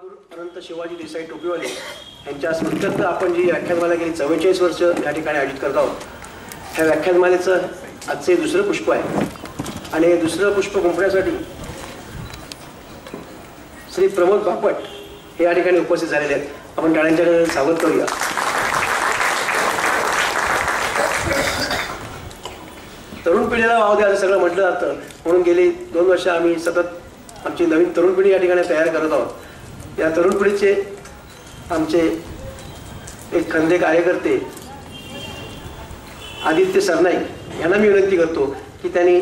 बहादूर अनंत शिवाजी देसाई टोपीवाले यांच्या स्मृत्यर्थ आपण जी व्याख्यानमाला गेली 44 वर्ष या ठिकाणी आयोजित करत आहोत. ह्या व्याख्यानमालेचं आजचे दुसरं पुष्प आहे आणि दुसरं पुष्प गुंफण्यासाठी श्री प्रमोद बापट हे या ठिकाणी उपस्थित झालेले आहेत. आपण टाळ्यांच्याकडे स्वागत करूया. तरुण पिढीला वाव द्या असं सगळं म्हटलं जातं, म्हणून गेली 2 वर्ष आम्ही सतत आमची नवीन तरुण पिढी या ठिकाणी तयार करत आहोत. या तरुण पिढीचे आमचे एक खंदे कार्यकर्ते आदित्य सरनाईक यांना मी विनंती करतो की त्यांनी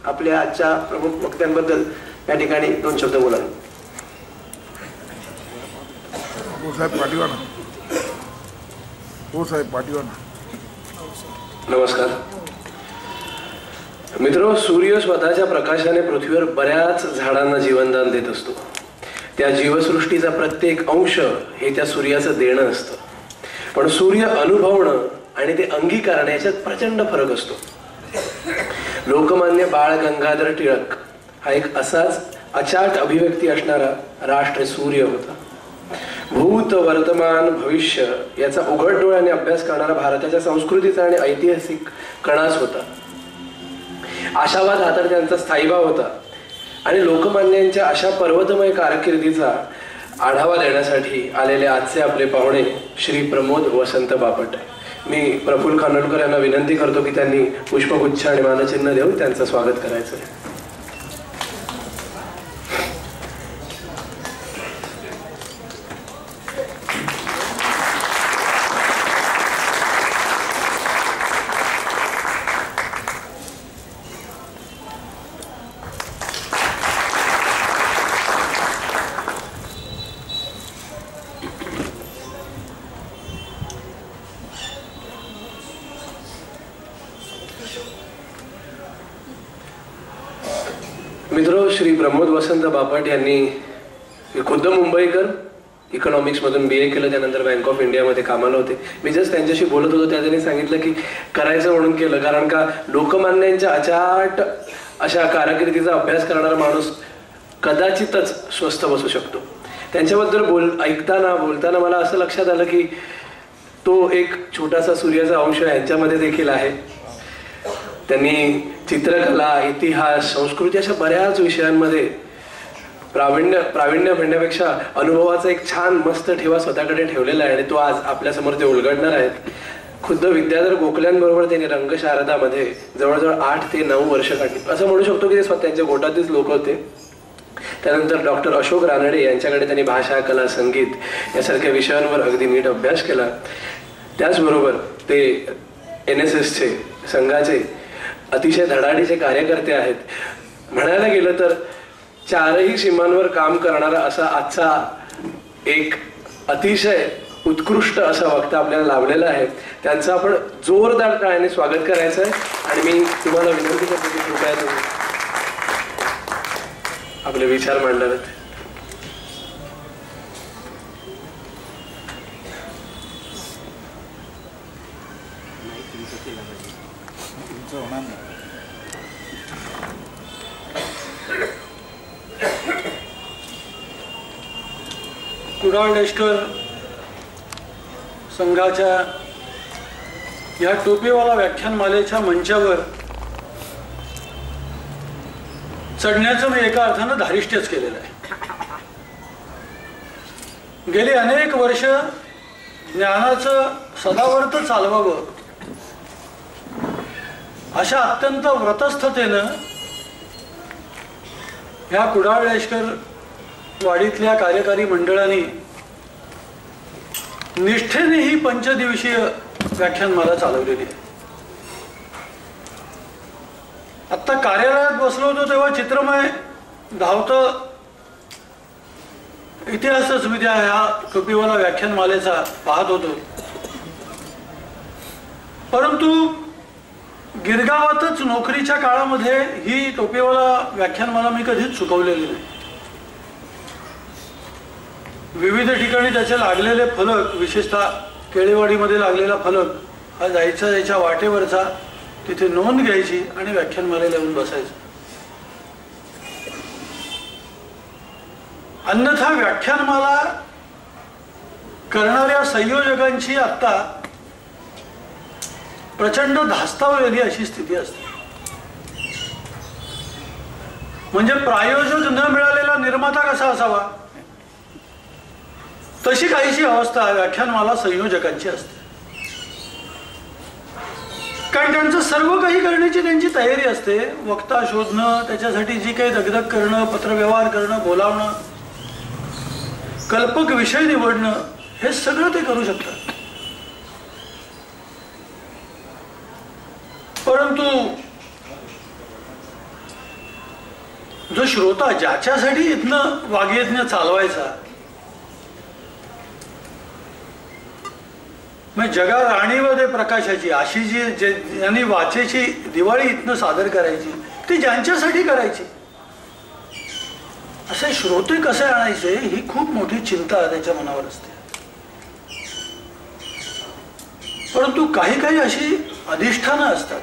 आपल्या आजच्या प्रमुख वक्त्यांबद्दल या ठिकाणी 2 शब्द बोलावे. नमस्कार मित्रो. सूर्य स्वतःच्या प्रकाशाने पृथ्वीवर बऱ्याच झाडांना जीवनदान देत असतो. त्या जीवसृष्टीचा प्रत्येक अंश हे त्या सूर्याचं देणं असतं. पण सूर्य अनुभवणं आणि ते अंगीकारण याच्यात प्रचंड फरक असतो. लोकमान्य बाळ गंगाधर टिळक हा एक असाच अचाट अभिव्यक्ती असणारा राष्ट्र सूर्य होता. भूत वर्तमान भविष्य याचा उघड डोळ्याने अभ्यास करणारा भारताच्या संस्कृतीचा आणि ऐतिहासिक कणाच होता. आशावाद हा तर त्यांचा स्थायीभाव होता आणि लोकमान्यांच्या अशा पर्वतमय कारकिर्दीचा आढावा देण्यासाठी आलेले आजचे आपले पाहुणे श्री प्रमोद वसंत बापट. मी प्रफुल्ल खानोलकर यांना विनंती करतो की त्यांनी पुष्पगुच्छ आणि मानचिन्ह देऊन त्यांचं स्वागत करायचं आहे. मित्रो, श्री प्रमोद वसंत बापट यांनी खुद्द मुंबईकर, इकॉनॉमिक्स मधून BA केलं, त्यानंतर बँक ऑफ इंडियामध्ये कामाला होते. मी जस्ट त्यांच्याशी बोलत होतो त्या त्यांनी सांगितलं की करायचं म्हणून केलं, कारण का लोकमान्यांच्या अचाट अशा कारकिर्दीचा अभ्यास करणारा माणूस कदाचितच स्वस्थ बसू शकतो. त्यांच्याबद्दल ऐकताना बोलताना मला असं लक्षात आलं की तो एक छोटासा सूर्याचा अंश यांच्यामध्ये देखील आहे. त्यांनी चित्रकला, इतिहास, संस्कृती अशा बऱ्याच विषयांमध्ये प्रावीण्य म्हणण्यापेक्षा अनुभवाचा एक छान मस्त ठेवा स्वतःकडे ठेवलेला आहे आणि तो आज आपल्यासमोर ते उलगडणार आहेत. खुद्द विद्याधर गोखल्यांबरोबर त्यांनी रंगशारदामध्ये जवळजवळ 8 ते 9 वर्ष काढली. असं म्हणू शकतो की ते स्वतःच्या गोटातलेच लोक होते. त्यानंतर डॉक्टर अशोक रानडे यांच्याकडे त्यांनी भाषा, कला, संगीत यासारख्या विषयांवर अगदी नीट अभ्यास केला. त्याचबरोबर ते NSSचे संघाचे अतिशय धडाडीचे कार्यकर्ते आहेत. म्हणायला गेलं तर 4ही सीमांवर काम करणारा असा आजचा एक अतिशय उत्कृष्ट असा वक्ता आपल्याला लाभलेला आहे. त्यांचं आपण जोरदार टाळ्याने स्वागत करायचं आहे आणि मी तुम्हाला विनंती करतो की कृपया तुम्ही आपले विचार मांडणार आहेत. कुडाळ लष्कर संघाच्या या टोपीवाला व्याख्यानमालेच्या मंचावर चढण्याचं मी एका अर्थानं धारिष्ट्यच केलेलं आहे. गेली अनेक वर्ष ज्ञानाचं सदावर्त चालवावं अशा अत्यंत व्रतस्थतेनं ह्या कुडाळ लष्कर वाडीतल्या कार्यकारी मंडळांनी निष्ठेने ही 5 दिवसीय व्याख्यानमाला चालवलेली आहे. आत्ता कार्यालयात बसलो होतो तेव्हा चित्रमय धावतं इतिहासच मी त्या ह्या टोपीवाला व्याख्यानमालेचा पाहत होतो. परंतु गिरगावातच नोकरीच्या काळामध्ये ही टोपीवाला व्याख्यानमाला मी कधीच चुकवलेली नाही. विविध ठिकाणी त्याचे लागलेले फलक, विशेषतः केळेवाडीमध्ये लागलेला फलक हा जायच्या वाटेवरचा, तिथे नोंद घ्यायची आणि व्याख्यानमालेला येऊन बसायचं. अन्यथा व्याख्यानमाला करणाऱ्या संयोजकांची आता प्रचंड धास्तावलेली अशी स्थिती असते. म्हणजे प्रायोजक न मिळालेला निर्माता कसा असावा तशी काहीशी अवस्था व्याख्यानमाला संयोजकांची असते. कारण त्यांचं सर्व काही करण्याची त्यांची तयारी असते. वक्ता शोधणं, त्याच्यासाठी जी काही दगदग करणं, पत्रव्यवहार करणं, बोलावणं, कल्पक विषय निवडणं, हे सगळं ते करू शकतात. परंतु जो श्रोता ज्याच्यासाठी इथनं वाग्यज्ञ चालवायचा, मग जगा राणीव दे प्रकाशाची अशी जी यांनी वाचेची दिवाळी इथनं सादर करायची, ती ज्यांच्यासाठी करायची, असे श्रोते कसे आणायचे ही खूप मोठी चिंता त्याच्या मनावर असते. परंतु काही काही अशी अधिष्ठानं असतात,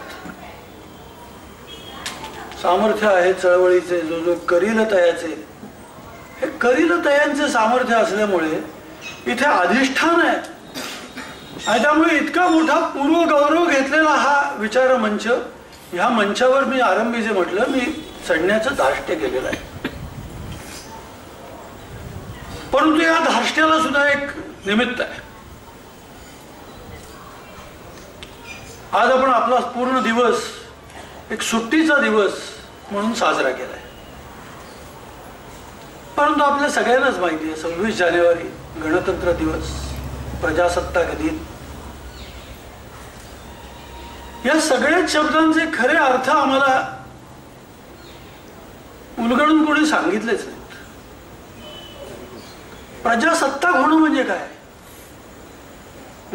सामर्थ्य आहे चळवळीचे, जो करील तयाचे, हे करील तयांचे सामर्थ्य असल्यामुळे इथे अधिष्ठान आहे. आणि त्यामुळे इतका मोठा पूर्वगौरव घेतलेला हा विचार मंच, ह्या मंचावर मी आरंभी जे म्हटलं, मी चढण्याचं धाष्ट्य केलेलं आहे. परंतु या धाष्ट्याला सुद्धा एक निमित्त आहे. आज आपण आपला पूर्ण दिवस एक सुट्टीचा दिवस म्हणून साजरा केलाय. परंतु आपल्या सगळ्यांनाच माहिती आहे 26 जानेवारी गणतंत्र दिवस, प्रजासत्ताक दिन, या सगळ्याच शब्दांचे खरे अर्थ आम्हाला उलगडून कोणी सांगितलेच नाहीत. प्रजासत्ताक होणं म्हणजे काय,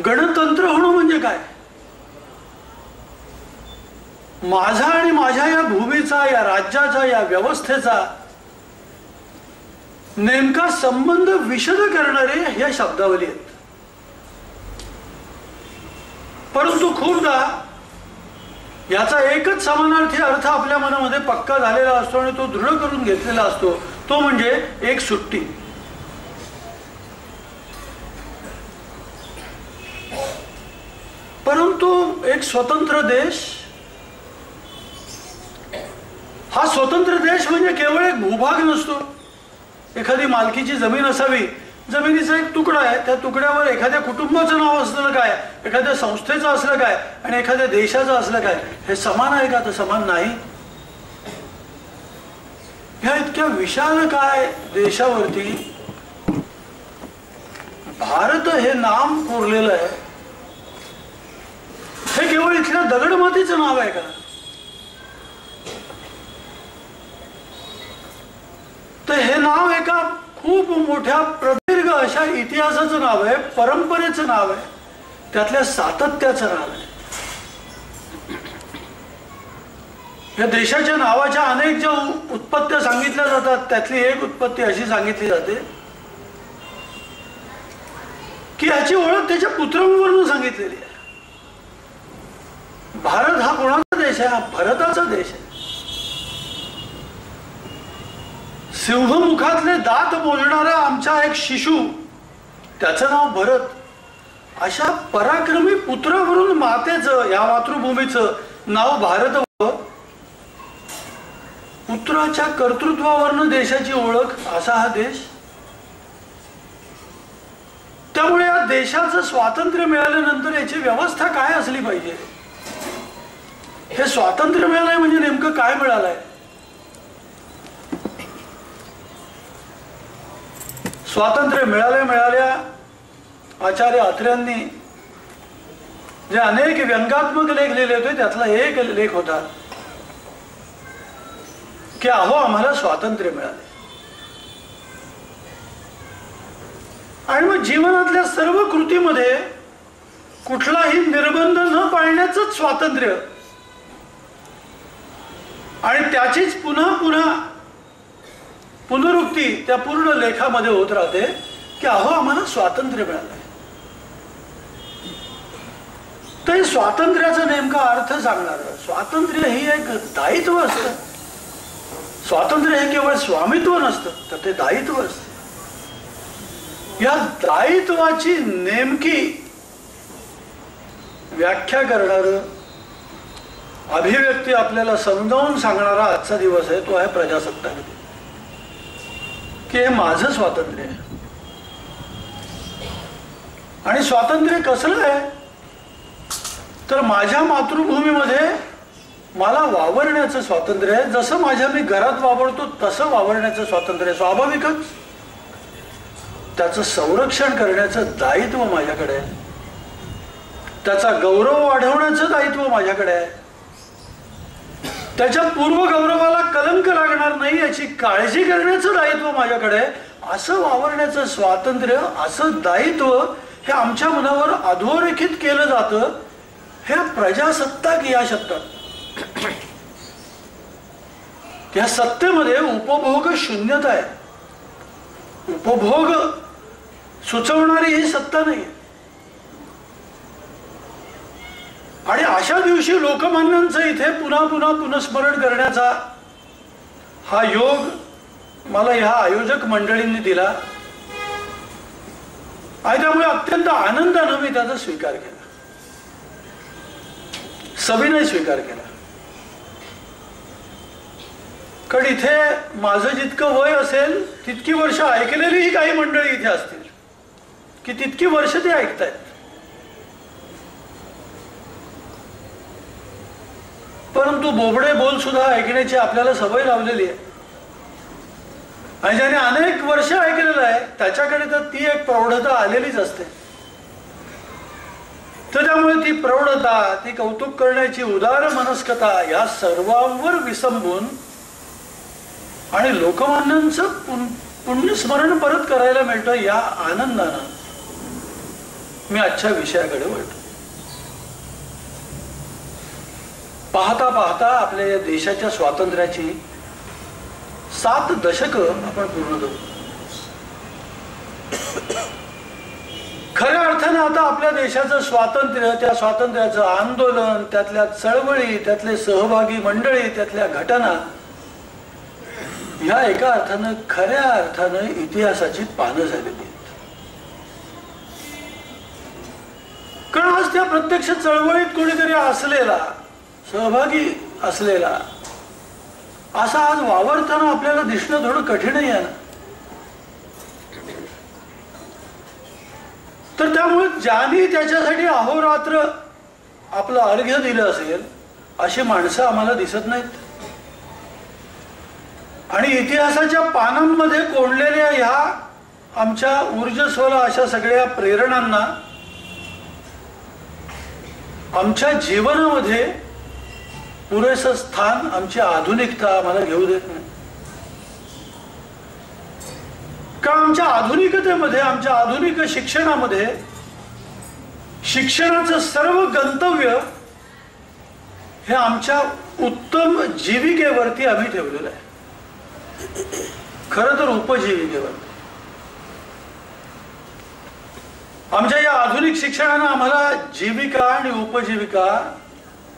गणतंत्र होणं म्हणजे काय, माझा आणि माझ्या या भूमीचा, या राज्याचा, या व्यवस्थेचा नेमका संबंध विशद करणारे ह्या शब्दावली आहेत. परंतु खूपदा याचा एकच समानार्थी अर्थ आपल्या मनामध्ये पक्का झालेला असतो आणि तो दृढ करून घेतलेला असतो, तो म्हणजे एक सुट्टी. परंतु एक स्वतंत्र देश, हा स्वतंत्र देश म्हणजे केवळ एक भूभाग नसतो. एखादी मालकीची जमीन असावी, जमिनीचा एक तुकडा आहे, त्या तुकड्यावर एखाद्या कुटुंबाचं नाव असलं काय, एखाद्या संस्थेचं असलं काय आणि एखाद्या देशाचं असलं काय, हे समान आहे का? तर समान नाही. ह्या इतक्या विशाल काय देशावरती भारत हे नाम कोरलेलं आहे. हे केवळ इथल्या दगडमातीचं नाव आहे का? तर हे नाव एका खूप मोठ्या प्रदीर्घ अशा इतिहासाचं नाव आहे, परंपरेचं नाव आहे, त्यातल्या सातत्याचं नाव आहे. या देशाच्या नावाच्या अनेक ज्या उत्पत्त्या सांगितल्या जातात, त्यातली एक उत्पत्ती अशी सांगितली जाते की याची ओळख त्याच्या पुत्रांवरून सांगितलेली आहे. भारत हा कोणाचा देश आहे? हा भरताचा देश आहे. सिंहमुखातले दात मोजणारा आमचा एक शिशु, त्याचं नाव भरत. अशा पराक्रमी पुत्रावरून मातेचं, या मातृभूमीचं नाव भारत व्हावं, पुत्राच्या कर्तृत्वावरनं देशाची ओळख, असा हा देश. त्यामुळे या देशाचं स्वातंत्र्य मिळाल्यानंतर याची व्यवस्था काय असली पाहिजे? हे स्वातंत्र्य मिळालंय म्हणजे नेमकं काय मिळालंय? स्वातंत्र्य मिळाल्या आचार्य अत्र्यांनी जे अनेक व्यंगात्मक लेख लिहिले होते, त्यातला एक लेख होता की अहो आम्हाला स्वातंत्र्य मिळाले. आणि मग जीवनातल्या सर्व कृतीमध्ये कुठलाही निर्बंध न पाळण्याचंच स्वातंत्र्य, आणि त्याचीच पुन्हा पुन्हा पुनरुक्ती त्या पूर्ण लेखामध्ये होत राहते की अहो आम्हाला स्वातंत्र्य मिळालंय. तर स्वातंत्र्याचा नेमका अर्थ सांगणार. स्वातंत्र्य ही एक दायित्व असतं. स्वातंत्र्य हे केवळ स्वामित्व नसतं, तर ते दायित्व असतं. या दायित्वाची नेमकी व्याख्या करणारं, अभिव्यक्ती आपल्याला समजावून सांगणारा आजचा दिवस आहे तो आहे प्रजासत्ताक दिन. की हे माझं स्वातंत्र्य आहे. आणि स्वातंत्र्य कसलं आहे तर माझ्या मातृभूमीमध्ये मला वावरण्याचं स्वातंत्र्य आहे. जसं माझ्या मी घरात वावरतो तसं वावरण्याचं स्वातंत्र्य आहे. स्वाभाविकच त्याचं संरक्षण करण्याचं दायित्व माझ्याकडे आहे. त्याचा गौरव वाढवण्याचं दायित्व माझ्याकडे आहे. त्याच्या पूर्व गौरवाला कलंक लागणार नाही याची काळजी करण्याचं दायित्व माझ्याकडे आहे. असं वावरण्याचं स्वातंत्र्य, असं दायित्व हे आमच्या मनावर अधोरेखित केलं जातं हे प्रजासत्ताक या शब्दात. त्या सत्तेमध्ये उपभोग शून्यता आहे. उपभोग सुचवणारी ही सत्ता नाही. आणि अशा दिवशी लोकमान्यांचं इथे पुन्हा पुन्हा पुनस्मरण करण्याचा हा योग मला ह्या आयोजक मंडळींनी दिला आणि त्यामुळे अत्यंत आनंदानं मी त्याचा स्वीकार केला, सविनय स्वीकार केला. कारण इथे माझं जितकं वय असेल तितकी वर्ष ऐकलेली ही काही मंडळी इथे असतील की तितकी वर्ष ते ऐकतायत. परंतु बोबडे बोल सुद्धा ऐकण्याची आपल्याला सवय लावलेली आहे आणि ज्याने अनेक वर्ष ऐकलेलं आहे त्याच्याकडे तर ती एक प्रौढता आलेलीच असते. तर त्यामुळे ती प्रौढता, ती कौतुक करण्याची उदार मनस्कता या सर्वांवर विसंबून आणि लोकमान्यांचं पुण्यस्मरण परत करायला मिळतं या आनंदानं मी आजच्या विषयाकडे वळतो. पाहता पाहता आपल्या या देशाच्या स्वातंत्र्याची 7 दशकं आपण पूर्ण करू. खऱ्या अर्थानं आता आपल्या देशाचं स्वातंत्र्य, त्या स्वातंत्र्याचं आंदोलन, त्यातल्या चळवळी, त्यातले सहभागी मंडळी, त्यातल्या घटना ह्या एका अर्थानं खऱ्या अर्थानं इतिहासाची पानं झालेली आहेत. कारण आज त्या प्रत्यक्ष चळवळीत कोणीतरी असलेला, सहभागी असलेला असा आज वावरताना आपल्याला दिसणं थोडं कठीणही आहे ना. तर त्यामुळे ज्यांनी त्याच्यासाठी अहोरात्र आपलं अर्घ्य दिलं असेल अशी माणसं आम्हाला दिसत नाहीत. आणि इतिहासाच्या पानांमध्ये कोंडलेल्या ह्या आमच्या ऊर्जस्वल अशा सगळ्या प्रेरणांना आमच्या जीवनामध्ये पुरेसं स्थान आमची आधुनिकता आम्हाला घेऊ देत नाही. का आमच्या आधुनिकतेमध्ये, आमच्या आधुनिक शिक्षणामध्ये शिक्षणाचं सर्व गंतव्य हे आमच्या उत्तम जीविकेवरती आम्ही ठेवलेलं आहे. खरं तर उपजीविकेवर. आमच्या या आधुनिक शिक्षणानं आम्हाला जीविका आणि उपजीविका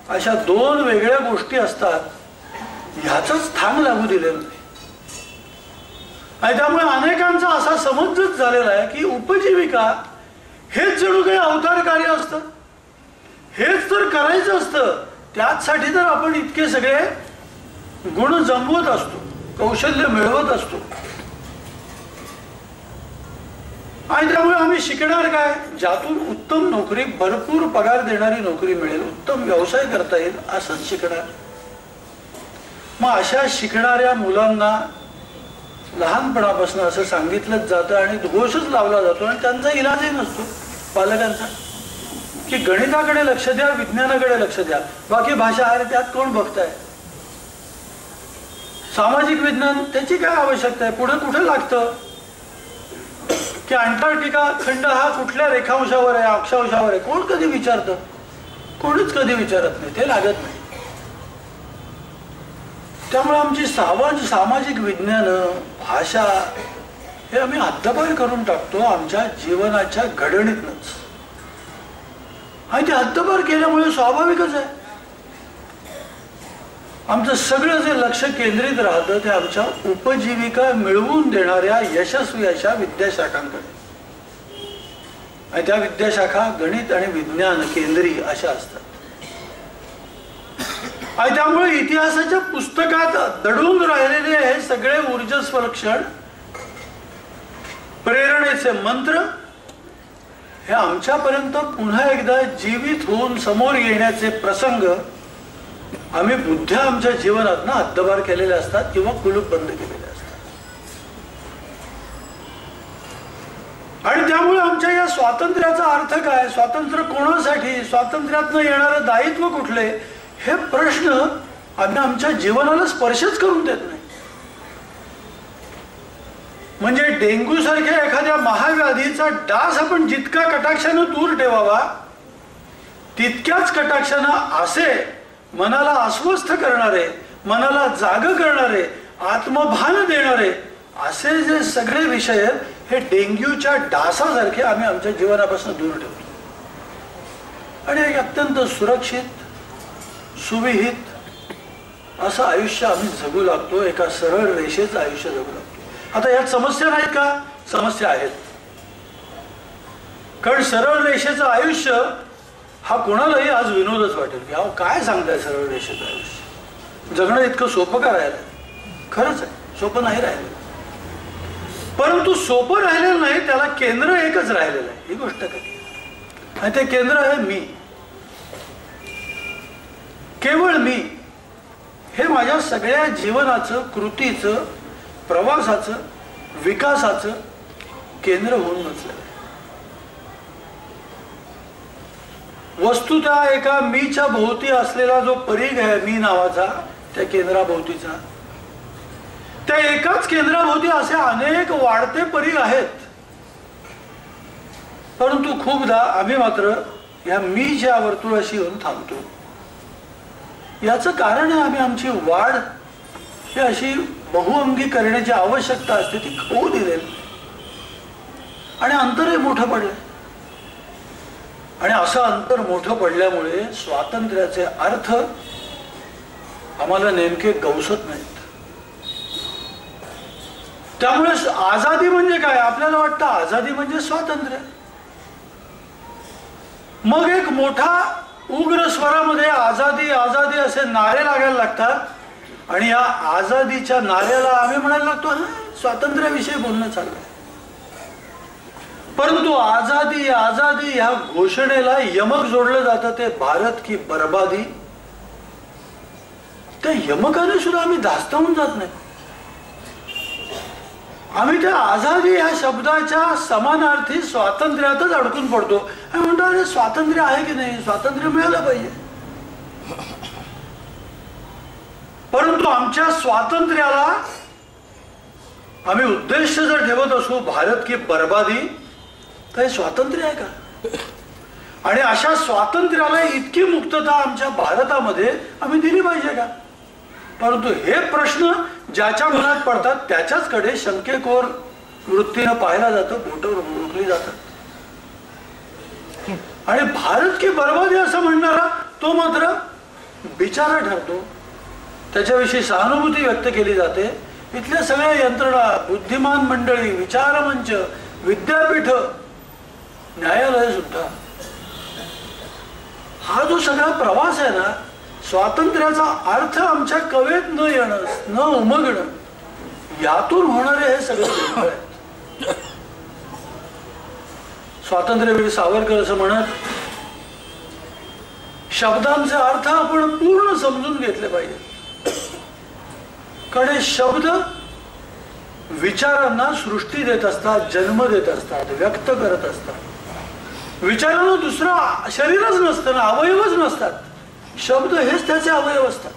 अशा 2 वेगळ्या गोष्टी असतात ह्याचंच स्थान लागू दिलेलं नाही. आणि त्यामुळे अनेकांचा असा समजच झालेला आहे की उपजीविका हेच जणू काही अवतार कार्य असतं, हेच तर करायचं असतं, त्याचसाठी तर आपण इतके सगळे गुण जमवत असतो, कौशल्य मिळवत असतो. आणि त्यामुळे आम्ही शिकणार काय, ज्यातून उत्तम नोकरी, भरपूर पगार देणारी नोकरी मिळेल, उत्तम व्यवसाय करता येईल असंच शिकणार. मग अशा शिकणाऱ्या मुलांना लहानपणापासून असं सांगितलंच जातं आणि दोषच लावला जातो आणि त्यांचा इलाजही नसतो पालकांचा की गणिताकडे लक्ष द्या, विज्ञानाकडे लक्ष द्या, बाकी भाषा आहे त्यात कोण बघताय. सामाजिक विज्ञान त्याची काय आवश्यकता आहे, पुढे कुठे लागतं की अंटार्क्टिका खंड हा कुठल्या रेखांशावर आहे, अक्षांशावर आहे, कोण कधी विचारतं, कोणीच कधी विचारत नाही, ते लागत नाही. त्यामुळे आमची सामाजिक विज्ञान, भाषा हे आम्ही हद्दपार करून टाकतो आमच्या जीवनाच्या घडणीतनच. आणि ते हद्दपार केल्यामुळे स्वाभाविकच आहे आमचं सगळं जे लक्ष केंद्रित राहतं ते आमच्या उपजीविका मिळवून देणाऱ्या यशस्वी अशा विद्याशाखांकडे. आणि त्या विद्याशाखा गणित आणि विज्ञान केंद्रीय अशा असतात. आणि त्यामुळे इतिहासाच्या पुस्तकात दडून राहिलेले हे सगळे ऊर्जस्वल क्षण, प्रेरणेचे मंत्र हे आमच्यापर्यंत पुन्हा एकदा जीवित होऊन समोर येण्याचे प्रसंग आम्ही बुद्ध्या आमच्या जीवनात ना हद्दपार केलेले असतात किंवा कुलूप बंद केलेले असतात. आणि त्यामुळे आमच्या या स्वातंत्र्याचा अर्थ काय, स्वातंत्र्य कोणासाठी, स्वातंत्र्यातनं येणारं दायित्व कुठले, हे प्रश्न आम्ही आमच्या जीवनाला स्पर्शच करून देत नाही. म्हणजे डेंग्यू सारख्या एखाद्या महाव्याधीचा डास आपण जितका कटाक्षानं दूर ठेवावा तितक्याच कटाक्षानं असे मनाला अस्वस्थ करणारे, मनाला जाग करणारे, आत्मभान देणारे असे जे सगळे विषय हे डेंग्यूच्या डासासारखे आम्ही आमच्या जीवनापासून दूर ठेवतो. आणि एक अत्यंत सुरक्षित, सुविहित असं आयुष्य आम्ही जगू लागतो, एका सरळ रेषेचं आयुष्य जगू लागतो. आता यात समस्या नाहीत का? समस्या आहेत. कारण सरळ रेषेचं आयुष्य हा कोणालाही आज विनोदच वाटेल की अहो काय सांगताय सरळ रेषेचं आयुष्य, जगणं इतकं सोपं का राहिलं? खरंच आहे, सोपं नाही राहिलं. परंतु सोपं राहिलेलं नाही, त्याला केंद्र एकच राहिलेलं आहे, ही गोष्ट कधी. आणि ते केंद्र आहे मी, केवळ मी. हे माझ्या सगळ्या जीवनाचं, कृतीचं, प्रवासाचं, विकासाचं केंद्र होऊन बसलं. वस्तुतः एका मीच्या भोवती असलेला जो परीघ आहे मी नावाचा, त्या केंद्राभोवतीचा, त्या एकाच केंद्राभोवती असे अनेक वाढते परीघ आहेत. परंतु खूपदा आम्ही मात्र या मीच्या वर्तुळाशी येऊन थांबतो. याचं कारण आहे आम्ही आमची वाढ ही अशी बहुअंगी करण्याची आवश्यकता असते ती होऊ दिलेली आणि अंतरही मोठं पडलं. आणि असं अंतर मोठं पडल्यामुळे स्वातंत्र्याचे अर्थ आम्हाला नेमके गवसत नाहीत. त्यामुळे आझादी म्हणजे काय, आपल्याला वाटतं आझादी म्हणजे स्वातंत्र्य. मग एक मोठा उग्र स्वरामध्ये आझादी आझादी असे नारे लागायला लागतात आणि या आझादीच्या नाऱ्याला आम्ही म्हणायला लागतो हा स्वातंत्र्याविषयी बोलणं चाललंय. परंतु आझादी आझादी ह्या घोषणेला यमक जोडलं जातं, ते भारत की बर्बादी. त्या यमकाने सुद्धा आम्ही धास्तावून जात नाही. आम्ही त्या आझादी ह्या शब्दाच्या समानार्थी स्वातंत्र्यातच अडकून पडतो आणि म्हणतो अरे स्वातंत्र्य आहे की नाही, स्वातंत्र्य मिळालं पाहिजे. परंतु आमच्या स्वातंत्र्याला आम्ही उद्देश जर ठेवत असू भारत की बर्बादी, तर हे स्वातंत्र्य आहे का? आणि अशा स्वातंत्र्याला इतकी मुक्तता आमच्या भारतामध्ये आम्ही दिली पाहिजे का? परंतु हे प्रश्न ज्याच्या मनात पडतात त्याच्याच कडे शंकेखोर वृत्तीनं पाहिला जातं, बोटावर रोखली जातात. आणि भारत की बर्बादी असं म्हणणारा तो मात्र बिचारा ठरतो. त्याच्याविषयी सहानुभूती व्यक्त केली जाते. इथल्या सगळ्या यंत्रणा, बुद्धिमान मंडळी, विचारमंच, विद्यापीठ, न्यायालय सुद्धा, हा जो सगळा प्रवास आहे ना, स्वातंत्र्याचा अर्थ आमच्या कवेत न येणं, न उमगणं, यातून होणारे हे सगळे गोंधळ आहेत. स्वातंत्र्यवीर सावरकर असं म्हणत, शब्दांचे अर्थ आपण पूर्ण समजून घेतले पाहिजे. कारण शब्द विचारांना सृष्टी देत असतात, जन्म देत असतात, व्यक्त करत असतात. विचारांना दुसरं शरीरच नसतं ना, अवयवच नसतात. शब्द हेच त्याचे अवयव असतात.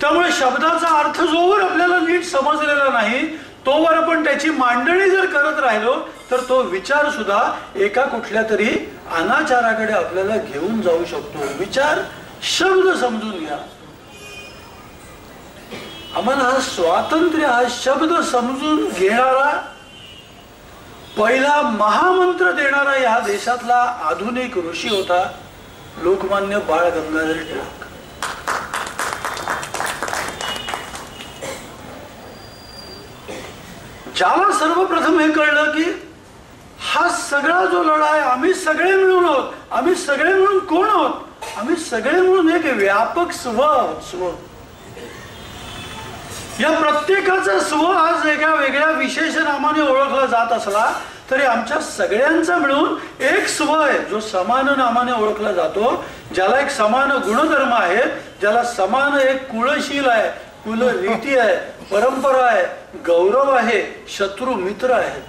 त्यामुळे शब्दाचा अर्थ जोवर आपल्याला नीट समजलेला नाही तोवर आपण त्याची मांडणी जर करत राहिलो तर तो विचार सुद्धा एका कुठल्या तरी अनाचाराकडे आपल्याला घेऊन जाऊ शकतो. विचार शब्द समजून घ्या. आम्हाला हा स्वातंत्र्य हा शब्द समजून घेणारा, पहिला महामंत्र देणारा या देशातला आधुनिक ऋषी होता लोकमान्य बाळ गंगाधर टिळक. ज्याला सर्वप्रथम हे कळलं की हा सगळा जो लढा आहे आम्ही सगळे मिळून आहोत. आम्ही सगळे मिळून कोण आहोत? आम्ही सगळे मिळून एक व्यापक स्व आहोत. स्व या प्रत्येकाचा स्व आज एका वेगळ्या विशेष नामाने ओळखला जात असला तरी आमच्या सगळ्यांचा मिळून एक स्व आहे जो समान नामाने ओळखला जातो, ज्याला एक समान गुणधर्म आहे, ज्याला समान एक कुळशील आहे, कुल रीती आहे, परंपरा आहे, गौरव आहे, शत्रू मित्र आहेत.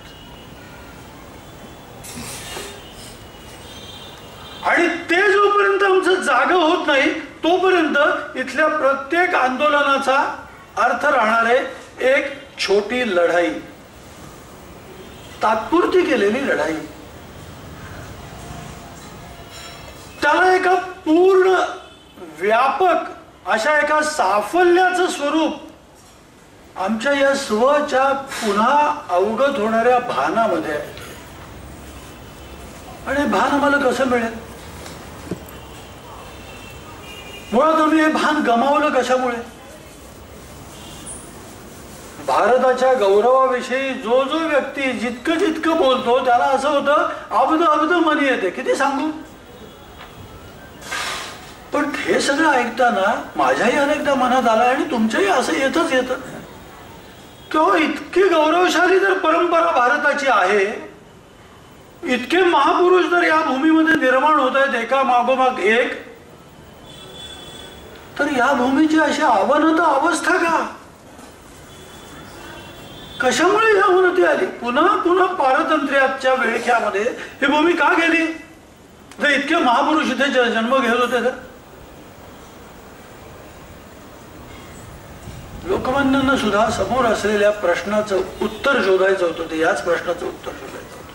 आणि ते जोपर्यंत आमचं जाग होत नाही तोपर्यंत इथल्या प्रत्येक आंदोलनाचा अर्थ राहणार आहे एक छोटी लढाई, तात्पुरती केलेली लढाई. त्याला एका पूर्ण व्यापक अशा एका साफल्याचं स्वरूप आमच्या या स्वच्या पुन्हा अवगत होणाऱ्या भानामध्ये आहे. आणि भान आम्हाला कसं मिळेल? मुळात आम्ही हे भान गमावलं कशामुळे? भारताच्या गौरवाविषयी जो जो व्यक्ती जितकं जितकं बोलतो त्याला असं होतं अब्द अब्द मनी येते, किती सांगू. पण हे सगळं ऐकताना माझ्याही अनेकदा मनात आलं आणि तुमच्याही असं येतच येतं किंवा इतकी गौरवशाली जर परंपरा भारताची आहे, इतके महापुरुष जर या भूमीमध्ये निर्माण होत आहेत एका मागोमाग एक, तर या भूमीची अशी अवनत अवस्था का? कशामुळे ही अवनती आली? पुन्हा पुन्हा पारतंत्र्याच्या वेळख्यामध्ये ही भूमी का गेली? जर इतके महापुरुष इथे जन्म घेत होते तर लोकमान्यांना सुद्धा समोर असलेल्या प्रश्नाचं उत्तर शोधायचं होतं. ते याच प्रश्नाचं उत्तर शोधायचं होतं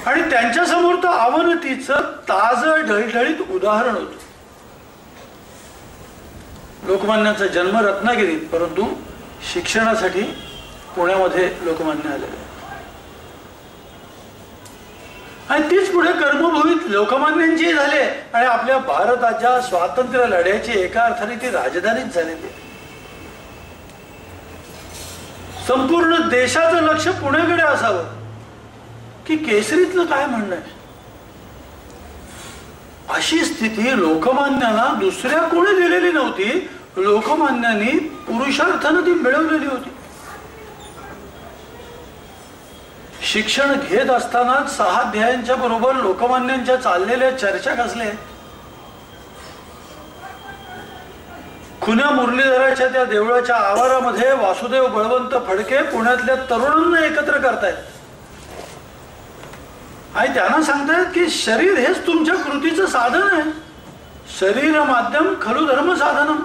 आणि त्यांच्या समोर तर अवनतीचं ताजं ढळढळीत उदाहरण होतं. लोकमान्यांचा जन्म रत्नागिरीत, परंतु शिक्षणासाठी पुण्यामध्ये लोकमान्य आलेले आणि तीच पुढे कर्मभूमीत लोकमान्यांची झाले आणि आपल्या भारताच्या स्वातंत्र्य लढ्याची एका अर्थाने ती राजधानीच झालेली. संपूर्ण देशाचं लक्ष पुण्याकडे असावं की केसरीतलं काय म्हणणं आहे. अशी स्थिती लोकमान्यांना दुसऱ्या कोणी दिलेली नव्हती. लोकमान्यांनी पुरुषार्थानं ती मिळवलेली होती. शिक्षण घेत असताना 6 अध्यायांच्या बरोबर लोकमान्यांच्या चाललेल्या चर्चा कसल्या? खुन्या मुरलीधराच्या त्या देवळाच्या आवारामध्ये वासुदेव बळवंत फडके पुण्यातल्या तरुणांना एकत्र करतायत आणि त्यांना सांगतायत की शरीर हेच तुमच्या कृतीचं साधन आहे. शरीर माध्यम खलु धर्म साधनम.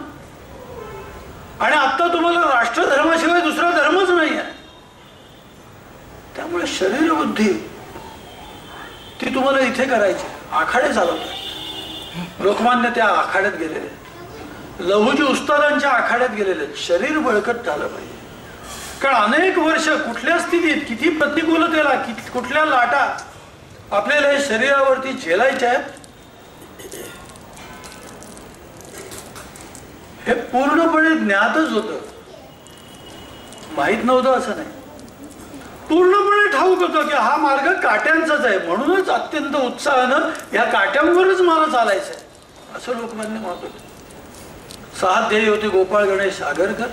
आणि आता तुम्हाला राष्ट्रधर्माशिवाय दुसरा धर्मच नाही आहे. त्यामुळे शरीर बुद्धी ती तुम्हाला इथे करायची. आखाडे चालवतात लोकमान्य, त्या आखाड्यात गेलेले, लहुजी उस्तादांच्या आखाड्यात गेलेले. शरीर बळकट झालं पाहिजे, कारण अनेक वर्ष कुठल्या स्थितीत किती प्रतिकूलतेला कुठल्या लाटा आपल्याला हे शरीरावरती झेलायच्या आहेत हे पूर्णपणे ज्ञातच होतं. माहित नव्हतं असं नाही, पूर्णपणे ठाऊक होतं की हा मार्ग काट्यांचाच आहे. म्हणूनच अत्यंत उत्साहानं या काट्यांवरच मला चालायचं आहे असं लोकमान्य म्हणत होते. 6 अध्यायी होते गोपाळ गणेश आगरकर.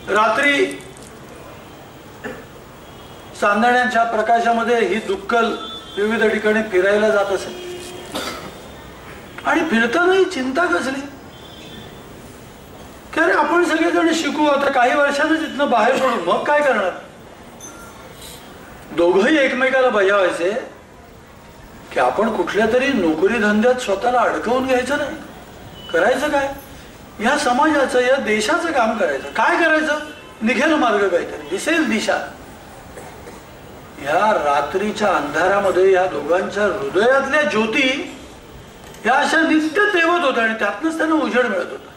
रात्री चांदण्यांच्या प्रकाशामध्ये ही दुक्कल विविध ठिकाणी फिरायला जात असे आणि फिरतानाही चिंता कसली की अरे आपण सगळेजण शिकू, आता काही वर्षांनी तिथनं बाहेर पडू, मग काय करणार. दोघंही एकमेकाला बजावायचे की आपण कुठल्या तरी नोकरी धंद्यात स्वतःला अडकवून घ्यायचं नाही. करायचं काय? या समाजाचं, या देशाचं काम करायचं. काय करायचं? निघेल मार्ग काहीतरी, दिसेल दिशा. या रात्रीच्या अंधारामध्ये या दोघांच्या हृदयातल्या ज्योती या अशा नित्य तेवत होत्या आणि त्यातनच त्यांना उजेड मिळत होता.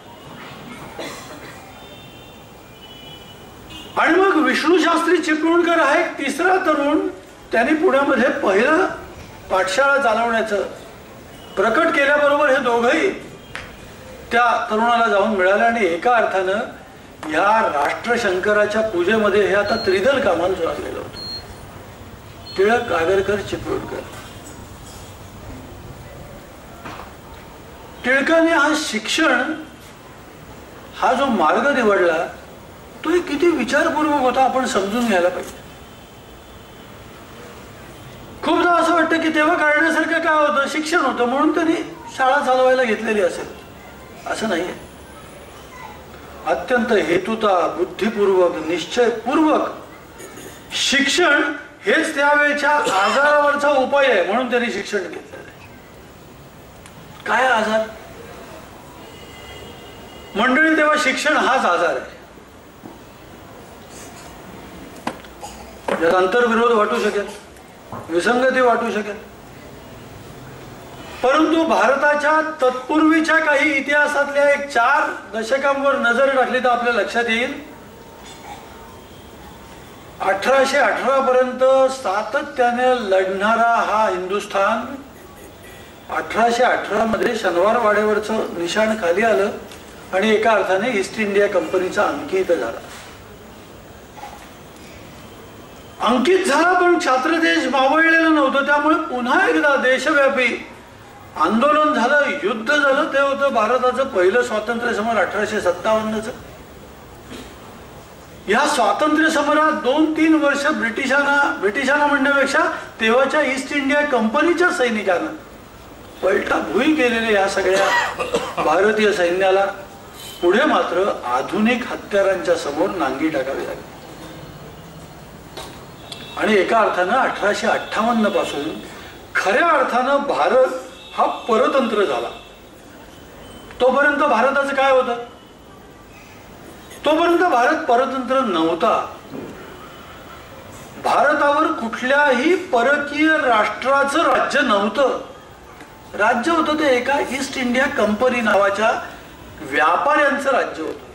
आणि मग विष्णू शास्त्री चिपळूणकर हा एक तिसरा तरुण, त्यांनी पुण्यामध्ये पहिलं पाठशाळा चालवण्याचं प्रकट केल्याबरोबर हे दोघंही त्या तरुणाला जाऊन मिळाले आणि एका अर्थानं या राष्ट्रशंकराच्या पूजेमध्ये हे आता त्रिदल कामाला लागलेलं होतं. टिळक, आगरकर, चिपळूणकर. टिळकाने हा शिक्षण हा जो मार्ग निवडला तो किती विचारपूर्वक होता आपण समजून घ्यायला पाहिजे. खूपदा असं वाटतं की तेव्हा काढण्यासारखं काय होतं, शिक्षण होतं म्हणून त्यांनी शाळा चालवायला घेतलेली असेल. असं नाहीये. अत्यंत हेतुता, बुद्धिपूर्वक, निश्चयपूर्वक शिक्षण हेच त्यावेळेच्या आजारावरचा उपाय आहे म्हणून त्यांनी शिक्षण घेतलेलं आहे. काय आजार मंडळी, तेव्हा शिक्षण हाच आजार आहे. यात अंतर्विरोध वाटू शकेल, विसंगती वाटू शकेल, परंतु भारताच्या तत्पूर्वीच्या काही इतिहासातल्या एक 4 दशकांवर नजर टाकली तर आपल्या लक्षात येईल 1818 पर्यंत सातत्याने लढणारा हा हिंदुस्थान 1818 मध्ये शनिवार वाड्यावरचं निशाण खाली आलं आणि एका अर्थाने ईस्ट इंडिया कंपनीचा अंकित झाला. अंकित झाला पण छात्रदेश मावळलेलं नव्हतं. त्यामुळे पुन्हा एकदा देशव्यापी आंदोलन झालं, युद्ध झालं. ते होतं भारताचं पहिलं स्वातंत्र्य समर 1857चं. या स्वातंत्र्य समरात 2-3 वर्ष ब्रिटिशांना म्हणण्यापेक्षा तेव्हाच्या ईस्ट इंडिया कंपनीच्या सैनिकांना पलटा भुई केलेल्या या सगळ्या भारतीय सैन्याला पुढे मात्र आधुनिक हत्यारांच्या समोर नांगी टाकावी लागली. आणि एका अर्थानं 1858 पासून खऱ्या अर्थानं भारत हा परतंत्र झाला. तोपर्यंत भारताचं काय होतं, तोपर्यंत भारत परतंत्र नव्हता. भारतावर कुठल्याही परकीय राष्ट्राचं राज्य नव्हतं. राज्य होतं ते एका ईस्ट इंडिया कंपनी नावाच्या व्यापाऱ्यांचं राज्य होतं.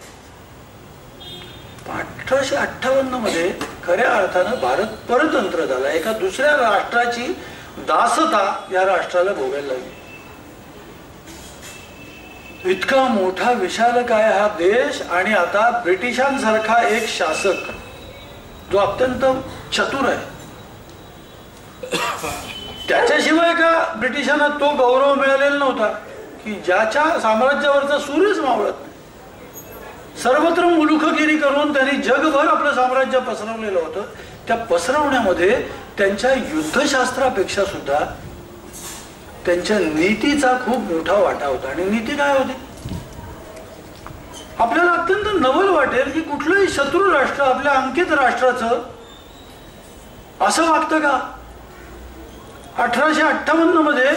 1858 मध्ये खऱ्या अर्थानं भारत परतंत्र झाला. एका दुसऱ्या राष्ट्राची दासता या राष्ट्राला भोगायला लागली. इतका मोठा विशालकाय हा देश आणि आता ब्रिटिशांसारखा एक शासक जो अत्यंत चतुर आहे, त्याच्याशिवाय का ब्रिटिशांना तो गौरव मिळालेला नव्हता की ज्याच्या साम्राज्यावरचा सूर्यच मावळत नाही. सर्वत्र मुलुखगिरी करून त्यांनी जगभर आपलं साम्राज्य पसरवलेलं होतं. त्या पसरवण्यामध्ये त्यांच्या युद्धशास्त्रापेक्षा सुद्धा त्यांच्या नीतीचा खूप मोठा वाटा होता. आणि नीती काय होती, आपल्याला अत्यंत नवल वाटेल की कुठलंही शत्रू राष्ट्र आपल्या अंकित राष्ट्राचं असं वागतं का. 1858 मध्ये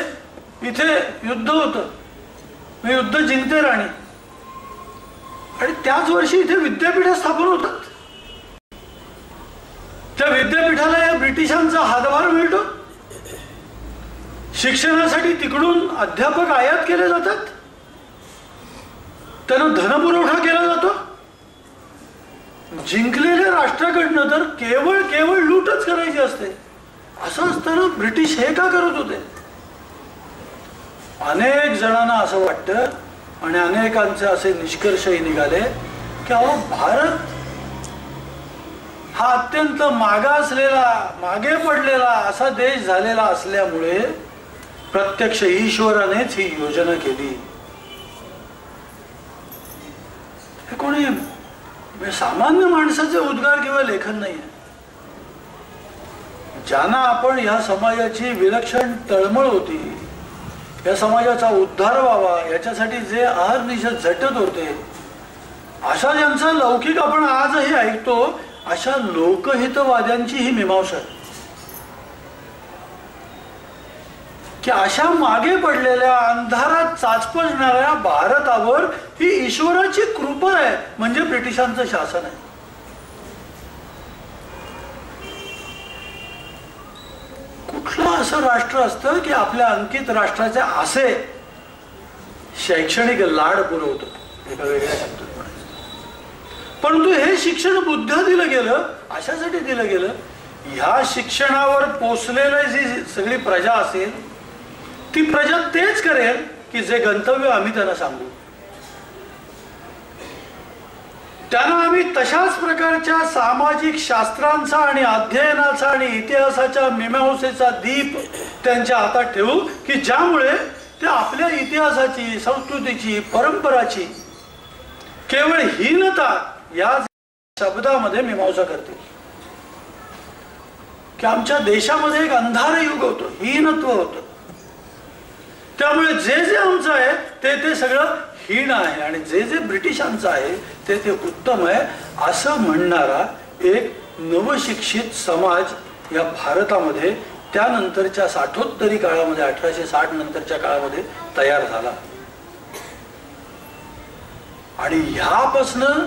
इथे युद्ध होतं, युद्ध जिंकते राणी, आणि त्याच वर्षी इथे विद्यापीठ स्थापन होतात. त्या विद्यापीठाला या ब्रिटिशांचा हातभार मिळतो. शिक्षणासाठी तिकडून अध्यापक आयात केले जातात, त्यांना धनपुरवठा केला जातो. जिंकलेल्या राष्ट्राकडनं तर केवळ लूटच करायची असते. असं असताना ब्रिटिश हे का करत होते. अनेक जणांना असं वाटतं आणि अनेकांचे असे निष्कर्षही निघाले की अहो, भारत हा अत्यंत मागासलेला, मागे पडलेला असा देश झालेला असल्यामुळे प्रत्यक्ष ईश्वरानेच ही योजना केली. हे कोणी सामान्य माणसाचे उद्गार किंवा लेखन नाही आहे. ज्यांना आपण ह्या समाजाची विलक्षण तळमळ होती, या समाजाचा उद्धार व्हावा याच्यासाठी जे अहर्निश झटत होते, अशा ज्यांचा लौकिक आपण आजही ऐकतो, अशा लोकहितवाद्यांची ही मीमांसा आहे की अशा मागे पडलेल्या अंधारात चाचपजणाऱ्या भारतावर ही ईश्वराची कृपा आहे, म्हणजे ब्रिटिशांचं शासन आहे. कुठलं असं राष्ट्र असतं की आपल्या अंकित राष्ट्राचे असे शैक्षणिक लाड पुरवतं एका वेगळ्या शब्दात म्हणायचं. परंतु हे शिक्षण बुद्ध दिलं गेलं, अशासाठी दिलं गेलं, ह्या शिक्षणावर पोचलेली जी सगळी प्रजा असेल ती प्रजा तेच करेल की जे गंतव्य आम्ही त्यांना सांगू. त्यांना आम्ही तशाच प्रकारच्या सामाजिक शास्त्रांचा आणि अध्ययनाचा आणि इतिहासाच्या मीमांसेचा दीप त्यांच्या हातात ठेवू की ज्यामुळे ते आपल्या इतिहासाची, संस्कृतीची, परंपराची केवळ हीनता या शब्दामध्ये मीमांसा करतील. की आमच्या देशामध्ये एक अंधार युग होतं, हीनत्व होतं. त्यामुळे जे जे आमचं आहे ते सगळं हीन आहे आणि जे जे ब्रिटिशांचं आहे ते उत्तम आहे असं म्हणणारा एक नवशिक्षित समाज या भारतामध्ये त्यानंतरच्या साठोत्तरी काळामध्ये 1860 नंतरच्या काळामध्ये तयार झाला. आणि ह्यापासनं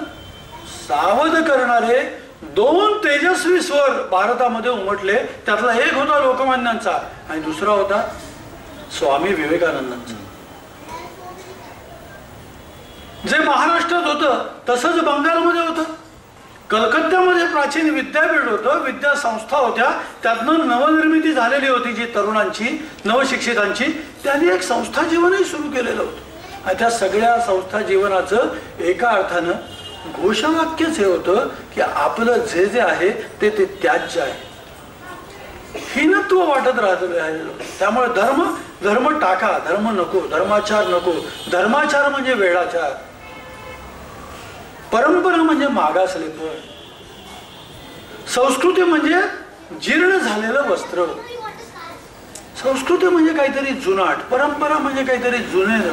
सावध करणारे 2 तेजस्वी स्वर भारतामध्ये उमटले. त्यातला एक होता लोकमान्यांचा आणि दुसरा होता स्वामी विवेकानंदांचा. जे महाराष्ट्रात होतं तसंच बंगालमध्ये होतं. कलकत्त्यामध्ये प्राचीन विद्यापीठ होतं, विद्यासंस्था होत्या. त्यातनं नवनिर्मिती झालेली होती जी तरुणांची, नवशिक्षितांची. त्यांनी एक संस्था जीवनही सुरू केलेलं होतं आणि त्या सगळ्या संस्था जीवनाचं एका अर्थानं घोषवाक्यच हे होतं की आपलं जे जे आहे ते त्याज्य आहे. हीनत्व वाटत राहिलेलं. त्यामुळे धर्म टाका, धर्म नको, धर्माचार नको. धर्माचार म्हणजे वेळाचार, परंपरा म्हणजे मागासलेपण, संस्कृती म्हणजे जीर्ण झालेलं वस्त्र, संस्कृती म्हणजे काहीतरी जुनाट, परंपरा म्हणजे काहीतरी जुनेर,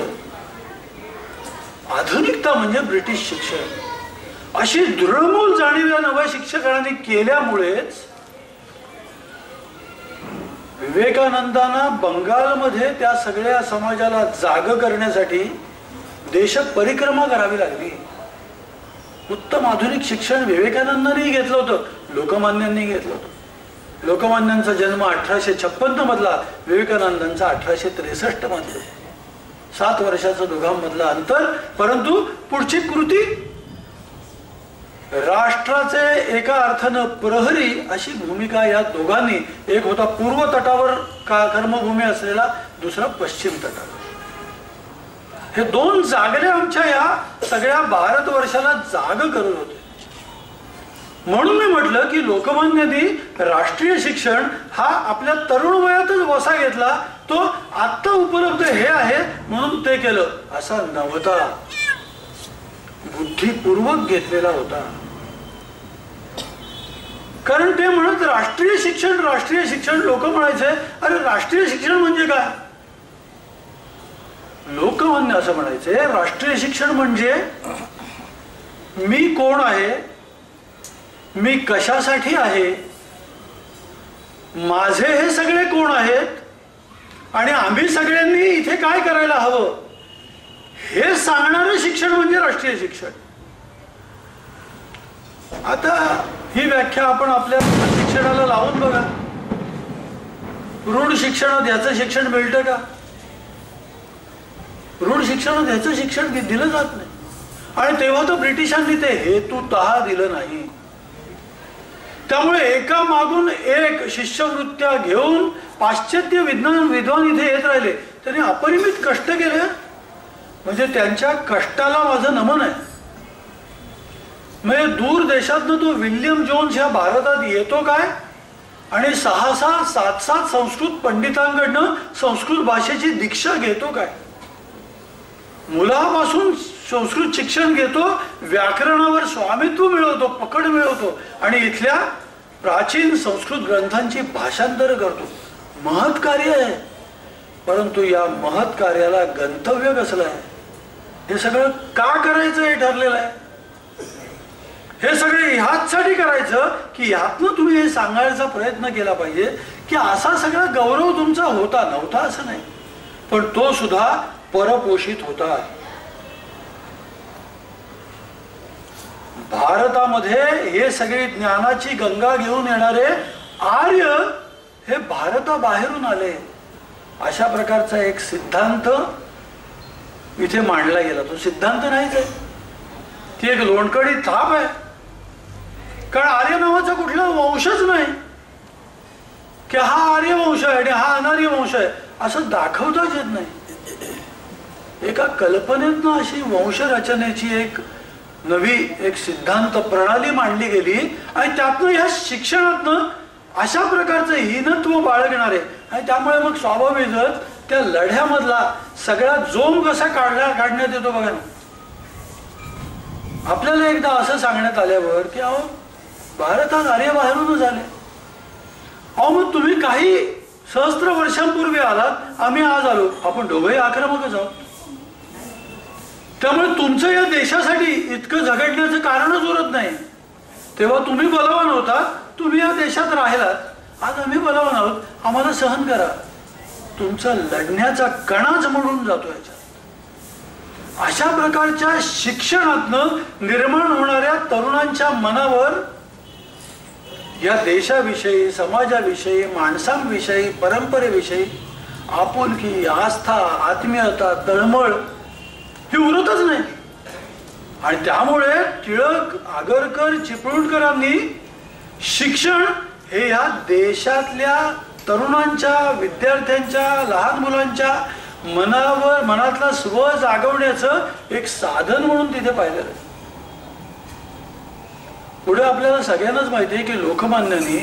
आधुनिकता म्हणजे ब्रिटिश शिक्षण. अशी दृढमूल जाणीव या नव्या शिक्षकांनी केल्यामुळेच विवेकानंदांना बंगालमध्ये त्या सगळ्या समाजाला जाग करण्यासाठी देश परिक्रमा करावी लागली. उत्तम आधुनिक शिक्षण विवेकानंदांनी घेतलं होतं, लोकमान्यांनी घेतलं होतं. लोकमान्यांचा जन्म 1856 मधला, विवेकानंदांचा 1863 मधला. 7 वर्षाचं दोघांमधलं अंतर. परंतु पुढची कृती राष्ट्राचे एका अर्थानं प्रहरी अशी भूमिका या दोघांनी. एक होता पूर्व तटावर कर्मभूमी असलेला, दुसरा पश्चिम तटावर. हे 2 जागले आमच्या या सगळ्या भारतवर्षाला जाग करत होते. म्हणून मी म्हटलं की लोकमान्यांनी राष्ट्रीय शिक्षण हा आपल्या तरुण वयातच वसा घेतला. तो आत्ता उपलब्ध हे आहे म्हणून ते केलं असा नव्हता, बुद्धिपूर्वक घेतलेला होता. कारण ते म्हणत राष्ट्रीय शिक्षण, राष्ट्रीय शिक्षण. लोक म्हणायचे अरे राष्ट्रीय शिक्षण म्हणजे काय? लोकमान्य असं म्हणायचे राष्ट्रीय शिक्षण म्हणजे मी कोण आहे, मी कशासाठी आहे, माझे हे सगळे कोण आहेत आणि आम्ही सगळ्यांनी इथे काय करायला हवं हे सांगणारं शिक्षण म्हणजे राष्ट्रीय शिक्षण. आता ही व्याख्या आपण आपल्या शिक्षणाला लावून बघा. रूढ शिक्षणात याचं शिक्षण मिळतं का? रूढ शिक्षणात याचं शिक्षण दिलं जात नाही. आणि तेव्हा तर ब्रिटिशांनी ते हेतुतः दिलं नाही. त्यामुळे एका मागून एक शिष्यवृत्त्या घेऊन पाश्चात्य विद्वान इथे येत राहिले. त्यांनी अपरिमित कष्ट केले. म्हणजे त्यांच्या कष्टाला माझं नमन आहे. म्हणजे दूर देशातनं तो विल्यम जोन्स ह्या भारतात येतो काय आणि 6-6, 7-7 संस्कृत पंडितांकडनं संस्कृत भाषेची दीक्षा घेतो काय. मुलापासून संस्कृत शिक्षण घेतो, व्याकरणावर स्वामित्व मिळवतो, पकड मिळवतो आणि इथल्या प्राचीन संस्कृत ग्रंथांची भाषांतर करतो. महत् कार्य आहे. परंतु या महत् कार्याला गंतव्य कसलं आहे, हे सगळं का करायचं हे ठरलेलं आहे. हे सगळे ह्याचसाठी करायचं की ह्यातनं तुम्ही हे सांगायचा प्रयत्न केला पाहिजे की असा सगळा गौरव तुमचा होता नव्हता असं नाही, पण तो सुद्धा परपोषित होता. भारतामध्ये हे सगळे ज्ञानाची गंगा घेऊन येणारे आर्य हे भारताबाहेरून आले. अशा प्रकारचा एक सिद्धांत इथे मांडला गेला. तो सिद्धांत नाहीच आहे, ती एक लोणकडी थाप आहे. कारण आर्य नावाचा कुठला वंशच नाही की हा आर्य वंश आहे आणि हा अनार्य वंश आहे असं दाखवताच येत नाही. एका कल्पनेतनं अशी वंश रचनेची एक नवी एक सिद्धांत प्रणाली मांडली गेली आणि त्यातनं ह्या शिक्षणातनं अशा प्रकारचं हीनत्व बाळगणारे आणि त्यामुळे मग स्वाभाविकच त्या लढ्यामधला सगळा जोम कसा काढण्यात येतो बघा ना. आपल्याला एकदा असं सांगण्यात आल्यावर की अहो भारतात आर्य बाहेरूनच आले. अहो मग तुम्ही काही सहस्त्र वर्षांपूर्वी आलात, आम्ही आज आलो, आपण दोघंही आक्रमकच आहोत. त्यामुळे तुमचं या देशासाठी इतकं झगडण्याचं कारणच उरत नाही. तेव्हा तुम्ही बलवान होता, तुम्ही या देशात राहिलात, आज आम्ही बलवान आहोत, आम्हाला सहन करा. तुमचा लढण्याचा कणाच म्हणून जातो याच्यात. अशा प्रकारच्या शिक्षणातनं निर्माण होणाऱ्या तरुणांच्या मनावर या देशाविषयी, समाजाविषयी, माणसांविषयी, परंपरेविषयी आपुलकी, आस्था, आत्मीयता, तळमळ ही उरतच नाही. आणि त्यामुळे टिळक, आगरकर, चिपळूणकरांनी शिक्षण हे या देशातल्या तरुणांच्या, विद्यार्थ्यांच्या, लहान मुलांच्या मनातला स्व जागवण्याचं एक साधन म्हणून तिथे पाहिलेलं आहे. पुढे आपल्याला सगळ्यांनाच माहिती आहे की लोकमान्यांनी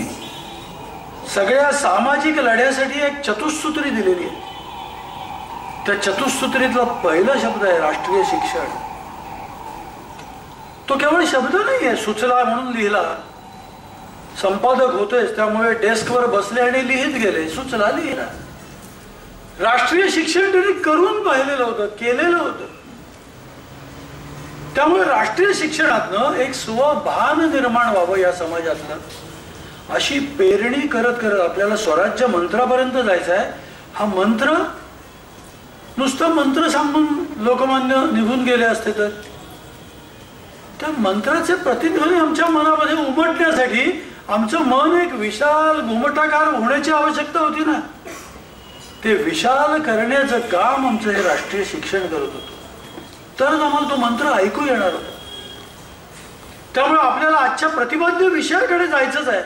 सगळ्या सामाजिक लढ्यासाठी एक चतुसूत्री दिलेली आहे. त्या चतुसूत्रीतला पहिला शब्द आहे राष्ट्रीय शिक्षण. तो केवळ शब्द नाही आहे, सुचला म्हणून लिहिला. संपादक होतेच, त्यामुळे डेस्कवर बसले आणि लिहित गेले, सुचला लिहिला. राष्ट्रीय शिक्षण त्यांनी करून पाहिलेलं होतं, केलेलं होतं. त्यामुळे राष्ट्रीय शिक्षणातनं एक स्वभान निर्माण व्हावं या समाजातलं, अशी पेरणी करत करत आपल्याला स्वराज्य मंत्रापर्यंत जायचं आहे. हा मंत्र नुसतं मंत्र सांगून लोकमान्य निघून गेले असते तर त्या मंत्राचे प्रतिध्वनी आमच्या मनामध्ये उमटण्यासाठी आमचं मन एक विशाल घुमटाकार होण्याची आवश्यकता होती ना. ते विशाल करण्याचं काम आमचं हे राष्ट्रीय शिक्षण करत होतं. तरच आम्हाला तो मंत्र ऐकू येणार होता. त्यामुळे आपल्याला आजच्या प्रतिपाद्य विषयाकडे जायचंच आहे.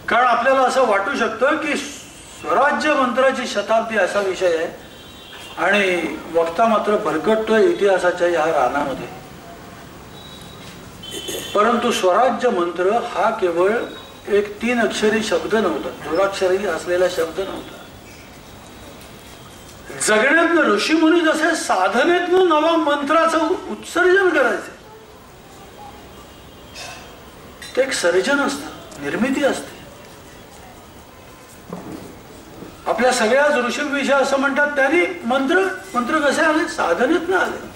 कारण आपल्याला असं वाटू शकतं की स्वराज्य मंत्राची शताब्दी असा विषय आहे आणि वक्ता मात्र भरकटतोय इतिहासाच्या या रानामध्ये. परंतु स्वराज्य मंत्र हा केवळ एक 3 अक्षरी शब्द नव्हता, जोडाक्षरी असलेला शब्द नव्हता. जगण्यातनं ऋषीमुनी जसे साधनेतनं नवा मंत्राचं उत्सर्जन करायचे, ते एक सर्जन असतं, निर्मिती असते. आपल्या सगळ्याच ऋषीविषयी असं म्हणतात त्यांनी मंत्र कसे आले, साधनेतनं आले.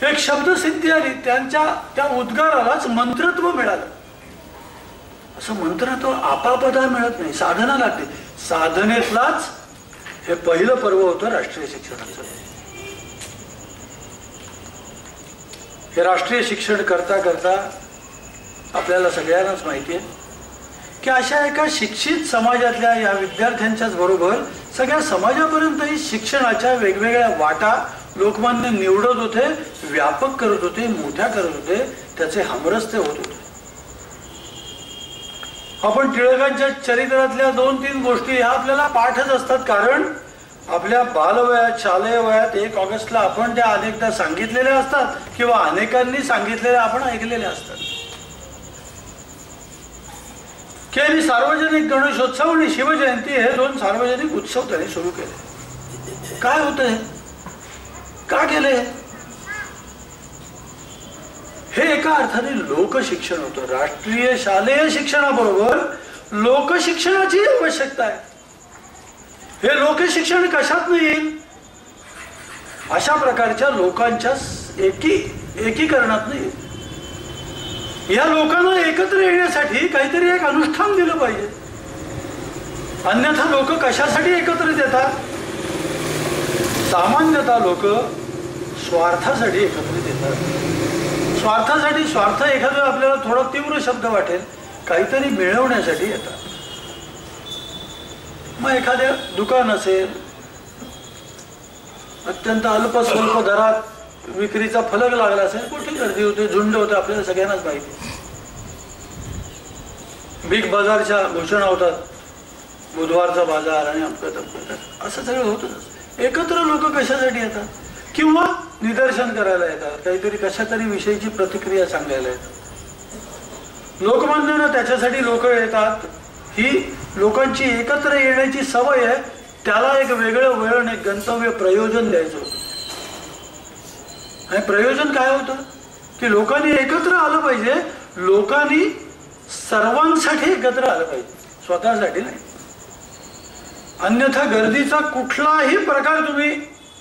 एक शब्दसिद्धी आली, त्यांच्या त्या उद्गारालाच मंत्रत्व मिळालं. असं मंत्रत्व आपापदा मिळत नाही, साधना लागते. साधनेतलाच हे पहिलं पर्व होतं राष्ट्रीय शिक्षणाचं. हे राष्ट्रीय शिक्षण करता करता आपल्याला सगळ्यांनाच माहिती आहे की अशा एका शिक्षित समाजातल्या या विद्यार्थ्यांच्याच बरोबर सगळ्या समाजापर्यंतही शिक्षणाच्या वेगवेगळ्या वाटा लोकमान्य निवडत होते, व्यापक करत होते, मोठ्या करत होते, त्याचे हमरस्ते होत होते. आपण टिळकांच्या चरित्रातल्या 2-3 गोष्टी ह्या आपल्याला पाठच असतात. कारण आपल्या बालवयात, शालेय वयात 1 ऑगस्टला आपण त्या अनेकदा सांगितलेल्या असतात किंवा अनेकांनी सांगितलेल्या आपण ऐकलेल्या असतात की सार्वजनिक गणेशोत्सव आणि शिवजयंती हे 2 सार्वजनिक उत्सव त्यांनी सुरू केले. काय होतं हे, का केले? हे एका अर्थाने लोकशिक्षण होतं. राष्ट्रीय शालेय शिक्षणाबरोबर लोकशिक्षणाची आवश्यकता आहे. हे लोकशिक्षण कशात नाही येईल? अशा प्रकारच्या लोकांच्या एकीकरणात नाही. या लोकांना एकत्र येण्यासाठी काहीतरी एक अनुष्ठान दिलं पाहिजे. अन्यथा लोक कशासाठी एकत्रित येतात? सामान्यतः लोक स्वार्थासाठी एकत्रित येतात. स्वार्थासाठी, स्वार्थ एखादा आपल्याला थोडा तीव्र शब्द वाटेल, काहीतरी मिळवण्यासाठी येतात. मग एखाद्या दुकान असेल, अत्यंत अल्प स्वल्प दरात विक्रीचा फलक लागला असेल, कुठे गर्दी होते, झुंड होते, आपल्याला सगळ्यांनाच माहिती. बिग बाजारच्या घोषणा होतात, बुधवारचा बाजार आणि अमकं तमकं, असं सगळं होतच. एकत्र लोक कशासाठी येतात? किंवा निदर्शन करायला येतात, काहीतरी कशा तरी विषयीची प्रतिक्रिया सांगायला येतात. लोकमान्यानं त्याच्यासाठी लोक येतात. ही लोकांची एकत्र येण्याची सवय आहे. त्याला एक वेगळं वळण, एक गंतव्य, प्रयोजन द्यायचं होतं. आणि प्रयोजन काय होतं की लोकांनी एकत्र आलं पाहिजे. लोकांनी सर्वांसाठी एकत्र आलं पाहिजे, स्वतःसाठी नाही. अन्यथा गर्दीचा कुठलाही प्रकार तुम्ही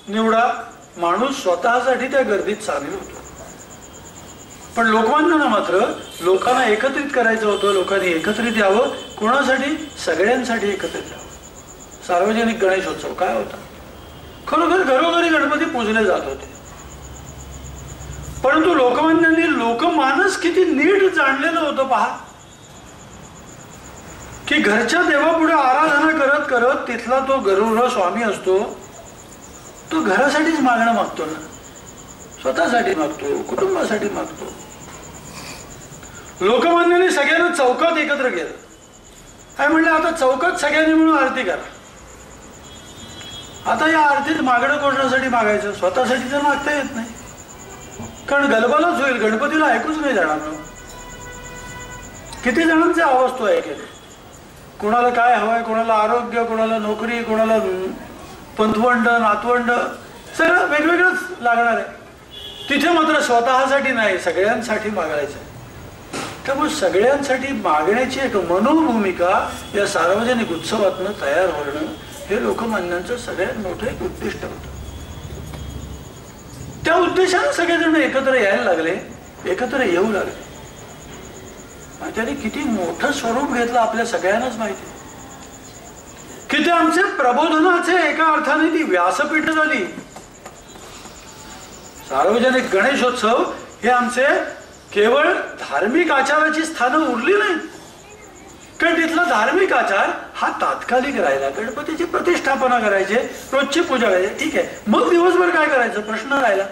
निवडा, माणूस स्वतःसाठी त्या गर्दीत सामील होतो. पण लोकमान्यांना मात्र लोकांना एकत्रित करायचं होतं. लोकांनी एकत्रित यावं. कोणासाठी? सगळ्यांसाठी एकत्रित यावं. सार्वजनिक गणेशोत्सव काय होता? खरोखर घरोघरी गणपती पूजले जात होते. परंतु लोकमान्यांनी लोकमानस किती नीट जाणलेलं होतं पहा, की घरच्या देवापुढे आराधना करत करत तिथला तो गरुड स्वामी असतो, तो घरासाठीच मागणं मागतो ना, स्वतःसाठी मागतो, कुटुंबासाठी मागतो. लोकमान्यांनी सगळ्यांना चौकात एकत्र केलं. काय म्हणलं, आता चौकात सगळ्यांनी मिळून आरती करा. आता या आरतीत मागणं कोणासाठी मागायचं? स्वतःसाठी तर मागता येत नाही, कारण गलबलाच होईल, गणपतीला ऐकूच नाही जाणार. किती जणांचे आवाज तो ऐकेल. कोणाला काय हवंय, कोणाला आरोग्य, कोणाला नोकरी, कोणाला पंथवंड, नातवंड, सगळं वेगवेगळंच लागणार आहे. तिथे मात्र स्वतःसाठी नाही, सगळ्यांसाठी मागायचं. त्यामुळे सगळ्यांसाठी मागण्याची एक मनोभूमिका या सार्वजनिक उत्सवातनं तयार होणं हे लोकमान्यांचं सगळ्यात मोठं एक उद्दिष्ट होतं. त्या उद्देशाने सगळेजण एकत्र यायला लागले, एकत्र येऊ लागले. त्याने किती मोठं स्वरूप घेतलं आपल्या सगळ्यांनाच माहिती. की ते आमचे प्रबोधनाचे एका अर्थाने ती व्यासपीठ झाली. सार्वजनिक गणेशोत्सव हे आमचे केवळ धार्मिक आचाराची स्थानं उरली नाही, कारण तिथला धार्मिक आचार हा तात्कालिक राहिला. गणपतीची प्रतिष्ठापना करायचे, रोजची पूजा करायची, ठीक आहे. मग दिवसभर काय करायचं प्रश्न राहिला.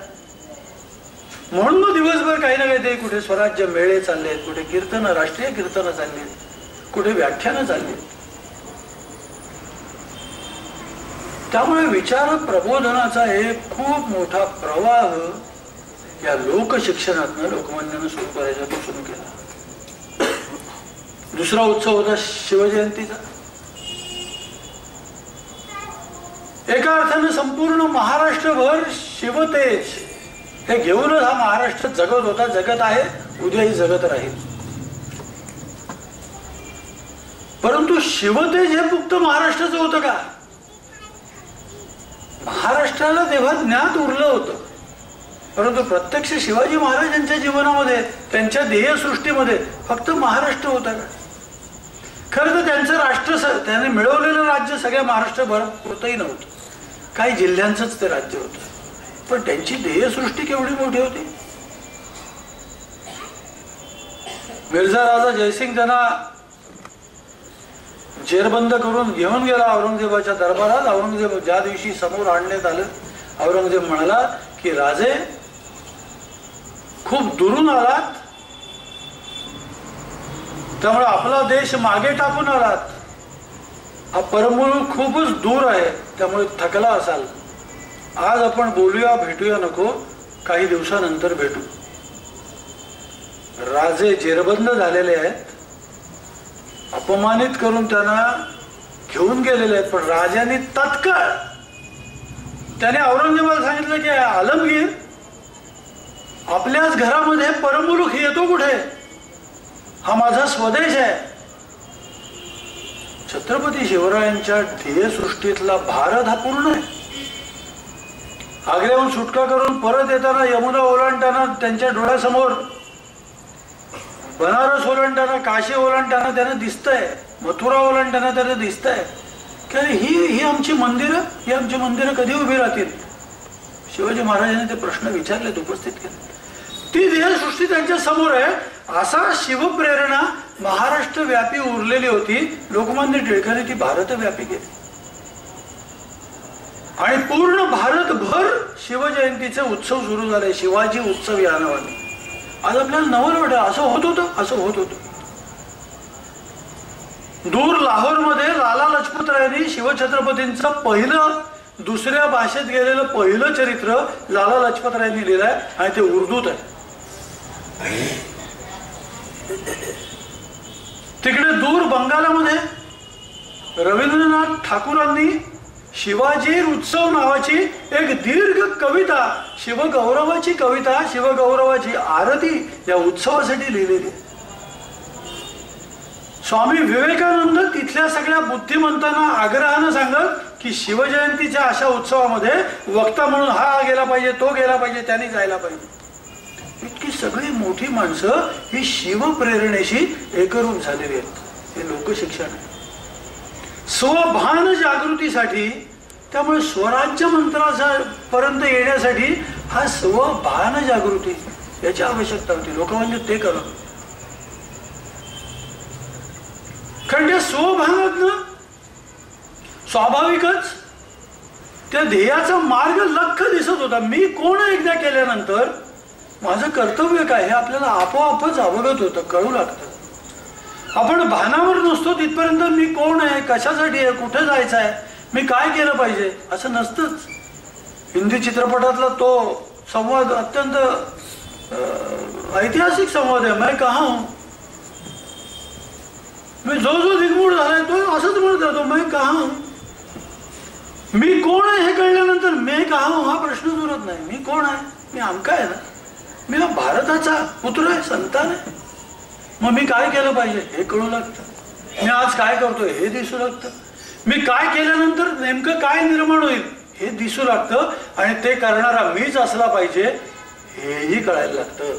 म्हणून मग दिवसभर काही ना काही ते कुठे स्वराज्य मेळे चालले, कुठे कीर्तनं, राष्ट्रीय कीर्तनं चालली, कुठे व्याख्यानं चालली. त्यामुळे विचार प्रबोधनाचा एक खूप मोठा प्रवाह या लोकशिक्षणातनं लोकमान्यानं सुरू करायचा, तो सुरू केला. दुसरा उत्सव होता शिवजयंतीचा. एका अर्थानं संपूर्ण महाराष्ट्रभर शिवतेज हे घेऊनच हा महाराष्ट्र जगत होता, जगत आहे, उद्याही जगत राहील. परंतु शिवतेज हे फक्त महाराष्ट्राचं होतं का? महाराष्ट्राला तेव्हा ज्ञात उरलं होतं, परंतु प्रत्यक्ष शिवाजी महाराजांच्या जीवनामध्ये, त्यांच्या ध्येयसृष्टीमध्ये फक्त महाराष्ट्र होता का? खरं तर त्यांचं राष्ट्र, त्याने मिळवलेलं राज्य सगळ्या महाराष्ट्रभर होतही नव्हतं, काही जिल्ह्यांचंच ते राज्य होतं. पण त्यांची ध्येयसृष्टी केवढी मोठी होती. मिर्झा राजा जयसिंग त्यांना जेरबंद करून घेऊन गेला औरंगजेबाच्या दरबारात. औरंगजेब ज्या दिवशी समोर आणण्यात आलं, औरंगजेब म्हणाला की राजे खूप दुरून आलात, त्यामुळे आपला देश मागे टाकून आलात. हा परमूळ खूपच दूर आहे, त्यामुळे थकला असाल. आज आपण बोलूया, भेटूया नको, काही दिवसानंतर भेटू. राजे जेरबंद झालेले आहेत, अपमानित करून त्यांना घेऊन गेलेले आहेत. पण राजांनी तत्काळ त्याने औरंगजेबाला सांगितलं की आलमगीर, आपल्याच घरामध्ये परमुलुक येतो कुठे? हा माझा स्वदेश आहे. छत्रपती शिवरायांच्या ध्येयसृष्टीतला भारत हा पूर्ण आहे. आग्र्याहून सुटका करून परत येताना यमुना ओलांडताना त्यांच्या डोळ्यासमोर बनारस ओलांडताना, काशी ओलांडताना त्यांना दिसतंय, मथुरा ओलांडताना त्यांना दिसतंय की ही आमची मंदिरं, ही आमची मंदिरं कधी उभी राहतील? शिवाजी महाराजांनी ते प्रश्न विचारलेत, उपस्थित केले. ती ध्येयसृष्टी त्यांच्या समोर आहे. असा शिवप्रेरणा महाराष्ट्र व्यापी उरलेली होती. लोकमान्य टिळकांनी ती भारतव्यापी केली आणि पूर्ण भारतभर शिवजयंतीचे उत्सव सुरू झाले. शिवाजी उत्सव या नावाने. आज आपल्याला नवल वाटतं, असं होत होतं, असं होत होतं. दूर लाहोरमध्ये लाला लजपत रायांनी शिवछत्रपतींचं पहिलं दुसऱ्या भाषेत गेलेलं पहिलं चरित्र लाला लजपतरायांनी लिहिलं आहे आणि ते उर्दूत आहे. तिकडे दूर बंगालामध्ये रवींद्रनाथ ठाकूरांनी शिवाजी उत्सव नावाची एक दीर्घ कविता, शिवगौरवाची कविता, शिवगौरवाची आरती या उत्सवासाठी लिहिलेली. स्वामी विवेकानंद तिथल्या सगळ्या बुद्धिमंतांना आग्रहानं सांगत की शिवजयंतीच्या अशा उत्सवामध्ये वक्ता म्हणून हा गेला पाहिजे, तो गेला पाहिजे, त्यांनी जायला पाहिजे. इतकी सगळी मोठी माणसं ही शिवप्रेरणेशी एकरूप झालेली आहेत. हे लोकशिक्षण आहे. स्वभान जागृतीसाठी, त्यामुळे स्वराज्य मंत्रापर्यंत येण्यासाठी हा स्वभान जागृती याची आवश्यकता होती. लोकमान्य ते करत, कारण त्या स्वभानातनं स्वाभाविकच त्या ध्येयाचा मार्ग लख दिसत होता. मी कोण एकदा केल्यानंतर माझं कर्तव्य काय हे आपल्याला आपोआपच अवगत होतं, कळू लागतं. आपण भानावर नसतो तिथपर्यंत मी कोण आहे, कशासाठी आहे, कुठे जायचं आहे, मी काय केलं पाहिजे असं नसतंच. हिंदी चित्रपटातला तो संवाद अत्यंत ऐतिहासिक संवाद आहे. मैं कहा हूं, मी जो जो दिग्मूढ झालाय तो असंच म्हणत राहतो, मैं कहा हूं. मी कोण आहे हे कळल्यानंतर मैं कहा हूं हा प्रश्नच उरत नाही. मी कोण आहे, मी आमका आहे ना, मी भारताचा पुत्र आहे, संतान आहे. मग मी काय केलं पाहिजे हे कळू लागतं. मी आज काय करतोय हे दिसू लागतं. मी काय केल्यानंतर नेमकं काय निर्माण होईल हे दिसू लागतं. आणि ते करणारा मीच असला पाहिजे हेही कळायला लागतं.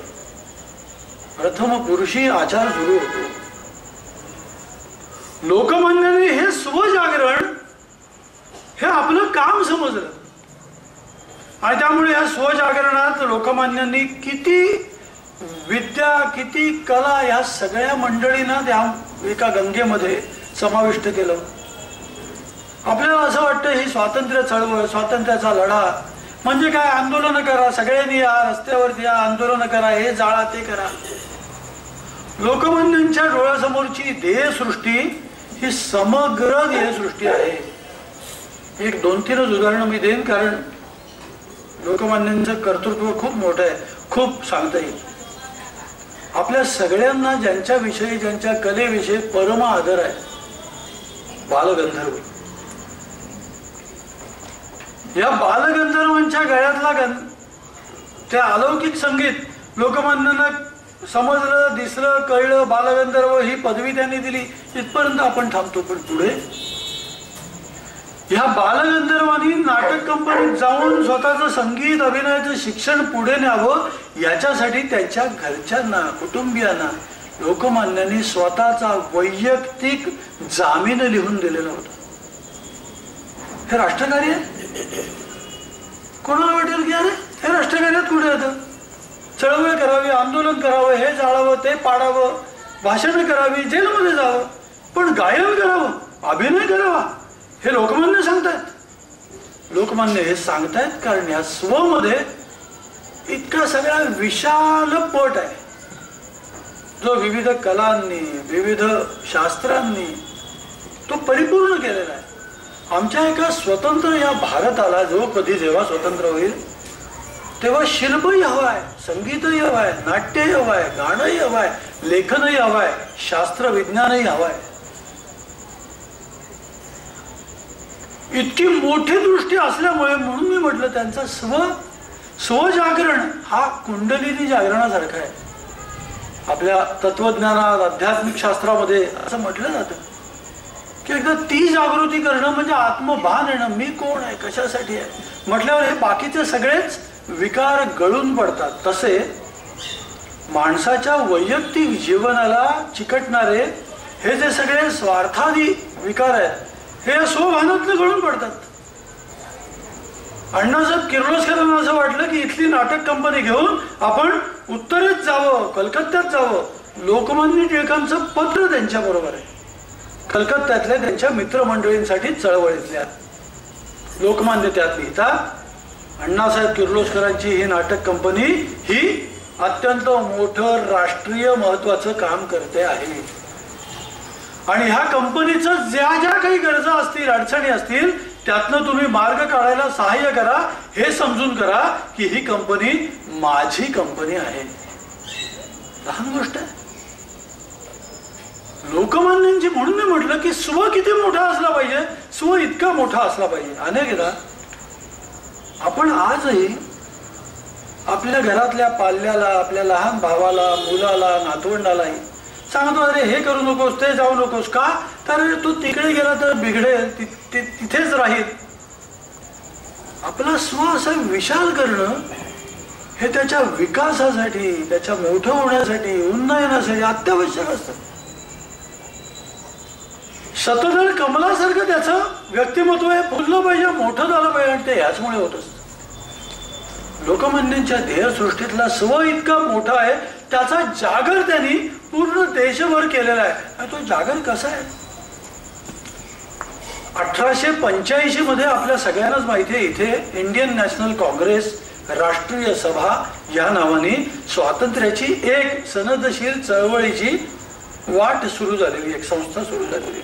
प्रथम पुरुषी आचार सुरू होतो. लोकमान्याने हे स्वजागरण हे आपलं काम समजलं आणि त्यामुळे या स्वजागरणात लोकमान्यांनी किती विद्या, किती कला या सगळ्या मंडळींना त्या एका गंगेमध्ये समाविष्ट केलं. आपल्याला असं वाटतं ही स्वातंत्र्य चळवळ, स्वातंत्र्याचा लढा म्हणजे काय, आंदोलन करा, सगळ्यांनी या, रस्त्यावरती या, आंदोलन करा, हे जाळा, ते करा. लोकमान्यांच्या डोळ्यासमोरची ध्येयसृष्टी ही समग्र ध्येयसृष्टी आहे. एक 2-3 उदाहरणं मी देईन, कारण लोकमान्यांचं कर्तृत्व खूप मोठं आहे, खूप सांगता येईल. आपल्या सगळ्यांना ज्यांच्याविषयी, ज्यांच्या कलेविषयी परम आदर आहे, बालगंधर्व. या बालगंधर्वांच्या गळ्यातला ते अलौकिक संगीत लोकमान्यांना समजलं, दिसलं, कळलं. बालगंधर्व ही पदवी त्यांनी दिली, इथपर्यंत आपण थांबतो. पण पुढे ह्या बालगंधर्वांनी नाटक कंपनीत जाऊन स्वतःचं संगीत अभिनयाचं शिक्षण पुढे न्यावं याच्यासाठी त्यांच्या घरच्यांना, कुटुंबियांना लोकमान्यांनी स्वतःचा वैयक्तिक जामीन लिहून दिलेला होता. हे राष्ट्रकार्य कोणाला वाटेल की अरे हे राष्ट्रकार्यात कुठे येतं? चळवळ करावी, आंदोलन करावं, हे जाळावं, ते पाडावं, भाषणं करावी, जेलमध्ये जावं, पण गायन करावं, अभिनय करावा हे लोकमान्य सांगतायत. लोकमान्य हे सांगतायत कारण या स्वमध्ये इतका सगळा विशाल पट आहे, जो विविध कलांनी, विविध शास्त्रांनी तो परिपूर्ण केलेला आहे. आमच्या एका स्वतंत्र या भारताला जो कधी जेव्हा स्वतंत्र होईल तेव्हा शिल्पही हवं आहे, संगीतही हवं आहे, नाट्यही हवं आहे, गाणंही हवं आहे, लेखनही हवं आहे, शास्त्र विज्ञानही हवं आहे. इतकी मोठी दृष्टी असल्यामुळे म्हणून मी म्हटलं त्यांचा स्वजागरण हा कुंडलिनी जागरणासारखा आहे. आपल्या तत्वज्ञानात, आध्यात्मिक शास्त्रामध्ये असं म्हटलं जातं की एकदा ती जागृती करणं म्हणजे आत्मभान येणं, मी कोण आहे, कशासाठी आहे म्हटल्यावर हे बाकीचे सगळेच विकार गळून पडतात. तसे माणसाच्या वैयक्तिक जीवनाला चिकटणारे हे जे सगळे स्वार्थादी विकार आहेत हे स्वभानातनं गळून पडतात. अण्णासाहेब किर्लोस्करांना असं वाटलं की इथली नाटक कंपनी घेऊन आपण उत्तरेत जावं, कलकत्त्यात जावं. लोकमान्य टिळकांचं पत्र त्यांच्या बरोबर आहे, कलकत्त्यातल्या त्यांच्या मित्रमंडळींसाठी चळवळीतल्या. लोकमान्य त्यात लिहितात, अण्णासाहेब किर्लोस्करांची ही नाटक कंपनी ही अत्यंत मोठं राष्ट्रीय महत्वाचं काम करते आहे आणि ह्या कंपनीचं ज्या ज्या काही गरजा असतील, अडचणी असतील त्यातनं तुम्ही मार्ग काढायला सहाय्य करा, हे समजून करा की ही कंपनी माझी कंपनी आहे. लहान गोष्ट आहे. लोकमान्यांची म्हणून मी म्हटलं की स्व किती मोठा असला पाहिजे, स्व इतका मोठा असला पाहिजे. अनेकदा आपण आजही आपल्या घरातल्या पाल्याला, आपल्या लहान भावाला, मुलाला, नातवंडालाही सांगतो, अरे हे करू नकोस, ते जाऊ नकोस. का? तर तो तिकडे गेला तर बिघडेल, तिथेच राहील. आपला स्व असं विशाल करणं हे त्याच्या विकासासाठी, त्याच्या मोठं होण्यासाठी, उन्नयनासाठी अत्यावश्यक असतं. शतदल कमलासारखं त्याचं व्यक्तिमत्व हे फुललं पाहिजे, मोठं झालं पाहिजे, आणि ते याचमुळे होत असतं. लोकमान्यांच्या ध्येयसृष्टीतला स्व इतका मोठा आहे, त्याचा जागर त्यांनी पूर्ण देशभर केलेला आहे. आणि तो जागर कसा आहे? 1885 मध्ये आपल्या सगळ्यांनाच माहिती आहे, इथे इंडियन नॅशनल काँग्रेस राष्ट्रीय सभा या नावाने स्वातंत्र्याची एक सनदशीर चळवळीची वाट सुरू झालेली, एक संस्था सुरू झालेली.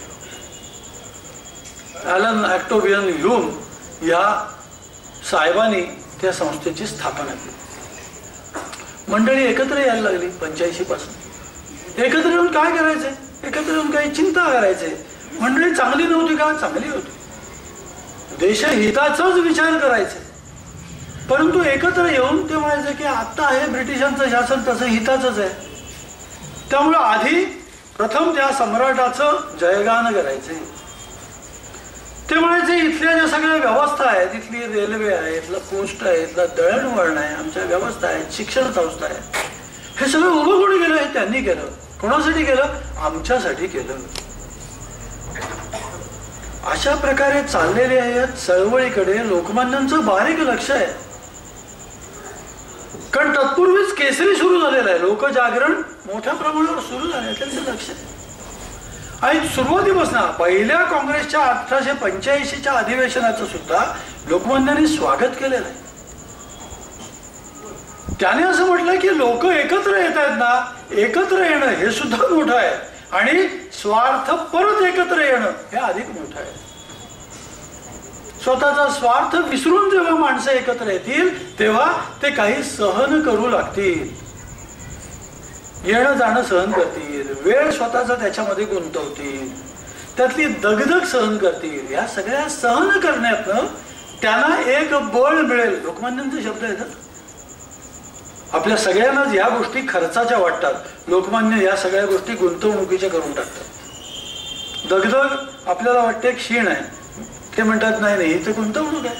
ॲलन ऑक्टोवियन ह्यूम या साहेबांनी त्या संस्थेची स्थापना केली. मंडळी एकत्र यायला लागली 85 पासून. एकत्र येऊन काय करायचंय? एकत्र येऊन काही चिंता करायचंय. मंडळी चांगली नव्हती का? चांगली होती. देशहिताचाच विचार करायचे. परंतु एकत्र येऊन ते म्हणायचे की आता आहे ब्रिटिशांचं शासन, तसं हिताचंच आहे. त्यामुळे आधी प्रथम त्या सम्राटाचं जयगान करायचे. ते म्हणायचे इथल्या ज्या सगळ्या व्यवस्था आहेत, इथली रेल्वे आहे, इथलं पोस्ट आहे, इथलं दळणवळण आहे, आमच्या व्यवस्था आहेत, शिक्षण संस्था आहे, हे सगळं उभं कोणी केलं? हे त्यांनी केलं. कोणासाठी केलं? आमच्यासाठी केलं. अशा प्रकारे चाललेल्या या चळवळीकडे लोकमान्यांचं बारीक लक्ष आहे. कारण तत्पूर्वीच केसरी सुरू झालेलं आहे, लोकजागरण मोठ्या प्रमाणावर सुरू झालं आहे, त्यांचं लक्ष आहे. आणि सुरुवातीपासून पहिल्या काँग्रेसच्या 1885च्या अधिवेशनाचं सुद्धा लोकमान्यांनी स्वागत केलेलं आहे. त्याने असं म्हटलं की लोक एकत्र येत आहेत ना, एकत्र येणं हे सुद्धा मोठं आहे, आणि स्वार्थ परत एकत्र येणं हे अधिक मोठं आहे. स्वतःचा स्वार्थ विसरून जेव्हा माणसं एकत्र येतील तेव्हा ते काही सहन करू लागतील, येणं जाणं सहन करतील, वेळ स्वतःचा त्याच्यामध्ये गुंतवतील, त्यातली दगदग सहन करतील. या सगळ्या सहन करण्यातनं त्यांना एक बळ मिळेल. लोकमान्यांचे शब्द आहेत. आपल्या सगळ्यांनाच या गोष्टी खर्चाच्या वाटतात. लोकमान्य या सगळ्या गोष्टी गुंतवणुकीच्या करून टाकतात. दगदग आपल्याला वाटते क्षीण आहे, ते म्हणतात नाही नाही, ही तर गुंतवणूक आहे.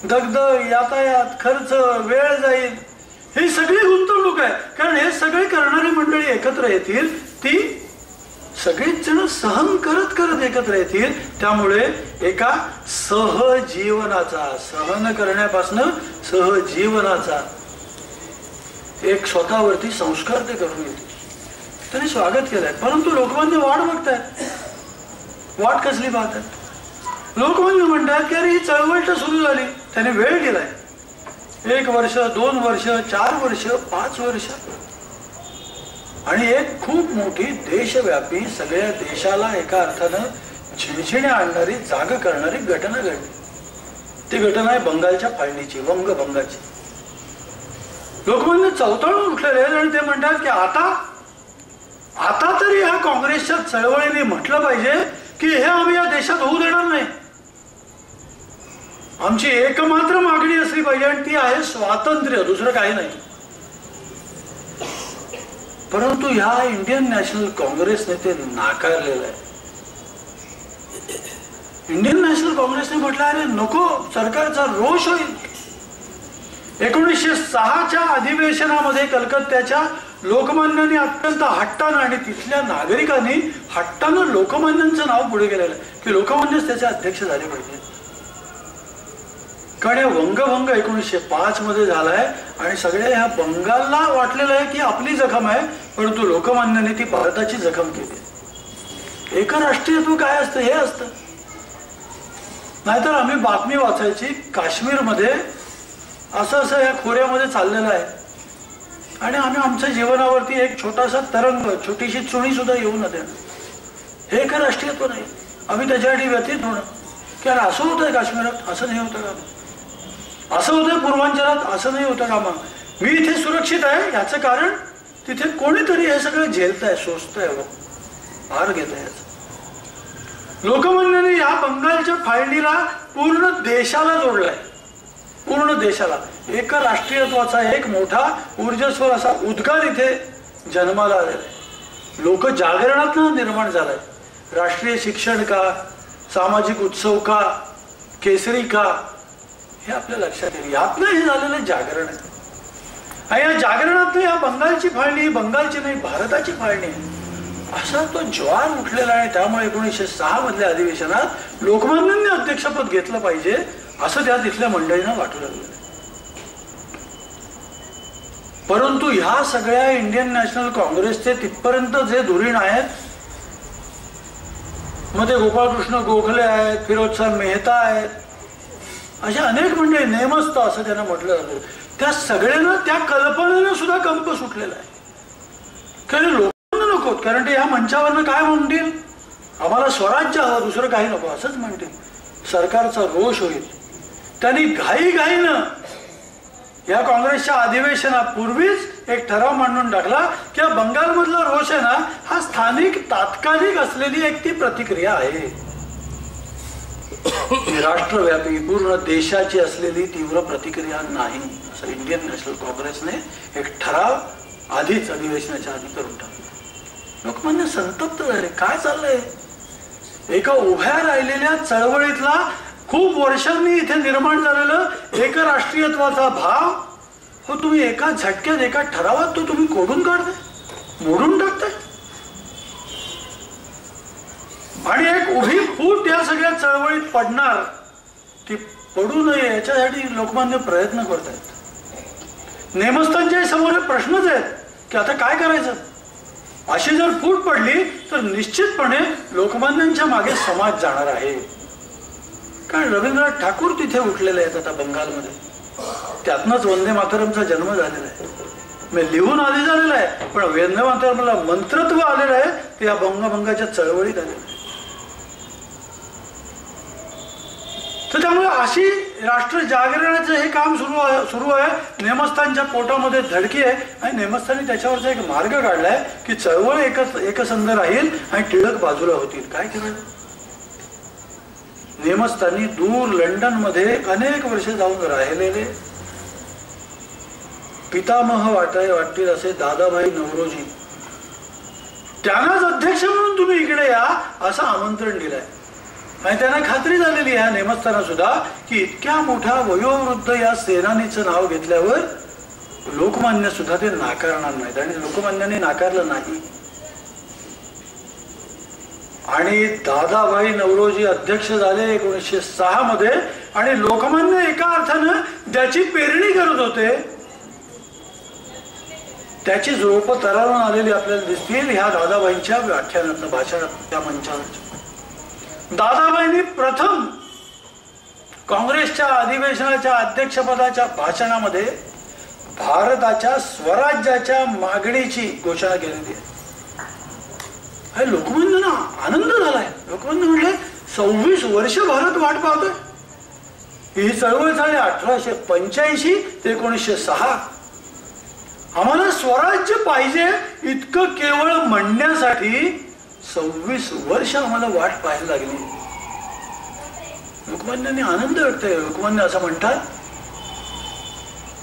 दगदग, यातायात, खर्च, वेळ जाईल, ही सगळी गुंतवणूक आहे. कारण हे सगळे करणारी मंडळी एकत्र येतील, ती सगळीच जण सहन करत करत एकत्र येतील. त्यामुळे एका सहजीवनाचा, सहन करण्यापासून सहजीवनाचा एक स्वतःवरती संस्कार ते करून येतील. त्यांनी स्वागत केलंय. परंतु लोकमान्य वाट बघतायत. वाट कसली पाहतात? लोकमान्य म्हणतात की अरे ही चळवळ तर सुरू झाली, त्याने वेळ दिलाय. 1 वर्ष, 2 वर्ष, 4 वर्ष, 5 वर्ष, आणि एक खूप मोठी देशव्यापी सगळ्या देशाला एका अर्थानं झिणझिण्या आणणारी, जाग करणारी घटना घडली. ती घटना आहे बंगालच्या फाळणीची, वंगभंगाची. लोकमान्य चवताळून उठलेले आहेत आणि ते म्हणतात की आता तरी ह्या काँग्रेसच्या चळवळीने म्हटलं पाहिजे की हे आम्ही या देशात होऊ देणार नाही. आमची एकमात्र मागणी असली पाहिजे आणि ती आहे स्वातंत्र्य, दुसरं काही नाही. परंतु ह्या इंडियन नॅशनल काँग्रेसने ते नाकारलेलं आहे. इंडियन नॅशनल काँग्रेसने म्हटलं अरे नको, सरकारचा रोष होईल. 1906च्या अधिवेशनामध्ये कलकत्त्याच्या लोकमान्यांनी अत्यंत हट्टानं आणि तिथल्या नागरिकांनी हट्टानं लोकमान्यांचं नाव पुढे केलेलं आहे की लोकमान्यच त्याचे अध्यक्ष झाले पाहिजे. कारण या वंगभंग 1905 मध्ये झालाय आणि सगळ्या ह्या बंगालला वाटलेलं आहे की आपली जखम आहे, परंतु लोकमान्याने ती भारताची जखम केली. एकराष्ट्रीयत्व काय असतं हे असतं. नाहीतर आम्ही बातमी वाचायची काश्मीरमध्ये असं या खोऱ्यामध्ये चाललेलं आहे आणि आम्ही आमच्या जीवनावरती एक छोटासा तरंग, छोटीशी चुणी सुद्धा येऊ न देणं. हे एकराष्ट्रीयत्व नाही. आम्ही त्याच्यासाठी व्यतीत होणं. की अरे असं होतंय काश्मीरात, असं नाही होतं का, असं होतंय पूर्वांचलात, असं नाही होतं का, मग मी इथे सुरक्षित आहे याचं कारण तिथे कोणीतरी हे सगळं झेलतंय, सोसतंय, भार घेत आहे. लोकमान्याने या बंगालच्या फाळणीला पूर्ण देशाला जोडलाय, पूर्ण देशाला. एक राष्ट्रीयत्वाचा एक मोठा ऊर्जस्वर असा उद्गार इथे जन्माला आलेला आहे. लोक जागरणातून निर्माण झालाय. राष्ट्रीय शिक्षण का, सामाजिक उत्सव का, केसरी का, हे आपल्या लक्षात येईल. यातनं हे झालेलं जागरण आहे. आणि या जागरणातनं या बंगालची फाळणी बंगालची नाही, भारताची फाळणी आहे असा तो ज्वार उठलेला आहे. त्यामुळे 1906 मधल्या अधिवेशनात लोकमान्यांनी अध्यक्षपद घेतलं पाहिजे असं त्या तिथल्या मंडळींना वाटू लागलं. परंतु ह्या सगळ्या इंडियन नॅशनल काँग्रेसचे तिथपर्यंत जे धुरीण आहेत, मध्ये गोपाळकृष्ण गोखले आहेत, फिरोजशाह मेहता आहेत, अशा अनेक मंडळी, नेमस्त असं त्यांना म्हटलं जातं, त्या सगळ्यांना त्या कल्पनेनं सुद्धा कंप सुटलेला आहे. कारण लोकांना नको, कारण ते ह्या मंचावरनं काय म्हणतील, आम्हाला स्वराज्य हवं, दुसरं काही नको असंच म्हणतील. सरकारचा रोष होईल. त्यांनी घाईघाईनं या काँग्रेसच्या अधिवेशनापूर्वीच एक ठराव मांडून टाकला की बंगालमधला रोष आहे ना, हा स्थानिक तात्कालिक असलेली एक ती प्रतिक्रिया आहे, राष्ट्रव्यापी पूर्ण देशाची असलेली तीव्र प्रतिक्रिया नाही. असं इंडियन नॅशनल काँग्रेसने एक ठराव आधीच अधिवेशनाच्या आधी करून टाकला. लोकमान्य संतप्त झाले. काय चाललंय? एका उभ्या राहिलेल्या चळवळीतला खूप वर्षांनी इथे निर्माण झालेलं एक राष्ट्रीयत्वाचा भाव हो तुम्ही एका झटक्यात, एका ठरावात तो तुम्ही कोडून काढताय, मोडून टाकताय. आणि एक उभी फूट या सगळ्या चळवळीत पडणार, ती पडू नये याच्यासाठी लोकमान्य प्रयत्न करत आहेत. नेमस्थांच्या समोर प्रश्नच आहेत की आता काय करायचं. अशी जर फूट पडली तर निश्चितपणे लोकमान्यांच्या मागे समाज जाणार आहे. कारण रवींद्रनाथ ठाकूर तिथे उठलेले आहेत आता बंगालमध्ये. त्यातनंच वंदे मातरमचा जन्म झालेला आहे. मी लिहून आधी झालेला आहे, पण वंदे मातरमला मंत्रत्व आलेलं आहे ते या बंगभंगाच्या चळवळीत आलेलं आहे. तर त्यामुळे अशी राष्ट्र जागरणाचं हे काम सुरू आहे. नेमस्थानच्या पोटामध्ये धडकी आहे आणि नेमस्थानी त्याच्यावरचा एक मार्ग काढलाय की चळवळ एकसंध राहील आणि टिळक बाजूला होतील. काय केलं? नेमस्थानी दूर लंडन मध्ये अनेक वर्ष जाऊन राहिलेले पितामह वाटतील असे दादाभाई नवरोजी, त्यांनाच अध्यक्ष म्हणून तुम्ही इकडे या असं आमंत्रण दिलंय. आणि त्यांना खात्री झालेली आहे नेमस्थाना सुद्धा की इतक्या मोठ्या वयोवृद्ध या सेनानीचं नाव घेतल्यावर लोकमान्य सुद्धा ते नाकारणार नाहीत. आणि लोकमान्याने नाकारलं नाही. आणि दादाभाई नवरोजी अध्यक्ष झाले 1906 मध्ये. आणि लोकमान्य एका अर्थानं ज्याची पेरणी करत होते त्याची झोप तरारून आलेली आपल्याला दिसतील ह्या दादाबाईंच्या व्याख्यानातलं, भाषणात, त्या मंचावर. दादाबाईंनी प्रथम काँग्रेसच्या अधिवेशनाच्या अध्यक्षपदाच्या भाषणामध्ये भारताच्या स्वराज्याच्या मागणीची घोषणा केलेली आहे. लोकमान्यांना आनंद झालाय. लोकमान्य म्हटले 26 वर्ष भारत वाट पाहतोय. ही चळवळ झाली 1885 ते 1906. आम्हाला स्वराज्य पाहिजे इतकं केवळ म्हणण्यासाठी 26 वर्ष आम्हाला वाट पाहायला लागली. लोकमान्यांनी आनंद व्यक्त केला. लोकमान्य असं म्हणतात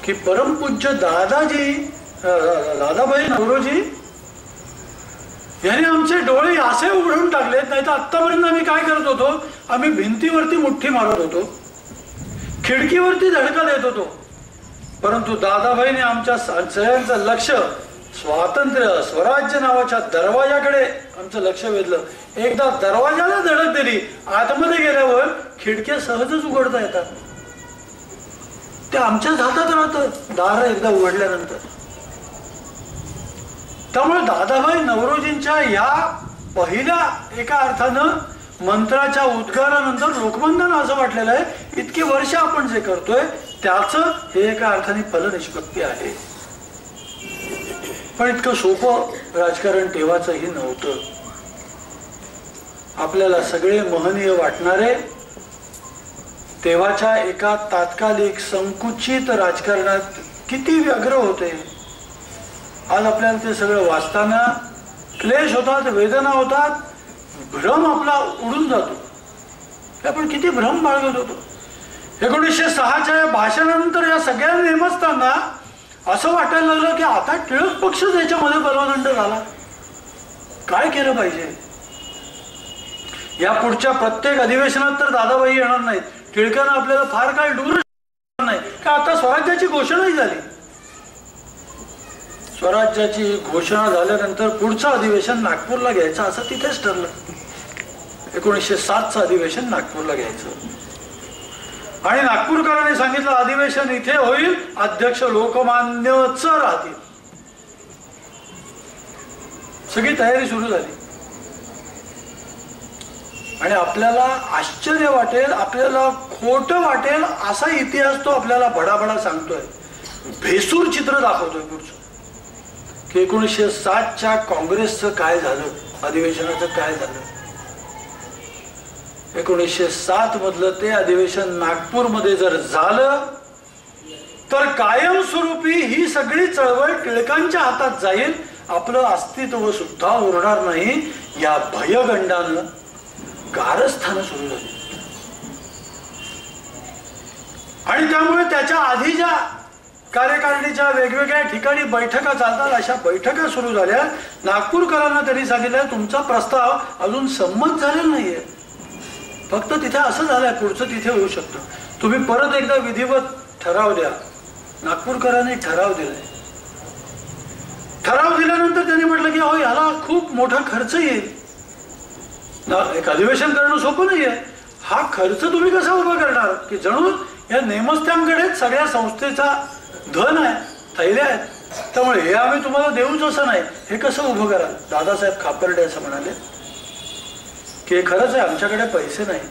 की परमपूज्य दादाभाई नवरोजी यांनी आमचे डोळे असे उघडून टाकलेत. नाही तर आतापर्यंत आम्ही काय करत होतो, आम्ही भिंतीवरती मुठ्ठी मारत होतो, खिडकीवरती धडका देत होतो. परंतु दादाभाईने आमच्या सगळ्यांचं लक्ष स्वातंत्र्य स्वराज्य नावाच्या दरवाजाकडे आमचं लक्ष वेधलं. एकदा दरवाजाला धडक दिली, आतमध्ये गेल्यावर खिडक्या सहजच उघडता येतात. ते आमच्याच हातात राहतं दार एकदा उघडल्यानंतर. त्यामुळे दादाभाई नवरोजींच्या या पहिल्या एका अर्थानं मंत्राच्या उद्गारानंतर लोकमान्यांना असं वाटलेलं आहे इतकी वर्ष आपण जे करतोय त्याचं हे एका अर्थाने फलनिष्पत्ती आहे. पण इतकं सोपं राजकारण तेव्हाचंही नव्हतं. आपल्याला सगळे महनीय वाटणारे तेव्हाच्या एका तात्कालिक संकुचित राजकारणात किती व्यग्र होते. आज आपल्याला ते सगळं वाचताना क्लेश होतात, वेदना होतात, भ्रम आपला उडून जातो. आपण किती भ्रम बाळगत होतो. 1906च्या या भाषणानंतर या सगळ्या नेमसताना असं वाटायला लागलं की आता टिळक पक्षच याच्यामध्ये बलवदंड झाला. काय केलं पाहिजे. या पुढच्या प्रत्येक अधिवेशनात तर दादाबाई येणार नाहीत. टिळकांना आपल्याला फार काय दूर नाही का आता स्वराज्याची घोषणाही झाली. स्वराज्याची घोषणा झाल्यानंतर पुढचं अधिवेशन नागपूरला घ्यायचं असं तिथेच ठरलं. 1907चं अधिवेशन नागपूरला घ्यायचं आणि नागपूरकरांनी सांगितलं अधिवेशन इथे होईल, अध्यक्ष लोकमान्यच राहतील. सगळी तयारी सुरू झाली आणि आपल्याला आश्चर्य वाटेल, आपल्याला खोटं वाटेल असा इतिहास तो आपल्याला भडाभडा सांगतोय, भेसूर चित्र दाखवतोय पुढचं की 1907च्या काँग्रेसचं काय झालं, अधिवेशनाचं काय झालं. 1907 मधलं ते अधिवेशन नागपूरमध्ये जर झालं तर कायमस्वरूपी ही सगळी चळवळ टिळकांच्या हातात जाईल, आपलं अस्तित्व सुद्धा उरणार नाही. या भयगंडानं कारस्थानं सुरू झाली आणि त्यामुळे त्याच्या आधी ज्या कार्यकारिणीच्या वेगवेगळ्या ठिकाणी बैठका चालतात अशा बैठका सुरू झाल्या. नागपूरकरांना त्यांनी सांगितलं तुमचा प्रस्ताव अजून संमत झालेला नाहीये, फक्त तिथे असं झालंय, पुढचं तिथे होऊ शकतं, तुम्ही परत एकदा विधिवत ठराव द्या. नागपूरकरांनी ठराव दिलाय. ठराव दिल्यानंतर त्यांनी म्हटलं की हो ह्याला खूप मोठा खर्च येईल, एक अधिवेशन करणं सोपं नाहीये, हा खर्च तुम्ही कसा उभा करणार की जणू या नेमस्थांकडेच सगळ्या संस्थेचा धन आहे, थैल्या आहेत, त्यामुळे हे आम्ही तुम्हाला देऊच असं नाही, हे कसं उभं कराल. दादासाहेब खापर्डे असं म्हणाले की खरंच आहे आमच्याकडे पैसे नाहीत,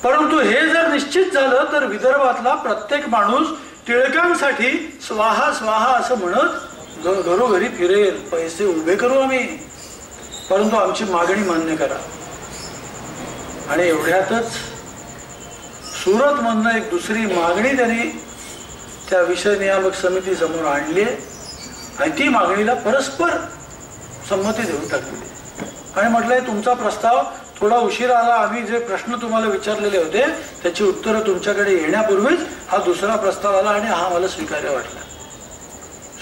परंतु हे जर निश्चित झालं तर विदर्भातला प्रत्येक माणूस टिळकांसाठी स्वाहा स्वाहा असं म्हणत घरोघरी फिरेल, पैसे उभे करू आम्ही, परंतु आमची मागणी मान्य करा. आणि एवढ्यातच सुरत मधनं एक दुसरी मागणी त्यांनी त्या विषय नियामक समिती समोर आणली आणि ती मागणीला परस्पर संमती देऊन टाकली आणि म्हटलंय तुमचा प्रस्ताव थोडा उशीर आला, आम्ही जे प्रश्न तुम्हाला विचारलेले होते त्याची उत्तरं तुमच्याकडे येण्यापूर्वीच हा दुसरा प्रस्ताव आला आणि हा मला स्वीकार्य वाटला.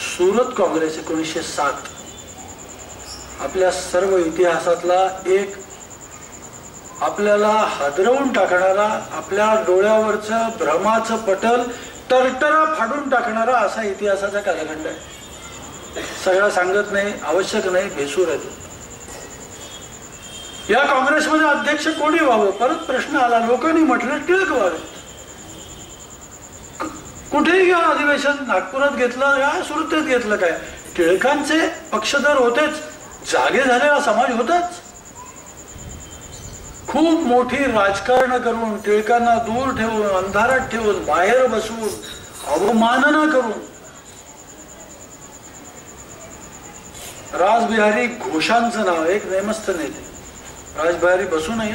सुरत काँग्रेस 1907 आपल्या सर्व इतिहासातला एक आपल्याला हादरवून टाकणारा, आपल्या डोळ्यावरचं भ्रमाचं पटल टरटरा फाडून टाकणारा असा इतिहासाचा कालखंड आहे. सगळा सांगत नाही, आवश्यक नाही, भेसूर आहे. या काँग्रेसमध्ये अध्यक्ष कोणी व्हावं परत प्रश्न आला. लोकांनी म्हटलं टिळक व्हावे. कुठेही घ्या अधिवेशन, नागपुरात घेतलं या सुरतेत घेतलं, काय टिळकांचे पक्षधर होतेच, जागे झालेला समाज होताच. खूप मोठी राजकारण करून टिळकांना दूर ठेवून, अंधारात ठेवून, बाहेर बसवून, अवमानना करून रासबिहारी घोषांचं नाव, एक नेमस्थ नेते, रासबिहारी बसू नये,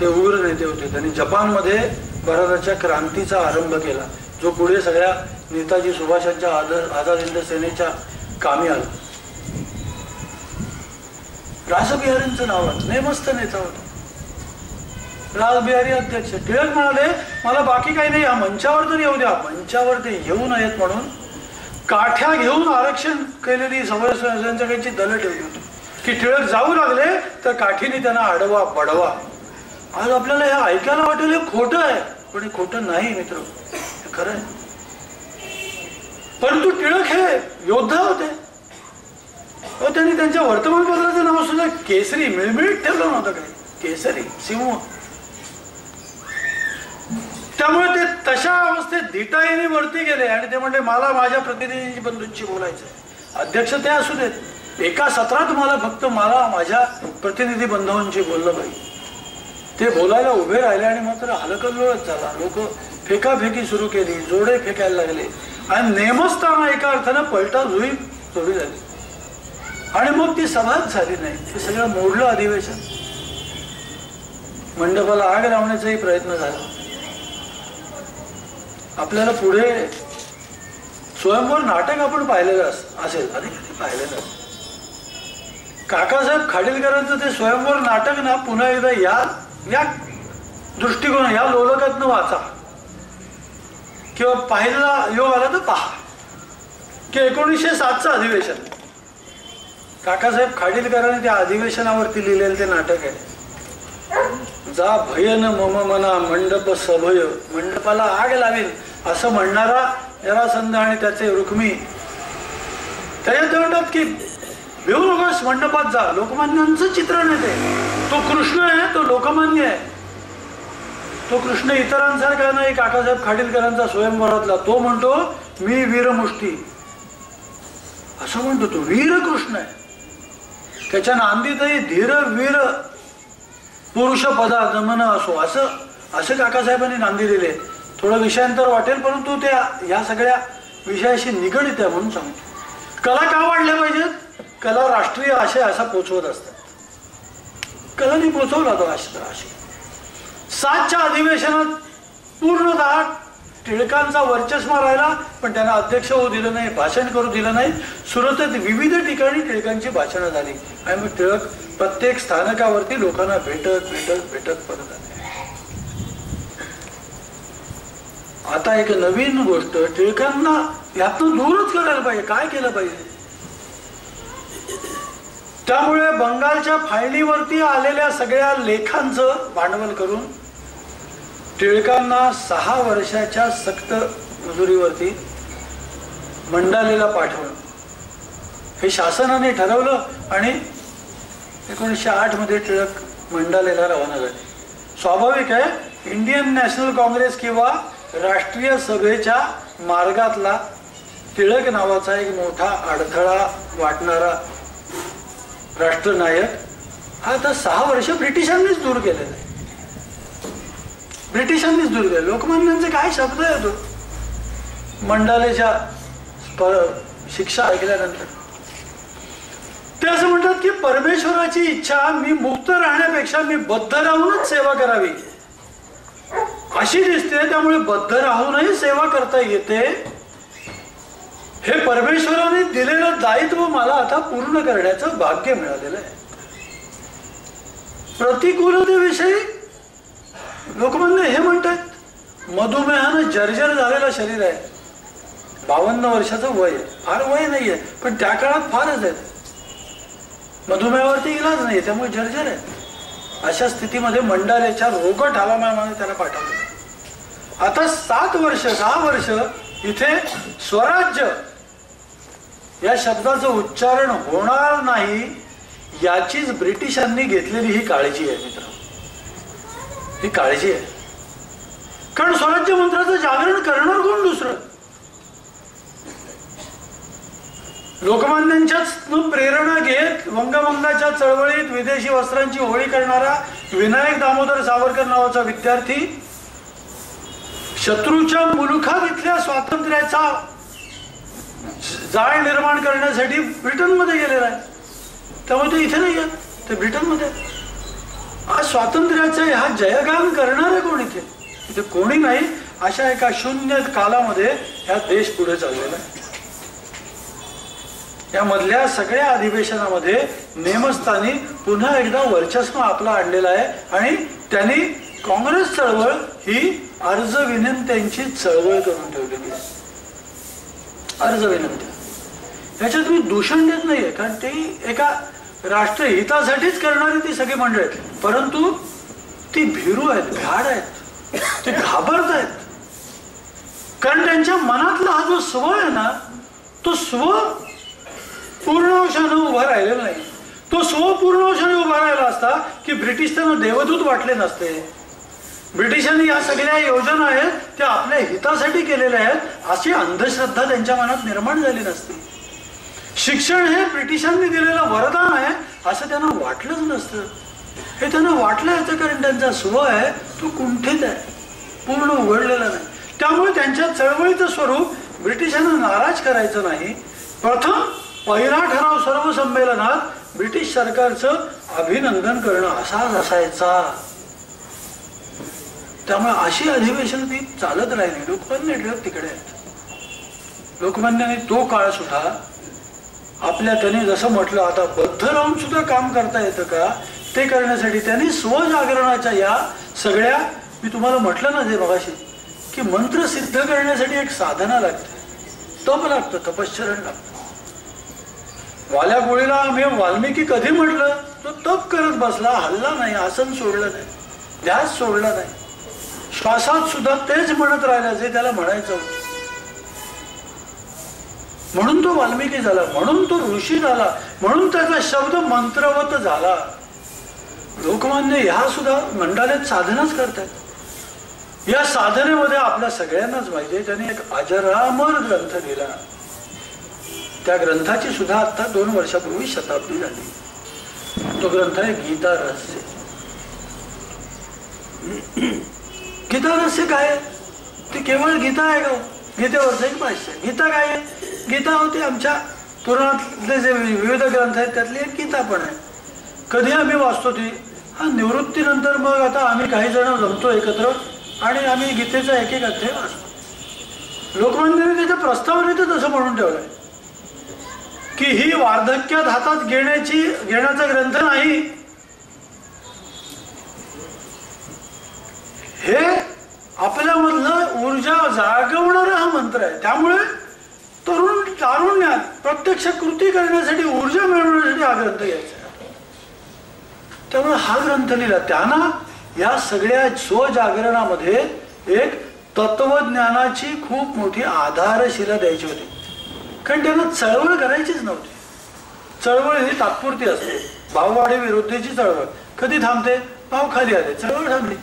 ते उग्र नेते होते. त्यांनी जपानमध्ये भारताच्या क्रांतीचा आरंभ केला, जो पुढे सगळ्या नेताजी सुभाषांच्या आझाद हिंद सेनेच्या कामी आला. रासबिहारींचं नाव नेमस्थ नेता होता, रासबिहारी अध्यक्ष. टिळक म्हणाले मला बाकी काही नाही, या मंचावर तर येऊ द्या. मंचावर ते येऊ नयेत म्हणून काठ्या घेऊन आरक्षण केलेली संघटनांची दलं ठेवली होती की टिळक जाऊ लागले तर काठीने त्यांना अडवा बडवा. आज आपल्याला हे ऐकायला वाटेल हे खोटं आहे, पण हे खोटं नाही मित्र, हे खरं आहे. परंतु टिळक हे योद्धा होते. त्यांनी त्यांच्या वर्तमानपत्राचं नाव सुद्धा केसरी, मिळमिळीत ठेवलं नव्हतं, काय केसरी सिंह. त्यामुळे ते तशा अवस्थेत धिटाईने वरती गेले आणि ते म्हणले मला माझ्या प्रतिनिधी बंधूंशी बोलायचं. अध्यक्ष ते असू देत, एका सत्रात मला फक्त माझ्या प्रतिनिधी बंधूंशी बोललं पाहिजे. ते बोलायला उभे राहिले आणि मात्र हलकल्लोळच झाला. लोक फेकाफेकी सुरू केली, जोडे फेकायला लागले आणि नेमस्ताना एका अर्थानं पलटा जुई जोडी झाली आणि मग ती सभाच झाली नाही. ते सगळं मोडलं अधिवेशन मंडपाला आग लावण्याचाही प्रयत्न झाला. आपल्याला पुढे स्वयंवर नाटक आपण पाहिलेलं असेल, कधी पाहिलेलं. काकासाहेब खाडीलकरांचं ते स्वयंवर नाटक ना पुन्हा एकदा या दृष्टिकोन, या लोलकातनं वाचा किंवा पाहिला योग आला तर पहा की 1907चं अधिवेशन, काकासाहेब खाडीलकरांनी त्या अधिवेशनावरती लिहिलेलं ते नाटक आहे. जा भयन मम मना मंडप सभय, मंडपाला आग लावीन असं म्हणणारा जरासंध आणि त्याचे रुक्मी, त्याच्यात म्हणतात की भिऊ नकोस, मंडपात जा. लोकमान्यांचं चित्रण आहे ते. तो कृष्ण आहे, तो लोकमान्य आहे. तो कृष्ण इतरांसारखा नाही, काकासाहेब खाडीलकरांचा स्वयंवरातला. तो म्हणतो मी वीरमुष्टी असं म्हणतो. तो वीर कृष्ण आहे. त्याच्या नांदीतही धीर वीर पुरुष पदा दमन असो, असं काकासाहेबांनी नांदी दिले. थोडं विषयांतर वाटेल, परंतु त्या ह्या सगळ्या विषयाशी निगडित आहे म्हणून सांगतो. कला का वाढल्या पाहिजेत? कला राष्ट्रीय आशय असा पोचवत असतात. कलानी पोचवला तो आशय. 7च्या अधिवेशनात पूर्णतः टिळकांचा वर्चस्व राहिला, पण त्यांना अध्यक्ष होऊ दिलं नाही, भाषण करू दिलं नाही. सुरतेत विविध ठिकाणी टिळकांची भाषणं झाली आणि मग टिळक प्रत्येक स्थानकावरती लोकांना भेटत परत आले. आता एक नवीन गोष्ट, टिळकांना यातून दूरच करायला पाहिजे. काय केलं पाहिजे? त्यामुळे बंगालच्या फाळणीवरती आलेल्या सगळ्या लेखांचं भांडवल करून टिळकांना 6 वर्षाच्या सक्त मजुरीवरती मंडालेला पाठवलं. हे शासनाने ठरवलं आणि 1908 मध्ये टिळक मंडालेला रवाना झाले. स्वाभाविक आहे, इंडियन नॅशनल काँग्रेस किंवा राष्ट्रीय सभेच्या मार्गातला टिळक नावाचा एक मोठा अडथळा वाटणारा राष्ट्रनायक हा आता 6 वर्ष ब्रिटिशांनीच दूर केलेला आहे. ब्रिटिशांनीच दूर केलं. लोकमान्यांचे काय शब्द आहे तो मंडालेच्या शिक्षा ऐकल्यानंतर. ते असं म्हणतात की परमेश्वराची इच्छा मी मुक्त राहण्यापेक्षा मी बद्ध राहूनच सेवा करावी अशी दिसते. त्यामुळे बद्ध राहूनही सेवा करता येते. हे परमेश्वराने दिलेलं दायित्व मला आता पूर्ण करण्याचं भाग्य मिळालेलं आहे. प्रतिकूलतेविषयी लोकमान्य हे म्हणतात, मधुमेहानं जर्जर झालेलं शरीर आहे, 52 वर्षाचं वय आहे. फार वय नाहीये, पण त्या काळात फारच आहे. मधुमेहावरती इलाज नाही, त्यामुळे जर्जर आहे. अशा स्थितीमध्ये मंडालेच्या रोगट हवामानाने त्याला पाठवलं. आता 6 वर्ष इथे स्वराज्य या शब्दाचं उच्चारण होणार नाही याचीच ब्रिटिशांनी घेतलेली ही काळजी आहे मित्र. ही काळजी आहे. कारण स्वराज्य मंत्राचं जागरण करणार कोण दुसरं? लोकमान्यांच्याच प्रेरणा घेत वंगभंगाच्या चळवळीत विदेशी वस्त्रांची होळी करणारा विनायक दामोदर सावरकर नावाचा विद्यार्थी शत्रूच्या मुलुखात इथल्या स्वातंत्र्याचा जाळ निर्माण करण्यासाठी ब्रिटनमध्ये गेलेला आहे. त्यामुळे ते इथे नाही आहेत, ते ब्रिटनमध्ये. आज स्वातंत्र्याचं हा जयगान करणारे कोण इथे? इथे कोणी नाही. अशा एका शून्य कालामध्ये हा देश पुढे चाललेला आहे. या मधल्या सगळ्या अधिवेशनामध्ये नेमस्थानी पुन्हा एकदा वर्चस्व आपला आणलेला आहे आणि त्यांनी काँग्रेस चळवळ ही अर्ज विनंत्यांची चळवळ करून ठेवलेली आहे. अर्ज विनंत्या याच्यात मी दूषण देत नाहीये, कारण ते एका राष्ट्रहितासाठीच करणारी ती सगळी मंडळी आहेत. परंतु ती भीरू आहेत, भ्याड आहेत, ते घाबरत आहेत. कारण त्यांच्या मनातला हा जो स्व आहे ना, तो स्व पूर्णांशाने उभा राहिलेला नाही. तो स्व पूर्णांशाने उभा राहिला असता की ब्रिटिश त्यांना देवदूत वाटले नसते. ब्रिटिशांनी या सगळ्या योजना आहेत त्या आपल्या हितासाठी केलेल्या आहेत अशी अंधश्रद्धा त्यांच्या मनात निर्माण झाली नसती. शिक्षण हे ब्रिटिशांनी दिलेलं वरदान आहे असं त्यांना वाटलंच नसतं. हे त्यांना वाटलं याचं कारण त्यांचा स्व आहे तो कुंठित आहे, पूर्ण उघडलेला नाही. त्यामुळे त्यांच्या चळवळीचं स्वरूप ब्रिटिशांना नाराज करायचं नाही. प्रथम पहिला ठराव सर्व संमेलनात ब्रिटिश सरकारचं अभिनंदन करणं असाच असायचा. त्यामुळे अशी अधिवेशन ती चालत राहिली. लोकमान्य टिळक तिकडे आहेत. लोकमान्याने तो काळ सुद्धा आपल्या, त्याने जसं म्हटलं आता बद्ध राहून सुद्धा काम करता येतं का, ते करण्यासाठी त्यांनी स्वजागरणाच्या या सगळ्या, मी तुम्हाला म्हटलं ना जे मगाशी, की मंत्र सिद्ध करण्यासाठी एक साधना लागते, तप लागतं, तपश्चरण लागतं. वाल्या गोळीला मी वाल्मिकी कधी म्हटलं, तो तप करत बसला, हल्ला नाही, आसन सोडलं नाही, ध्यास सोडला नाही, श्वासात सुद्धा तेच म्हणत राहिला जे त्याला म्हणायचं होतं. म्हणून तो वाल्मिकी झाला, म्हणून तो ऋषी झाला, म्हणून त्याचा शब्द मंत्रवत झाला. लोकमान्य ह्या सुद्धा मंडालेत साधनाच करतात. या साधनेमध्ये आपल्या सगळ्यांनाच माहिती आहे, त्यांनी एक अजरामर ग्रंथ लिहिला. त्या ग्रंथाची सुद्धा आता 2 वर्षापूर्वी शताब्दी झाली. तो ग्रंथ आहे गीता रहस्य. गीता रहस्य काय आहे? ती केवळ गीता आहे का? गीतेवरचं एक भाष्य. गीता काय आहे? गीता होती आमच्या पुराणातले जे विविध ग्रंथ आहेत त्यातली एक गीता पण आहे. कधी आम्ही वाचतो ती, हा निवृत्तीनंतर मग आता आम्ही काही जण जमतो एकत्र आणि आम्ही गीतेचा एक एक अध्याय वाचतो. लोकमान्याने त्याच्या प्रस्तावनेतच असं म्हणून ठेवलंय की ही वार्धक्यात हातात घेण्याचा ग्रंथ नाही, हे आपल्यामधलं ऊर्जा जागवणारा हा मंत्र आहे. त्यामुळे तारुण्यात प्रत्यक्ष कृती करण्यासाठी, ऊर्जा मिळवण्यासाठी हा ग्रंथ घ्यायचा. त्यामुळे हा ग्रंथ लिहिला. त्यांना या सगळ्या स्वजागरणामध्ये एक तत्वज्ञानाची खूप मोठी आधारशिला द्यायची होती. कारण त्यांना चळवळ करायचीच नव्हती. चळवळ ही तात्पुरती असते. भाववाढी विरुद्धची चळवळ कधी थांबते? भाव खाली आले, चळवळ थांबली.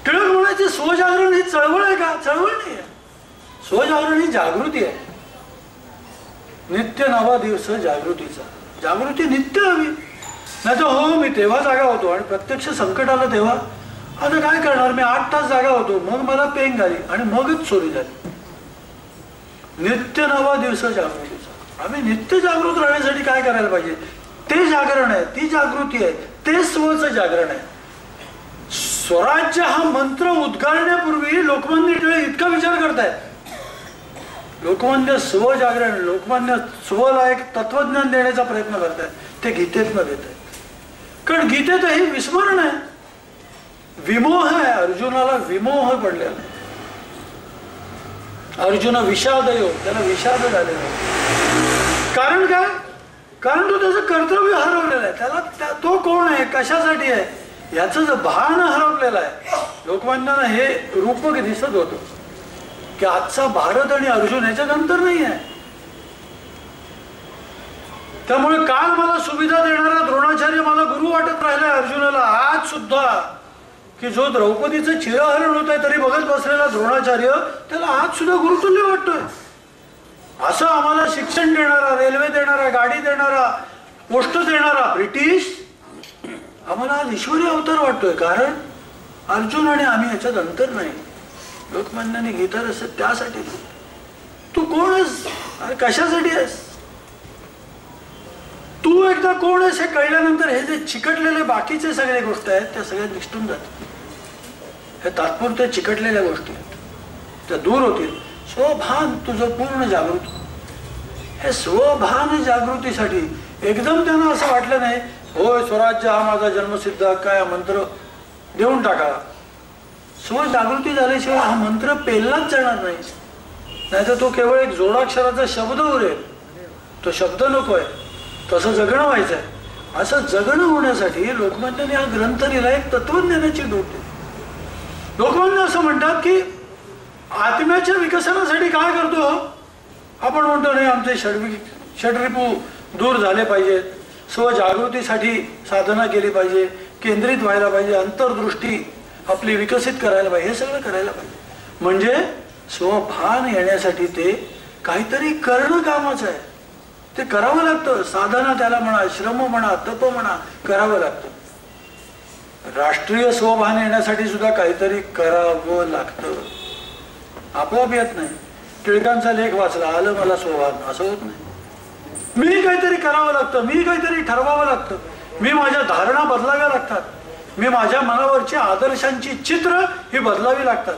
टिळक म्हणायचे स्वजागरण ही चळवळ आहे का? चळवळ नाही आहे. स्वजागरण ही जागृती आहे. नित्य नवा दिवस जागृतीचा. जागृती नित्य हवी. नाही तर हो मी तेव्हा जागा होतो आणि प्रत्यक्ष संकट आलं तेव्हा आता काय करणार, मी 8 तास जागा होतो, मग मला पेंग आली आणि मगच चोरी झाली. नित्य नवा दिवस जागृतीचा. आम्ही नित्य जागृत राहण्यासाठी काय करायला पाहिजे? ते जागरण आहे, ती जागृती आहे, ते स्वचं जागरण आहे. स्वराज्य हा मंत्र उद्गारण्यापूर्वी लोकमान्य टिळक इतका विचार करतायत. लोकमान्य स्वजागरण, लोकमान्य स्वला एक तत्वज्ञान देण्याचा प्रयत्न करतायत. ते गीतेतनं देत आहेत. कारण गीतेतही विस्मरण आहे, विमोह आहे. अर्जुनाला विमोह पडलेला आहे. अर्जुन विषाद योग, त्याला विषाद झालेला आहे. कारण काय? कारण तो त्याचं कर्तव्य हरवलेलं आहे. त्याला तो कोण आहे, कशासाठी आहे याचं जर भान हरवलेलं आहे. लोकमान्यांना हे रूपक दिसत होतं की आजचा भारत आणि अर्जुन याच्यात अंतर नाही आहे. त्यामुळे काल मला सुविधा देणारा द्रोणाचार्य मला गुरु वाटत राहिलाय अर्जुनाला. आज सुद्धा की जो द्रौपदीचं चिरहरण होत आहे तरी बघत बसलेला द्रोणाचार्य त्याला आज सुद्धा गुरुतुल्य वाटतोय. असं आम्हाला शिक्षण देणारा, रेल्वे देणारा, गाडी देणारा, पोस्ट देणारा ब्रिटिश आम्हाला आज ईश्वरी अवतार वाटतोय. कारण अर्जुन आणि आम्ही याच्यात अंतर नाही. लोकमान्याने गीता रस त्यासाठी. तू कोण आहेस, कशासाठी आहेस, तू एकदा कोण आहेस हे कळल्यानंतर हे जे चिकटलेले बाकीचे सगळे गोष्ट आहेत त्या सगळ्या निष्ठून जातात. हे तात्पुरते चिकटलेल्या गोष्टी आहेत, त्या दूर होतील. स्वभान तुझं पूर्ण जागृत. हे स्वभान जागृतीसाठी एकदम त्यांना असं वाटलं नाही होय स्वराज्य हा माझा जन्मसिद्ध हक्क आहे, मंत्र देऊन टाका. स्वजागृती झाल्याशिवाय हा मंत्र पेललाच जाणार नाही. नाहीतर तो केवळ एक जोडाक्षराचा शब्द उरेल. तो शब्द नकोय, तसं जगणं व्हायचं आहे. असं जगणं होण्यासाठी लोकमान्याने हा ग्रंथ लिहिला, एक तत्वज्ञानाची डोक. लोकमान्य असं म्हणतात की आत्म्याच्या विकसनासाठी काय करतो आपण? म्हणतो नाही आमचे षड्रिपू दूर झाले पाहिजेत, स्वजागृतीसाठी साधना केली पाहिजे, केंद्रित व्हायला पाहिजे, अंतर्दृष्टी आपली विकसित करायला पाहिजे, हे सगळं करायला पाहिजे. म्हणजे स्वभान येण्यासाठी ते काहीतरी करणं कामाचं आहे. ते करावं लागतं. साधना त्याला म्हणा, श्रम म्हणा, तप म्हणा, करावं लागतं. राष्ट्रीय स्वभान येण्यासाठी सुद्धा काहीतरी करावं लागतं. आपोआप येत नाही. टिळकांचा लेख वाचला, आलं मला स्वभान, असं होत नाही. मी काहीतरी करावं लागतं, मी काहीतरी ठरवावं लागतं, मी माझ्या धारणा बदलाव्या लागतात. मी माझ्या मनावरची आदर्शांची चित्र ही बदलावी लागतात.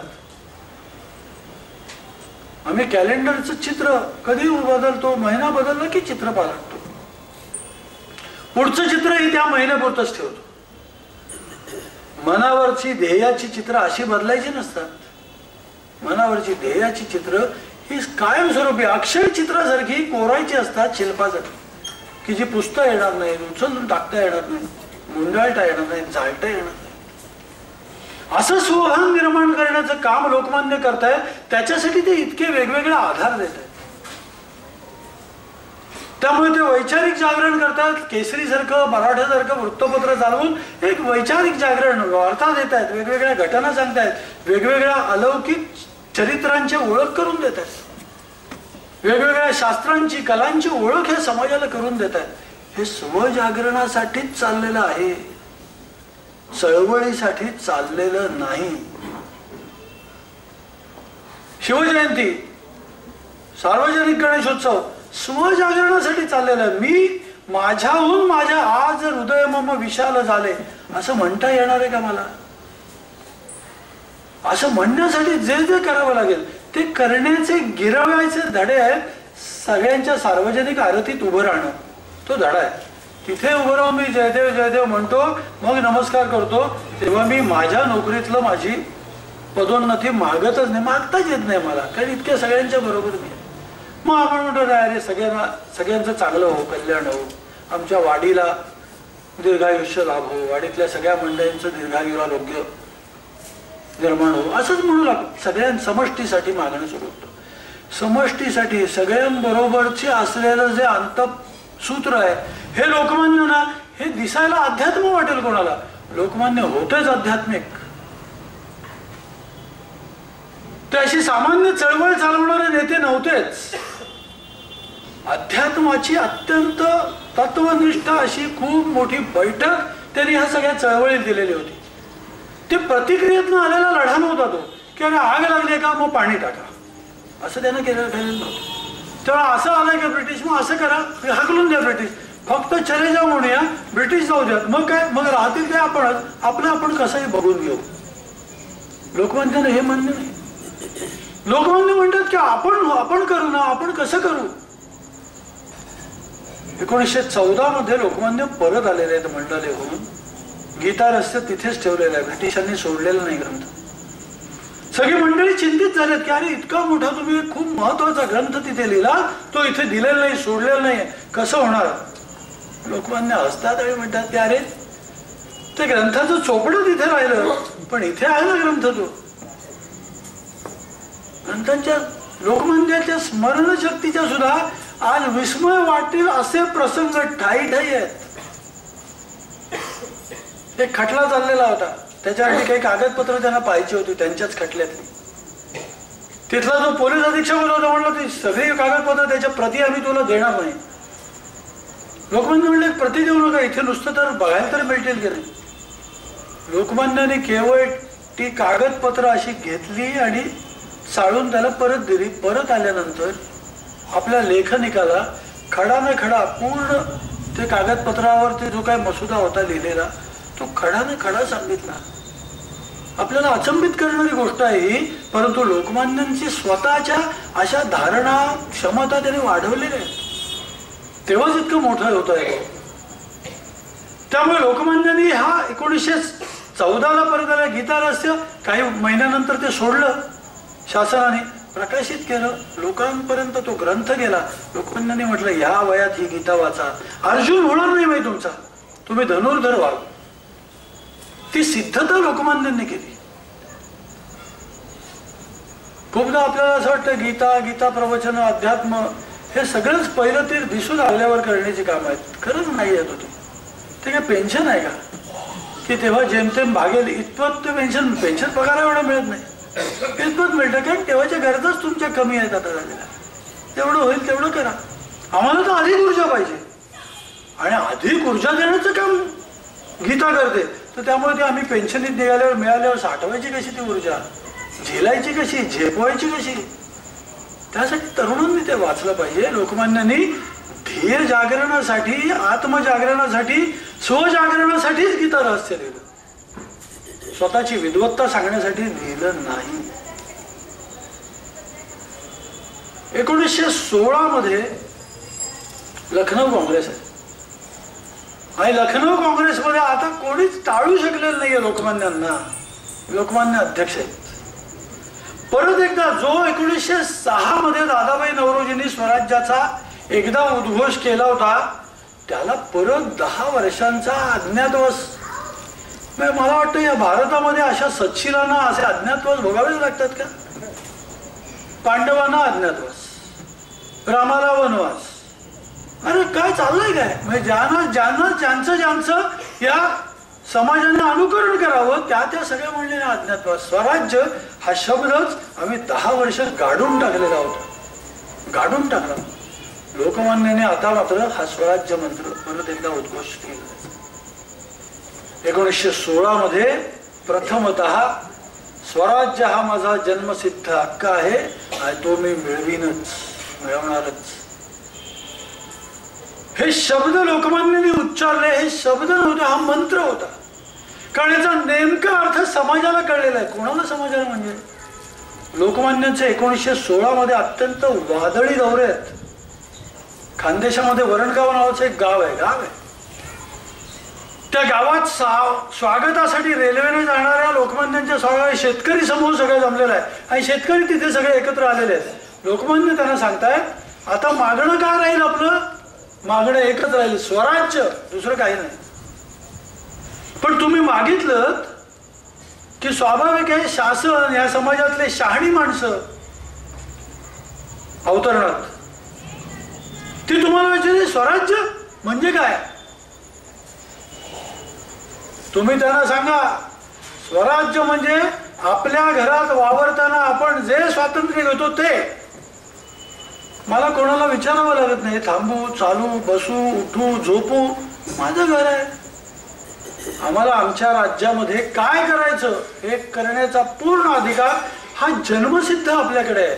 आम्ही कॅलेंडरचं चित्र कधी बदलतो, महिना बदलला की चित्र पालटतो. पुढचं चित्र ही त्या महिन्यापुरतच ठेवतो. मनावरची ध्येयाची चित्र अशी बदलायची नसतात. मनावरची ध्येयाची चित्र ही कायमस्वरूपी अक्षय चित्रासारखी कोरायची असतात, शिल्पासारखी, की जी पुसता येणार नाही, उचलून टाकता येणार नाही, मुंडाळता येणार नाही, जाळता येणार नाही. असं सुभान निर्माण करण्याचं काम लोकमान्य करतायत. त्याच्यासाठी ते इतके वेगवेगळे आधार देत आहेत. त्यामुळे ते वैचारिक जागरण करतात. केसरीसारखं, मराठासारखं वृत्तपत्र चालवून एक वैचारिक जागरण वार्ता देत आहेत, वेगवेगळ्या घटना सांगतायत, वेगवेगळ्या अलौकिक चरित्रांची ओळख करून देत आहेत, वेगवेगळ्या शास्त्रांची, कलांची ओळख हे समाजाला करून देत आहेत. हे स्वजागरणासाठीच चाललेलं आहे, चळवळीसाठी चाललेलं नाही. शिवजयंती, सार्वजनिक गणेशोत्सव स्वजागरणासाठी चाललेलं आहे. मी माझ्याहून माझ्या आज हृदय मम विशाल झाले असं म्हणता येणार आहे का मला? असं म्हणण्यासाठी जे जे करावं लागेल ते करण्याचे गिरवायचे धडे आहेत. सगळ्यांच्या सार्वजनिक आरतीत उभं राहणं तो धडा आहे. तिथे उभं राहून मी जयदेव जयदेव म्हणतो, मग नमस्कार करतो, तेव्हा मी माझ्या नोकरीतलं माझी पदोन्नती मागतच नाही, मागताच येत नाही मला, कारण इतक्या सगळ्यांच्या बरोबर मी. मग आपण म्हणतो नाही अरे सगळ्यांचं चांगलं हो, कल्याण हो, आमच्या वाडीला दीर्घायुष्य लाभ हो, वाडीतल्या सगळ्या मंडळींचं दीर्घायुरारोग्य निर्माण हो, असंच म्हणू लागतो. सगळ्यां समष्टीसाठी मागणं सुरू होतं. समष्टीसाठी सगळ्यांबरोबरचे असलेलं जे अंतसूत्र आहे हे लोकमान्य ना, हे दिसायला अध्यात्म वाटेल कोणाला, लोकमान्य होतेच आध्यात्मिक. ते अशी सामान्य चळवळ चालवणारे नेते नव्हतेच. अध्यात्माची अत्यंत तत्वनिष्ठ अशी खूप मोठी बैठक त्यांनी ह्या सगळ्या चळवळीत दिलेली होती. ते प्रतिक्रियेतनं आलेला लढा नव्हता तो, की अरे आग लागली का मग पाणी टाका, असं त्यानं केलेलं नव्हतं. तेव्हा असं आलंय का ब्रिटिश, मग असं करा, हाकलून द्या ब्रिटिश, फक्त चले जाऊ म्हणूया, ब्रिटिश जाऊ द्यात, मग काय, मग राहतील ते आपणच, आपलं आपण कसंही बघून घेऊ. लोकमान्यानं हे म्हणणं नाही. लोकमान्य म्हणतात की आपण करू ना, आपण कसं करू. 1914 मध्ये लोकमान्य परत आलेले आहेत मंडलेहून. गीता रस्ते तिथेच ठेवलेला आहे, ब्रिटिशांनी सोडलेला नाही ग्रंथ. सगळी मंडळी चिंतित झालेत की अरे इतका मोठा तुम्ही खूप महत्वाचा ग्रंथ तिथे लिहिला, तो इथे दिलेला नाही, सोडलेला नाही, कसं होणार. लोकमान्य हसतात आणि म्हणतात की अरे ते ग्रंथाचं चोपडं तिथे राहिलं, पण इथे आहे ना ग्रंथ. तो ग्रंथांच्या लोकमान्याच्या स्मरणशक्तीच्या सुद्धा आज विस्मय वाटेल असे प्रसंग ठाई ठाई आहेत. एक खटला चाललेला होता, त्याच्यासाठी काही कागदपत्र त्यांना पाहिजे होती त्यांच्याच खटल्यातली. तिथला जो पोलीस अधीक्षक होता म्हणला ती सगळी कागदपत्र त्याच्या प्रती आम्ही तुला देणार नाही. लोकमान्य म्हणले प्रती देऊ नका, इथे नुसतं तर बघायला तर मिळतील की नाही. लोकमान्याने केवळ ती कागदपत्र अशी घेतली आणि चाळून त्याला परत दिली. परत आल्यानंतर आपल्या लेखनिकाला खडा न खडा पूर्ण ते कागदपत्रावरती जो काही मसुदा होता लिहिलेला तो खडा न खडा सांगितला. आपल्याला अचंबित करणारी गोष्ट आहे ही, परंतु लोकमान्यांची स्वतःच्या अशा धारणा क्षमता त्याने वाढवलेल्या आहेत, तेव्हाच इतकं मोठं होत आहे. त्यामुळे लोकमान्यांनी हा 1914 परत आला. गीता रहस्य काही महिन्यानंतर ते सोडलं, शासनाने प्रकाशित केलं, लोकांपर्यंत तो ग्रंथ गेला. लोकमान्यांनी म्हटलं ह्या वयात ही गीता वाचा, अर्जुन होणार नाही माहिती तुमचा, तुम्ही धनुर्धर व्हा. ती सिद्धता लोकमान्यांनी केली. खूपदा आपल्याला असं वाटतं गीता, गीता प्रवचन, अध्यात्म हे सगळंच पहिलं ते दिसून आल्यावर करण्याची काम आहेत. खरंच नाही येत होती. ते काय पेन्शन आहे का की तेव्हा जेमतेम भागेल इतपत ते पेन्शन पगार एवढं मिळत नाही, इतपत मिळतं. कारण तेव्हाच्या गरजाच तुमच्या कमी आहेत आता झालेल्या. तेवढं होईल तेवढं करा. आम्हाला तर अधिक ऊर्जा पाहिजे आणि अधिक ऊर्जा देण्याचं काम गीता करते. तर त्यामुळे ते आम्ही पेन्शनीत निघाल्यावर मिळाल्यावर साठवायची कशी ती ऊर्जा, झेलायची कशी, झेपवायची कशी, त्यासाठी तरुणांनी ते वाचलं पाहिजे. लोकमान्यांनी ध्येय जागरणासाठी, आत्मजागरणासाठी, स्वजागरणासाठीच गीता रहस्य लिहिलं. स्वतःची विद्वत्ता सांगण्यासाठी लिहिलं नाही. 1916 मध्ये लखनौ काँग्रेस आहे आणि लखनौ काँग्रेसमध्ये आता कोणीच टाळू शकलेलं नाहीये लोकमान्यांना. लोकमान्य अध्यक्ष आहेत. परत एकदा जो 1906 मध्ये दादाभाई नौरोजींनी स्वराज्याचा एकदा उद्घोष केला होता त्याला परत 10 वर्षांचा अज्ञातवास. मला वाटतं या भारतामध्ये अशा सत्शीलांना असे अज्ञातवास भोगावेच लागतात का? पांडवांना अज्ञातवास, रामाला वनवास. अरे काय चाललंय काय? म्हणजे ज्यांचं या समाजाने अनुकरण करावं त्या सगळ्या म्हणलेल्या अज्ञातवास. स्वराज्य हा शब्दच आम्ही 10 वर्ष गाडून टाकलेला होता, गाडून टाकला. लोकमान्याने आता मात्र हा स्वराज्य मंत्र परत एकदा उद्घोष केला. 1916 मध्ये प्रथमतः स्वराज्य हा माझा जन्मसिद्ध हक्क आहे आणि तो मी मिळवणारच. हे शब्द लोकमान्यांनी उच्चारले. हे शब्द नव्हते, हा मंत्र होता. कारण याचा नेमका अर्थ समाजाला कळलेला आहे. कोणाला समाजाला म्हणजे लोकमान्यांचे 1916 मध्ये अत्यंत वादळी दौरे आहेत. खानदेशामध्ये वरणगाव नावाचं एक गाव आहे. त्या गावात स्वागतासाठी रेल्वेने जाणाऱ्या लोकमान्यांच्या स्वागतासाठी शेतकरी समूह सगळे जमलेला आहे आणि शेतकरी तिथे सगळे एकत्र आलेले आहेत. लोकमान्य त्यांना सांगतायत आता मागणं काय राहील? आपलं मागणं एकच राहील, स्वराज्य, दुसरं काही नाही. पण तुम्ही मागितलं की स्वाभाविक आहे शासन, या समाजातले शहाणी माणसं अवतरणात ती तुम्हाला विचारली स्वराज्य म्हणजे काय? तुम्ही त्यांना सांगा स्वराज्य म्हणजे आपल्या घरात वावरताना आपण जे स्वातंत्र्य घेतो ते. मला कोणाला विचारावं लागत नाही. थांबू, चालू, बसू, उठू, झोपू, माझं घर आहे. आम्हाला आमच्या राज्यामध्ये काय करायचं हे करण्याचा पूर्ण अधिकार हा जन्मसिद्ध आपल्याकडे आहे.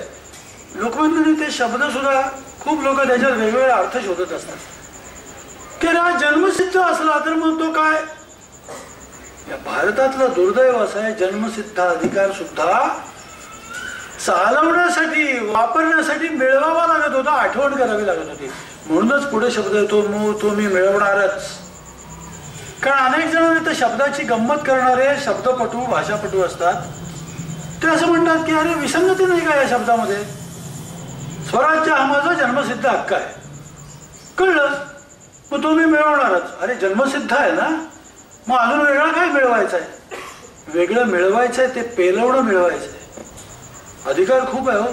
लोकमान्यांनी ते शब्द सुद्धा खूप लोक त्याच्यात वेगवेगळे अर्थ शोधत असतात की हा जन्मसिद्ध असला तर मग तो काय? या भारतातलं दुर्दैव असं आहे जन्मसिद्ध अधिकार सुद्धा चालवण्यासाठी, वापरण्यासाठी मिळवावा लागत होता, आठवण करावी लागत होती. म्हणूनच पुढे शब्द येतो तो मी मिळवणारच. कारण अनेक जण तर शब्दाची गंमत करणारे शब्दपटू, भाषापटू असतात. ते असं म्हणतात की अरे विसंगती नाही का या शब्दामध्ये? स्वराज्य हा माझा जन्मसिद्ध हक्क आहे. कळलं? मग तो मी मिळवणारच. अरे जन्मसिद्ध आहे ना, मग अजून वेगळं काय मिळवायचं आहे? वेगळं मिळवायचं आहे ते पेलवणं मिळवायचं आहे. अधिकार खूप आहे हो.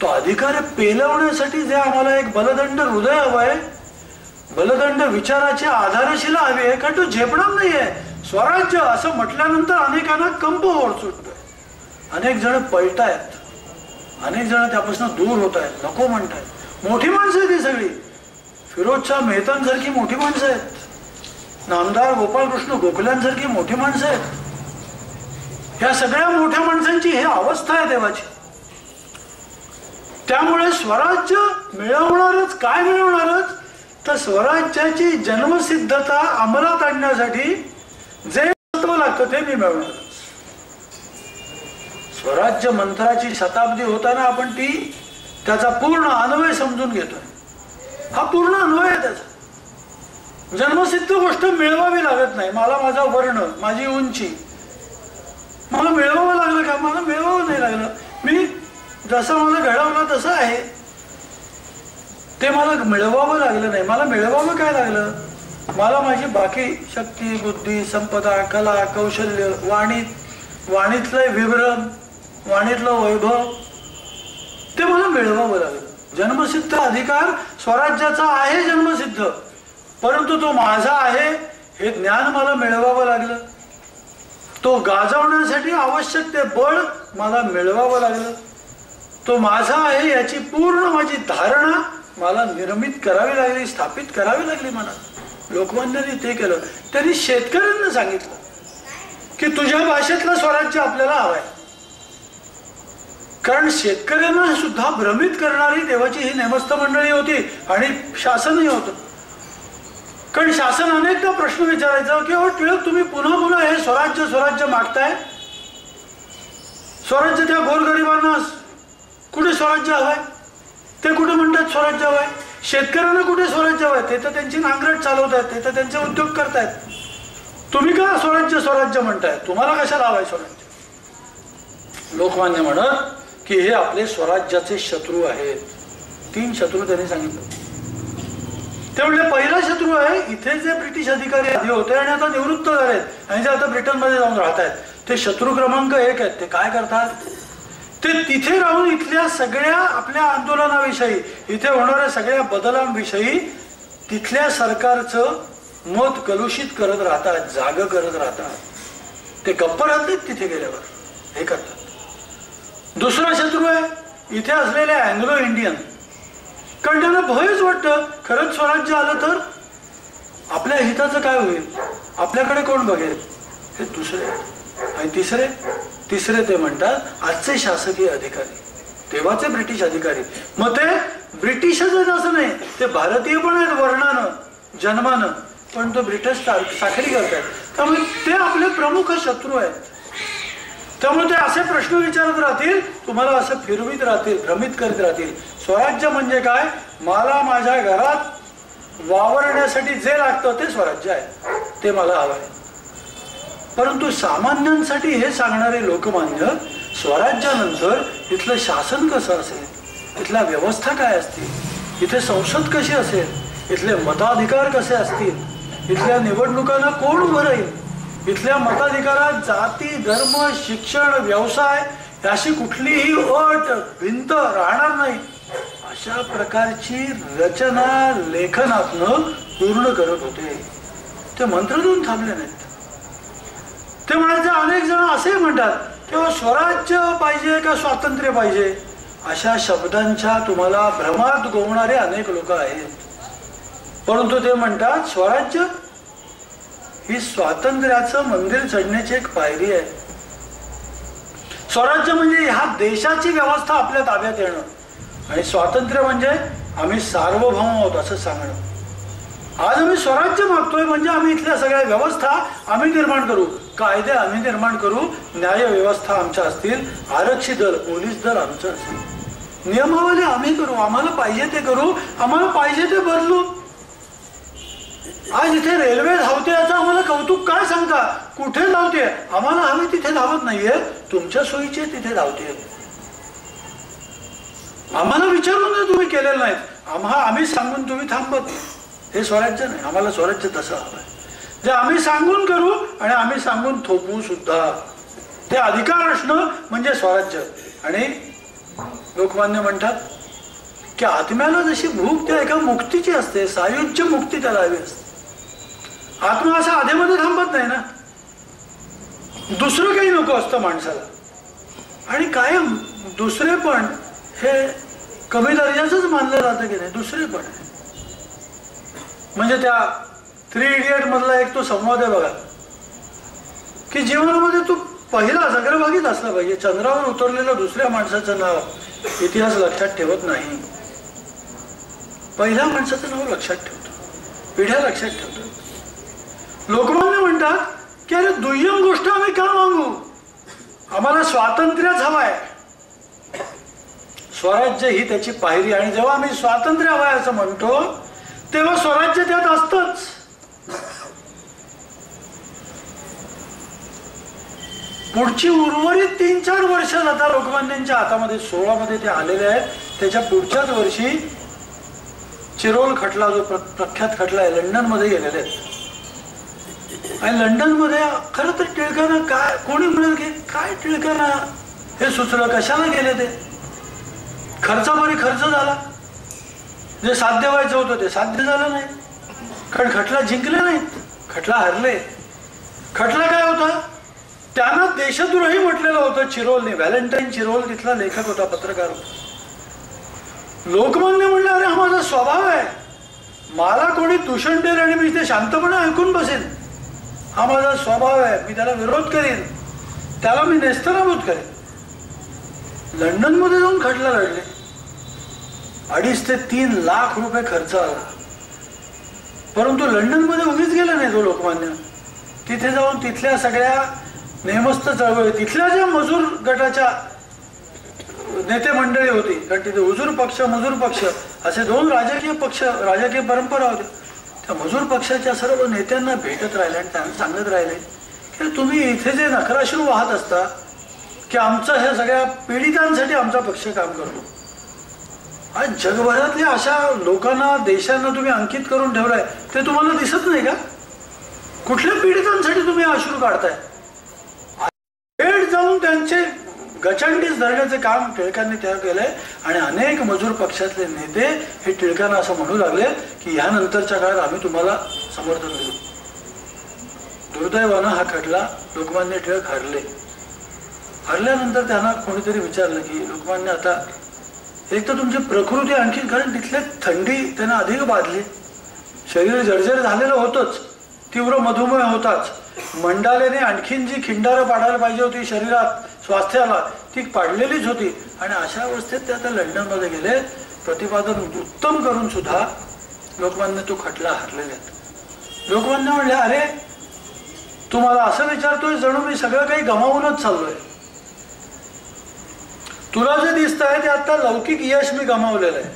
तो अधिकार पेलवण्यासाठी जे आम्हाला एक बलदंड हृदय हवं आहे, बलदंड विचाराची आधारशिला हवी आहे. कारण तो झेपणार नाहीये. स्वराज्य असं म्हटल्यानंतर अनेकांना कंप ओढ सुटतोय. अनेक जण पळतायत, अनेक जण त्यापासून दूर होत आहेत, नको म्हणतायत. मोठी माणसं आहेत ही सगळी. फिरोजशाह मेहतांसारखी मोठी माणसं आहेत, नामदार गोपाळकृष्ण गोखल्यांसारखी मोठी माणसं आहेत. ह्या सगळ्या मोठ्या माणसांची ही अवस्था आहे देवाची. त्यामुळे स्वराज्य मिळवणारच. काय मिळवणारच? तर स्वराज्याची जन्मसिद्धता अंमलात आणण्यासाठी जे तत्व लागतं ते मी मिळवणारच. स्वराज्य मंत्राची शताब्दी होताना आपण त्याचा पूर्ण अन्वय समजून घेतोय. हा पूर्ण अन्वय आहे त्याचा. जन्मसिद्ध गोष्ट मिळवावी लागत नाही. मला माझा वर्ण, माझी उंची मला मिळवावं लागलं का? मला मिळवावं नाही लागलं. मी जसं मला घडवलं तसं आहे ते मला मिळवावं लागलं नाही. मला मिळवावं काय लागलं? मला माझी बाकी शक्ती, बुद्धी, संपदा, कला, कौशल्य, वाणीतलं विवरण, वाणीतलं वैभव ते मला मिळवावं लागलं. जन्मसिद्ध अधिकार स्वराज्याचा आहे जन्मसिद्ध, परंतु तो माझा आहे हे ज्ञान मला मिळवावं लागलं. तो गाजवण्यासाठी आवश्यक ते बळ मला मिळवावं लागलं. तो माझा आहे याची पूर्ण माझी धारणा मला निर्मित करावी लागली, स्थापित करावी लागली मला. लोकमान्यांनी ते केलं. त्यांनी शेतकऱ्यांना सांगितलं की तुझ्या भाषेतलं स्वराज्य आपल्याला हवंय. कारण शेतकऱ्यांना सुद्धा भ्रमित करणारी देवाची ही नेमस्त मंडळी होती आणि शासनही होतं. कारण शासन अनेकदा प्रश्न विचारायचा की हो टिळक तुम्ही पुन्हा पुन्हा हे स्वराज्य स्वराज्य मागताय, स्वराज्य त्या गोरगरिबांना कुठे स्वराज्य हवंय, ते कुठे म्हणतात स्वराज्य हवंय, शेतकऱ्यांना कुठे स्वराज्य हवंय, ते तर त्यांची नांगरट चालवतात, ते तर त्यांचे उद्योग करतायत, तुम्ही का स्वराज्य स्वराज्य म्हणताय, तुम्हाला कशाला हवाय स्वराज्य. लोकमान्य म्हणत की हे आपले स्वराज्याचे शत्रू आहेत. 3 शत्रू त्यांनी सांगितलं. ते म्हणजे पहिला शत्रू आहे इथे जे ब्रिटिश अधिकारी आधी होते आणि आता निवृत्त झालेत आणि जे आता ब्रिटनमध्ये जाऊन राहत आहेत, ते शत्रू क्रमांक 1 आहेत. ते काय करतात, ते तिथे राहून इथल्या सगळ्या आपल्या आंदोलनाविषयी, इथे होणाऱ्या सगळ्या बदलांविषयी तिथल्या सरकारचं मत कलुषित करत राहतात, जाग करत राहतात. ते गप्प राहतात तिथे गेल्यावर हे करतात. दुसरा शत्रू आहे इथे असलेले अँग्लो इंडियन, कारण त्यांना भयच वाटतं खरंच स्वराज्य आलं तर आपल्या हिताचं काय होईल, आपल्याकडे कोण बघेल. हे दुसरे. आणि तिसरे ते म्हणतात आजचे शासकीय अधिकारी, तेव्हाचे ब्रिटिश अधिकारी. मग ते ब्रिटिशच आहेत असं नाही, ते भारतीय पण आहेत वर्णानं जन्मानं, पण तो ब्रिटिश साखरी करतात. त्यामुळे ते आपले प्रमुख शत्रू आहेत. त्यामुळे ते असे प्रश्न विचारत राहतील, तुम्हाला असं फिरवीत राहतील, भ्रमित करीत राहतील. स्वराज्य म्हणजे काय, मला माझ्या घरात वावरण्यासाठी जे लागतं ते स्वराज्य आहे, ते मला हवं आहे. परंतु सामान्यांसाठी हे सांगणारे लोकमान्य स्वराज्यानंतर इथलं शासन कसं असेल, इथल्या व्यवस्था काय असतील, इथे संसद कशी असेल, इथले मताधिकार कसे असतील, इथल्या निवडणुकांना कोण उभं राहील, इथल्या मताधिकारात जाती धर्म शिक्षण व्यवसाय अशी कुठलीही अट भिंत राहणार नाही, अशा प्रकारची रचना लेखनातनं पूर्ण करत होते. ते मंत्र देऊन थांबले नाहीत. ते म्हणायचे अनेक जण असे म्हणतात तेव्हा स्वराज्य पाहिजे का स्वातंत्र्य पाहिजे, अशा शब्दांच्या तुम्हाला भ्रमात गोवणारे अनेक लोक आहेत. परंतु ते म्हणतात स्वराज्य ही स्वातंत्र्याचं मंदिर चढण्याची एक पायरी आहे. स्वराज्य म्हणजे ह्या देशाची व्यवस्था आपल्या ताब्यात येणं, आणि स्वातंत्र्य म्हणजे आम्ही सार्वभौम आहोत असं सांगणं. आज आम्ही स्वराज्य मागतोय म्हणजे आम्ही इथल्या सगळ्या व्यवस्था आम्ही निर्माण करू, कायदे आम्ही निर्माण करू, न्याय व्यवस्था आमच्या असतील, आरक्षित दल पोलीस दल आमचं असेल, नियमावली आम्ही करू, आम्हाला पाहिजे ते करू, आम्हाला पाहिजे ते बदलू. आज इथे रेल्वे धावते याचं आम्हाला कौतुक काय सांगता, कुठे धावते, आम्हाला हवी तिथे धावत नाहीये, तुमच्या सोयीचे तिथे धावते. आम्हाला विचारून तुम्ही केलेलं नाहीत, आम्ही सांगून तुम्ही थांबत, हे स्वराज्य नाही. आम्हाला स्वराज्य तसं हवंय जे आम्ही सांगून करू आणि आम्ही सांगून थोपवू सुद्धा. ते अधिकार असणं म्हणजे स्वराज्य. आणि लोकमान्य म्हणतात की आत्म्याला जशी भूक त्या एका मुक्तीची असते, सायुज्य मुक्ती त्याला हवी असते. आत्मा असा आधेमध्ये थांबत नाही ना, दुसरं काही नको असतं माणसाला. आणि कायम दुसरे पण हे कमी दर्जाचंच मानलं जातं की नाही, दुसरे पण. म्हणजे त्या 3 इडियट मधला एक तो संवाद आहे बघा, की जीवनामध्ये तू पहिला अग्रभागीच असला पाहिजे. चंद्रावर उतरलेलं दुसऱ्या माणसाचं नाव इतिहास लक्षात ठेवत नाही, पहिल्या माणसाचं नाव लक्षात ठेवतो, पिढ्या लक्षात ठेवतो. लोकमान्य म्हणतात की अरे दुय्यम गोष्ट आम्ही का मागू, आम्हाला स्वातंत्र्यच हवंय. स्वराज्य ही त्याची पायरी. आणि जेव्हा आम्ही स्वातंत्र्य हवंय असं म्हणतो तेव्हा स्वराज्य त्यात असतंच. पुढची उर्वरित 3-4 वर्ष आता लोकमान्यांच्या हातामध्ये 16 मध्ये ते आलेले आहेत. त्याच्या पुढच्याच वर्षी चिरोल खटला जो प्रख्यात खटला आहे लंडन मध्ये गेलेले आहेत. आणि लंडन मध्ये खरं तर टिळकांना काय कोणी म्हणेल की काय टिळकांना हे सुचलं, कशाला गेले ते, खर्चामारी खर्च झाला, जे साध्य व्हायचं होतं ते साध्य झालं नाही, कारण खटला जिंकले नाहीत, खटला हरले. खटला काय होता, त्यांना देशद्रोही म्हटलेलं होतं चिरोलने. व्हॅलेंटाईन चिरोल तिथला लेखक होता, पत्रकार होता. लोकमान्य म्हणले अरे हा माझा स्वभाव आहे, मला कोणी दूषण देईल आणि मी ते शांतपणे ऐकून बसेन, हा माझा स्वभाव आहे, मी त्याला विरोध करीन, त्याला मी नेस्तनाबूत करेन. लंडन मध्ये जाऊन खटला लढले. 2.5 ते 3 लाख रुपये खर्च आला. परंतु लंडनमध्ये उगीच गेला नाही तो लोकमान्य. तिथे जाऊन तिथल्या सगळ्या नेमस्त चळवळी, तिथल्या ज्या मजूर गटाच्या नेते मंडळी होती, कारण तिथे हुजूर पक्ष मजूर पक्ष असे दोन राजकीय पक्ष, राजकीय परंपरा होत्या, त्या मजूर पक्षाच्या सर्व नेत्यांना भेटत राहिले आणि त्यांना सांगत राहिले की तुम्ही इथे जे नखराश्रू वाहत असता की आमचं ह्या सगळ्या पीडितांसाठी आमचा पक्ष काम करतो. आज जगभरातल्या अशा लोकांना देशांना तुम्ही अंकित करून ठेवलाय, ते तुम्हाला दिसत नाही का? कुठल्या पीडितांसाठी तुम्ही अश्रू काढताय? भेट जाऊन त्यांचे गचंडीस धरण्याचे काम टिळकांनी त्या केलंय. आणि अनेक मजूर पक्षातले नेते हे टिळकांना असं म्हणू लागले की ह्यानंतरच्या काळात आम्ही तुम्हाला समर्थन देऊ. दुर्दैवानं हा खटला लोकमान्य टिळक हरले. हरल्यानंतर त्यांना कोणीतरी विचारलं की लोकमान्य, आता एक तर तुमची प्रकृती आणखी, कारण तिथले थंडी त्यांना अधिक बाधली, शरीर जर्जर झालेलं होतंच, तीव्र मधुमेह होताच, मंडालेने आणखीन जी खिंडारं पाडायला पाहिजे होती शरीरात स्वास्थ्याला ती पाडलेलीच होती. आणि अशा अवस्थेत ते आता लंडनमध्ये गेले. प्रतिपादन उत्तम करून सुद्धा लोकमान्य तो खटला हरलेले आहेत. लोकमान्य म्हणले, अरे तुम्हाला असं विचारतोय जणू मी सगळं काही गमावूनच चाललोय. तुला जे दिसत आहे ते आता लौकिक यश मी गमावलेलं आहे.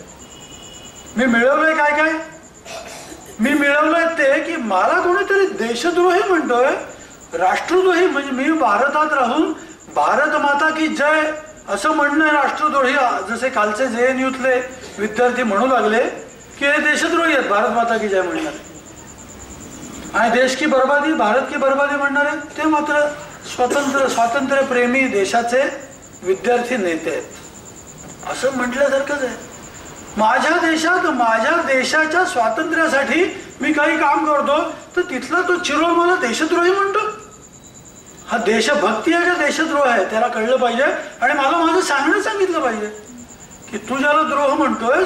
मी मिळवलंय काय काय? मी मिळवलंय ते की मला कोणीतरी देशद्रोही म्हणतोय, राष्ट्रद्रोही, म्हणजे मी भारतात राहून भारत माता की जय असं म्हणणं राष्ट्रद्रोही. जसे कालचे JNUतले विद्यार्थी म्हणू लागले की हे देशद्रोही आहेत, भारत माता की जय म्हणणारे, आणि देश की बर्बादी, भारत की बर्बादी म्हणणारे ते मात्र स्वातंत्र्य प्रेमी देशाचे विद्यार्थी नेते आहेत. असं म्हटल्यासारखंच आहे. माझ्या देशात, माझ्या देशाच्या स्वातंत्र्यासाठी मी काही काम करतो तर तिथला तो चिरोल मला देशद्रोही म्हणतो. हा देशभक्ती आहे का देशद्रोह आहे त्याला कळलं पाहिजे. आणि मला माझं सांगितलं पाहिजे की तू ज्याला द्रोह म्हणतोय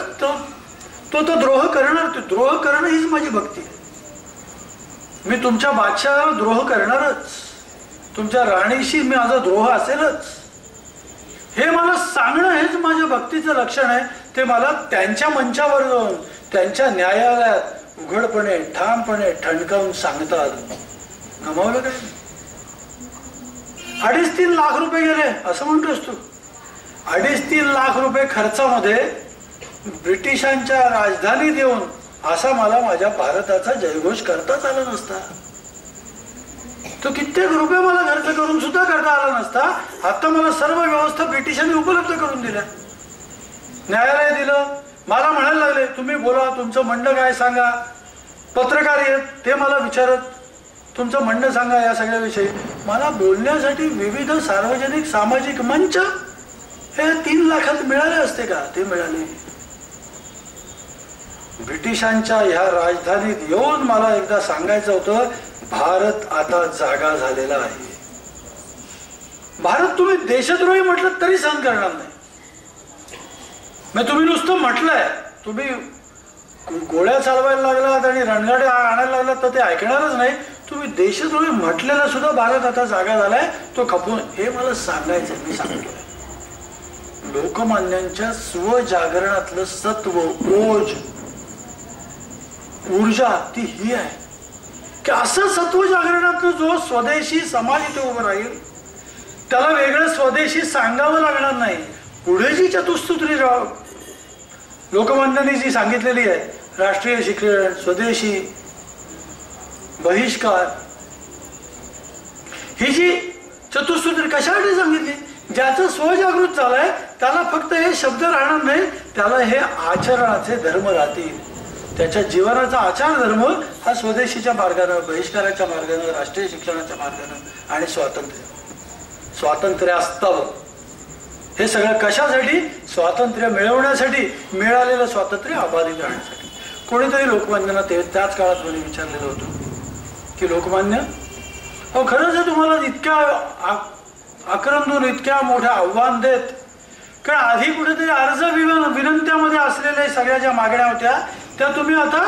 तो द्रोह करणार. द्रोह करणं हीच माझी भक्ती आहे. मी तुमच्या बादशहाला द्रोह करणारच, तुमच्या राणीशी माझा द्रोह असेलच, हे मला सांगणं हेच माझ्या भक्तीचं लक्षण आहे. ते मला त्यांच्या मंचावर जाऊन त्यांच्या न्यायालयात उघडपणे ठामपणे ठणकावून सांगतात. गमावलं काय? 2.5-3 लाख रुपये गेले असं म्हणतोस तू. 2.5-3 लाख रुपये खर्चामध्ये ब्रिटिशांच्या राजधानीत येऊन असा मला माझ्या भारताचा जयघोष करताच आला नसता. तो कित्येक रुपये मला खर्च करून सुद्धा करता आला नसता. आता मला सर्व व्यवस्था ब्रिटिशांनी उपलब्ध करून दिल्या. न्यायालय दिलं. मला म्हणायला लागले तुम्ही बोला, तुमचं म्हणणं काय सांगा. पत्रकार आहेत ते मला विचारत तुमचं म्हणणं सांगा या सगळ्याविषयी. मला बोलण्यासाठी विविध सार्वजनिक सामाजिक मंच हे 3 लाखात मिळाले असते का? ते मिळाले. ब्रिटिशांच्या ह्या राजधानीत येऊन मला एकदा सांगायचं होतं भारत आता जागा झालेला आहे. भारत तुम्ही देशद्रोही म्हटलं तरी सहन करणार नाही. मग तुम्ही नुसतं म्हटलंय, तुम्ही गोळ्या चालवायला लागलात आणि रणगाडे आणायला लागलात तर ते ऐकणारच नाही. तुम्ही देशद्रोही म्हटलेला सुद्धा भारत आता जागा झालाय तो खपून, हे मला सांगायचं. मी सांगतोय लोकमान्यांच्या स्वजागरणातलं सत्व, ओज, ऊर्जा ती ही आहे की असं सत्व जागरणातलं जो स्वदेशी समाज इथे उभं राहील त्याला वेगळं स्वदेशी सांगावं लागणार नाही. पुढे जी चतुसूत्री लोकमान्यांनी जी सांगितलेली आहे, राष्ट्रीय शिक्षण, स्वदेशी, बहिष्कार, ही जी चतुसूत्री कशासाठी सांगितली? ज्याचं स्वजागृत झालंय त्याला फक्त हे शब्द राहणार नाही, त्याला हे आचरणाचे धर्म राहतील. त्याच्या जीवनाचा आचार धर्म हा स्वदेशीच्या मार्गाने, बहिष्काराच्या मार्गाने, राष्ट्रीय शिक्षणाच्या मार्गाने आणि स्वातंत्र्यास्तव. हे सगळं कशासाठी? स्वातंत्र्य मिळवण्यासाठी, मिळालेलं स्वातंत्र्य अबाधित राहण्यासाठी. कोणीतरी लोकमान्यांना त्याच काळात मला विचारलेलं होतं की लोकमान्य, हो खरंच आहे तुम्हाला इतक्या आक्रंदून इतक्या मोठ्या आव्हान देत, कारण आधी कुठेतरी अर्ज विनंत्यामध्ये असलेल्या सगळ्या ज्या मागण्या होत्या त्या तुम्ही आता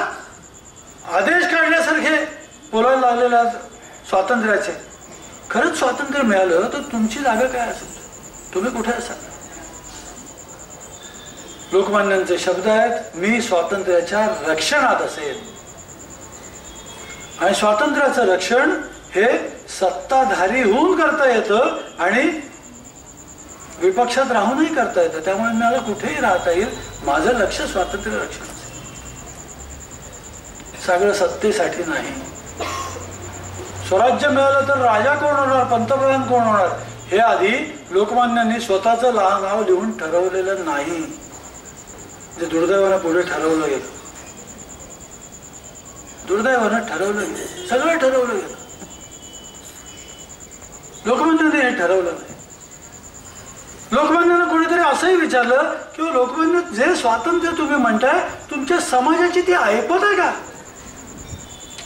आदेश काढल्यासारखे बोलायला लागलेल्या स्वातंत्र्याचे. खरंच स्वातंत्र्य मिळालं तर तुमची जागा काय असेल? तुम्ही कुठे असाल? लोकमान्यांचे शब्द आहेत, मी स्वातंत्र्याच्या रक्षणात असेल. आणि स्वातंत्र्याचं रक्षण हे सत्ताधारी होऊन करता येतं आणि विपक्षात राहूनही करता येतं. त्यामुळे मला कुठेही राहता येईल. माझं लक्ष स्वातंत्र्य रक्षणाचं. सगळं सत्तेसाठी नाही. स्वराज्य मिळालं तर राजा कोण होणार, पंतप्रधान कोण होणार, हे आधी लोकमान्यांनी स्वतःचं नाव लिहून ठरवलेलं नाही. जे दुर्दैवानं पुढे ठरवलं गेलं. दुर्दैवानं ठरवलं गेलं. सगळं ठरवलं गेलं. लोकमान्यांनी हे ठरवलं नाही. लोकमान्यांना कोणीतरी असंही विचारलं की लोकमान्य, जे स्वातंत्र्य तुम्ही म्हणताय तुमच्या समाजाची ती ऐपत आहे का?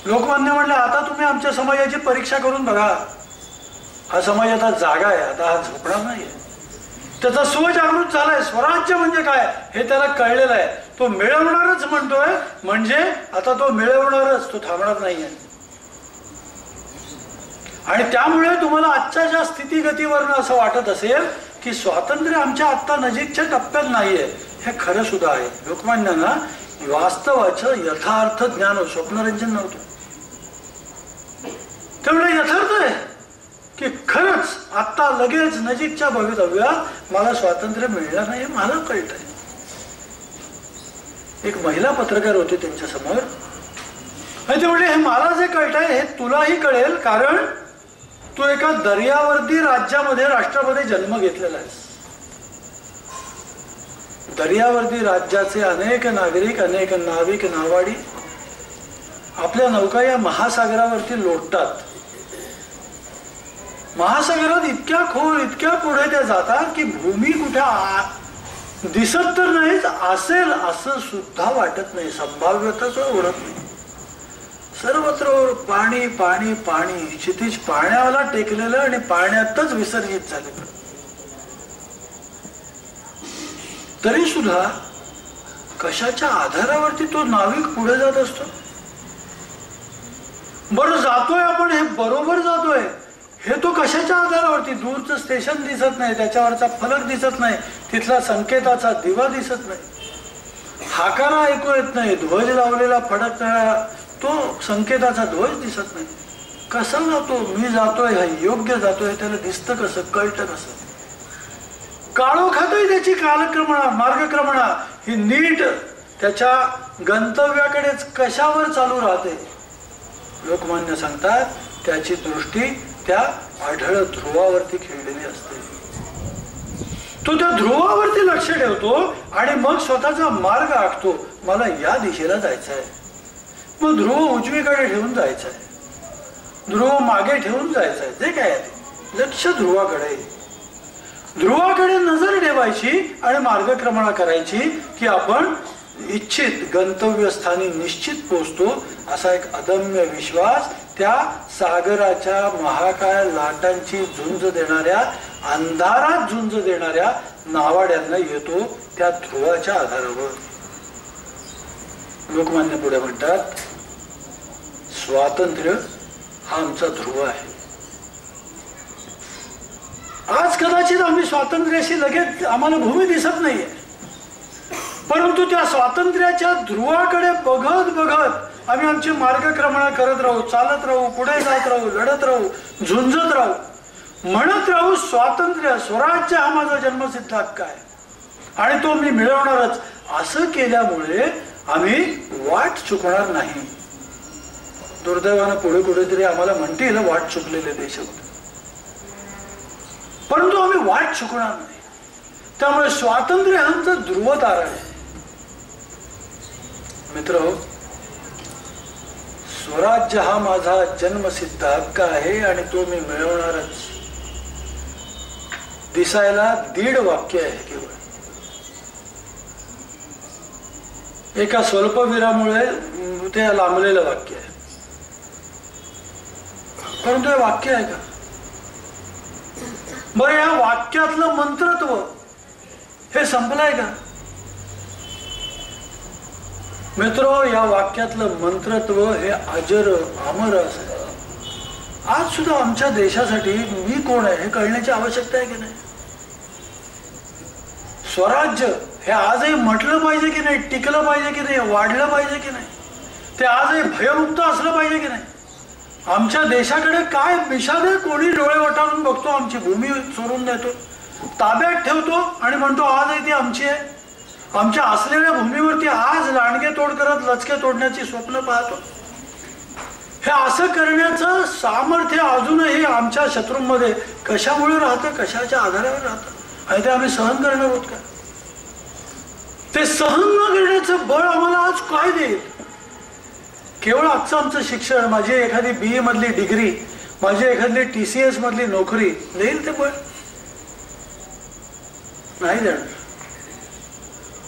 लोकमान्य म्हणले, आता तुम्ही आमच्या समाजाची परीक्षा करून बघा. हा समाज आता जागा आहे, आता हा झोपणार नाहीये. त्याचा स्वजागृत झालाय. स्वराज्य म्हणजे काय हे त्याला कळलेलं आहे. तो मिळवणारच म्हणतोय, म्हणजे आता तो मिळवणारच, तो थांबणार नाहीये. आणि त्यामुळे तुम्हाला आजच्या ज्या स्थितीगतीवरनं असं वाटत असेल की स्वातंत्र्य आमच्या आत्ता नजीकच्या टप्प्यात नाहीये, हे खरं सुद्धा आहे. लोकमान्यांना वास्तवाचं यथार्थ ज्ञान, स्वप्नरंजन नव्हतं. त्यामुळे यथार्थ आहे की खरंच आत्ता लगेच नजीकच्या भवितव्यात मला स्वातंत्र्य मिळणार नाही, मला कळतंय. एक महिला पत्रकार होते त्यांच्या समोर, आणि ते म्हणले, हे मला जे कळतंय हे तुलाही कळेल, कारण तू एका दर्यावर्दी राज्यामध्ये, राष्ट्रामध्ये जन्म घेतलेला आहेस. दर्यावर्दी राज्याचे अनेक नागरिक, अनेक नाविक, नावाडी आपल्या नौका या महासागरावरती लोटतात. महासागरात इतक्या खोल, इतक्या पुढे त्या जातात की भूमी कुठे दिसत तर नाहीच, असेल असं सुद्धा वाटत नाही. संभाव्यताच ओळख नाही. सर्वत्र पाणी पाणी पाणी. क्षितिज पाण्याला टेकलेलं आणि पाण्यातच विसर्जित झालेलं. तरी सुद्धा कशाच्या आधारावरती तो नाविक पुढे जात असतो? बरं, जातोय आपण, हे बरोबर जातोय, हे तो कशाच्या आधारावरती? दूरचं स्टेशन दिसत नाही, त्याच्यावरचा फलक दिसत नाही, तिथला संकेताचा दिवा दिसत नाही, हाकारा ऐकू येत नाही, ध्वज लावलेला फडकणारा तो संकेताचा ध्वज दिसत नाही. कसा जातो? मी जातोय, हा योग्य जातोय, त्याला दिसतं कसं, कळतं कसं? काळोखातही त्याची कालक्रमणा, मार्गक्रमणा ही नीट त्याच्या गंतव्याकडेच कशावर चालू राहते? लोकमान्य सांगतात, त्याची दृष्टी त्या आढळ ध्रुवावरती खेळलेली असते. तो त्या ध्रुवावरती लक्ष ठेवतो आणि मग स्वतःचा मार्ग आखतो. मला या दिशेला जायचं आहे. मग ध्रुव उजवीकडे ठेवून जायचं आहे, ध्रुव मागे ठेवून जायचं आहे, जे काय आहे लक्ष ध्रुवाकडे. ध्रुवाकडे नजर ठेवायची आणि मार्गक्रमणा करायची की आपण इच्छित गंतव्यस्थानी निश्चित पोहोचतो. असा एक अदम्य विश्वास त्या सागराच्या महाकाय लाटांची झुंज देणाऱ्या, अंधारात झुंज देणाऱ्या नावाड्यांना येतो त्या ध्रुवाच्या आधारावर. लोकमान्य पुढे म्हणतात, स्वातंत्र्य हा आमचा ध्रुव आहे. आज कदाचित आम्ही स्वातंत्र्याशी लगेच आम्हाला भूमी दिसत नाहीये, परंतु त्या स्वातंत्र्याच्या ध्रुवाकडे बघत बघत आम्ही आमची मार्गक्रमणा करत राहू, चालत राहू, पुढे जात राहू, लढत राहू, झुंजत राहू, म्हणत राहू, स्वातंत्र्य, स्वराज्य हा माझा जन्मसिद्ध हक्क आहे आणि तो मी मिळवणारच. असं केल्यामुळे आम्ही वाट चुकणार नाही. दुर्दैवानं पुढे कुठेतरी आम्हाला म्हणतील वाट चुकलेले देश होते, परंतु आम्ही वाट चुकणार नाही. त्यामुळे स्वातंत्र्य हा आमचा ध्रुवतारा आहे. मित्र, स्वराज्य हा माझा जन्मसिद्ध हक्क आहे आणि तो मी मिळवणारच. दिसायला दीड वाक्य आहे केवळ. एका स्वल्पविरामुळे ते लांबलेलं वाक्य आहे, परंतु हे वाक्य आहे का? बरं, या वाक्यातलं मंत्रत्व हे संपलंय का? मित्रो, या वाक्यातलं मंत्रत्व हे अजर अमर असं. आज सुद्धा आमच्या देशासाठी मी कोण आहे हे कळण्याची आवश्यकता आहे की नाही? स्वराज्य हे आजही म्हटलं पाहिजे की नाही, टिकलं पाहिजे की नाही, वाढलं पाहिजे की नाही, ते आजही भयमुक्त असलं पाहिजे की नाही? आमच्या देशाकडे काय विषादे कोणी डोळे वटारून बघतो, आमची भूमी चोरून नेतो, ताब्यात ठेवतो आणि म्हणतो आजही ती आमची आहे. आमच्या असलेल्या भूमीवरती आज लांडगे तोड करत लचके तोडण्याची स्वप्न पाहतो. हे असं करण्याचं सामर्थ्य अजूनही आमच्या शत्रूंमध्ये कशामुळे राहतं, कशाच्या आधारावर राहतं आणि ते आम्ही सहन करणार आहोत का? ते सहन न करण्याचं बळ आम्हाला आज काय देईल? केवळ आजचं आमचं शिक्षण, माझी एखादी BA मधली डिग्री, माझी एखादी TCS मधली नोकरी देईल ते बळ? नाही देणार.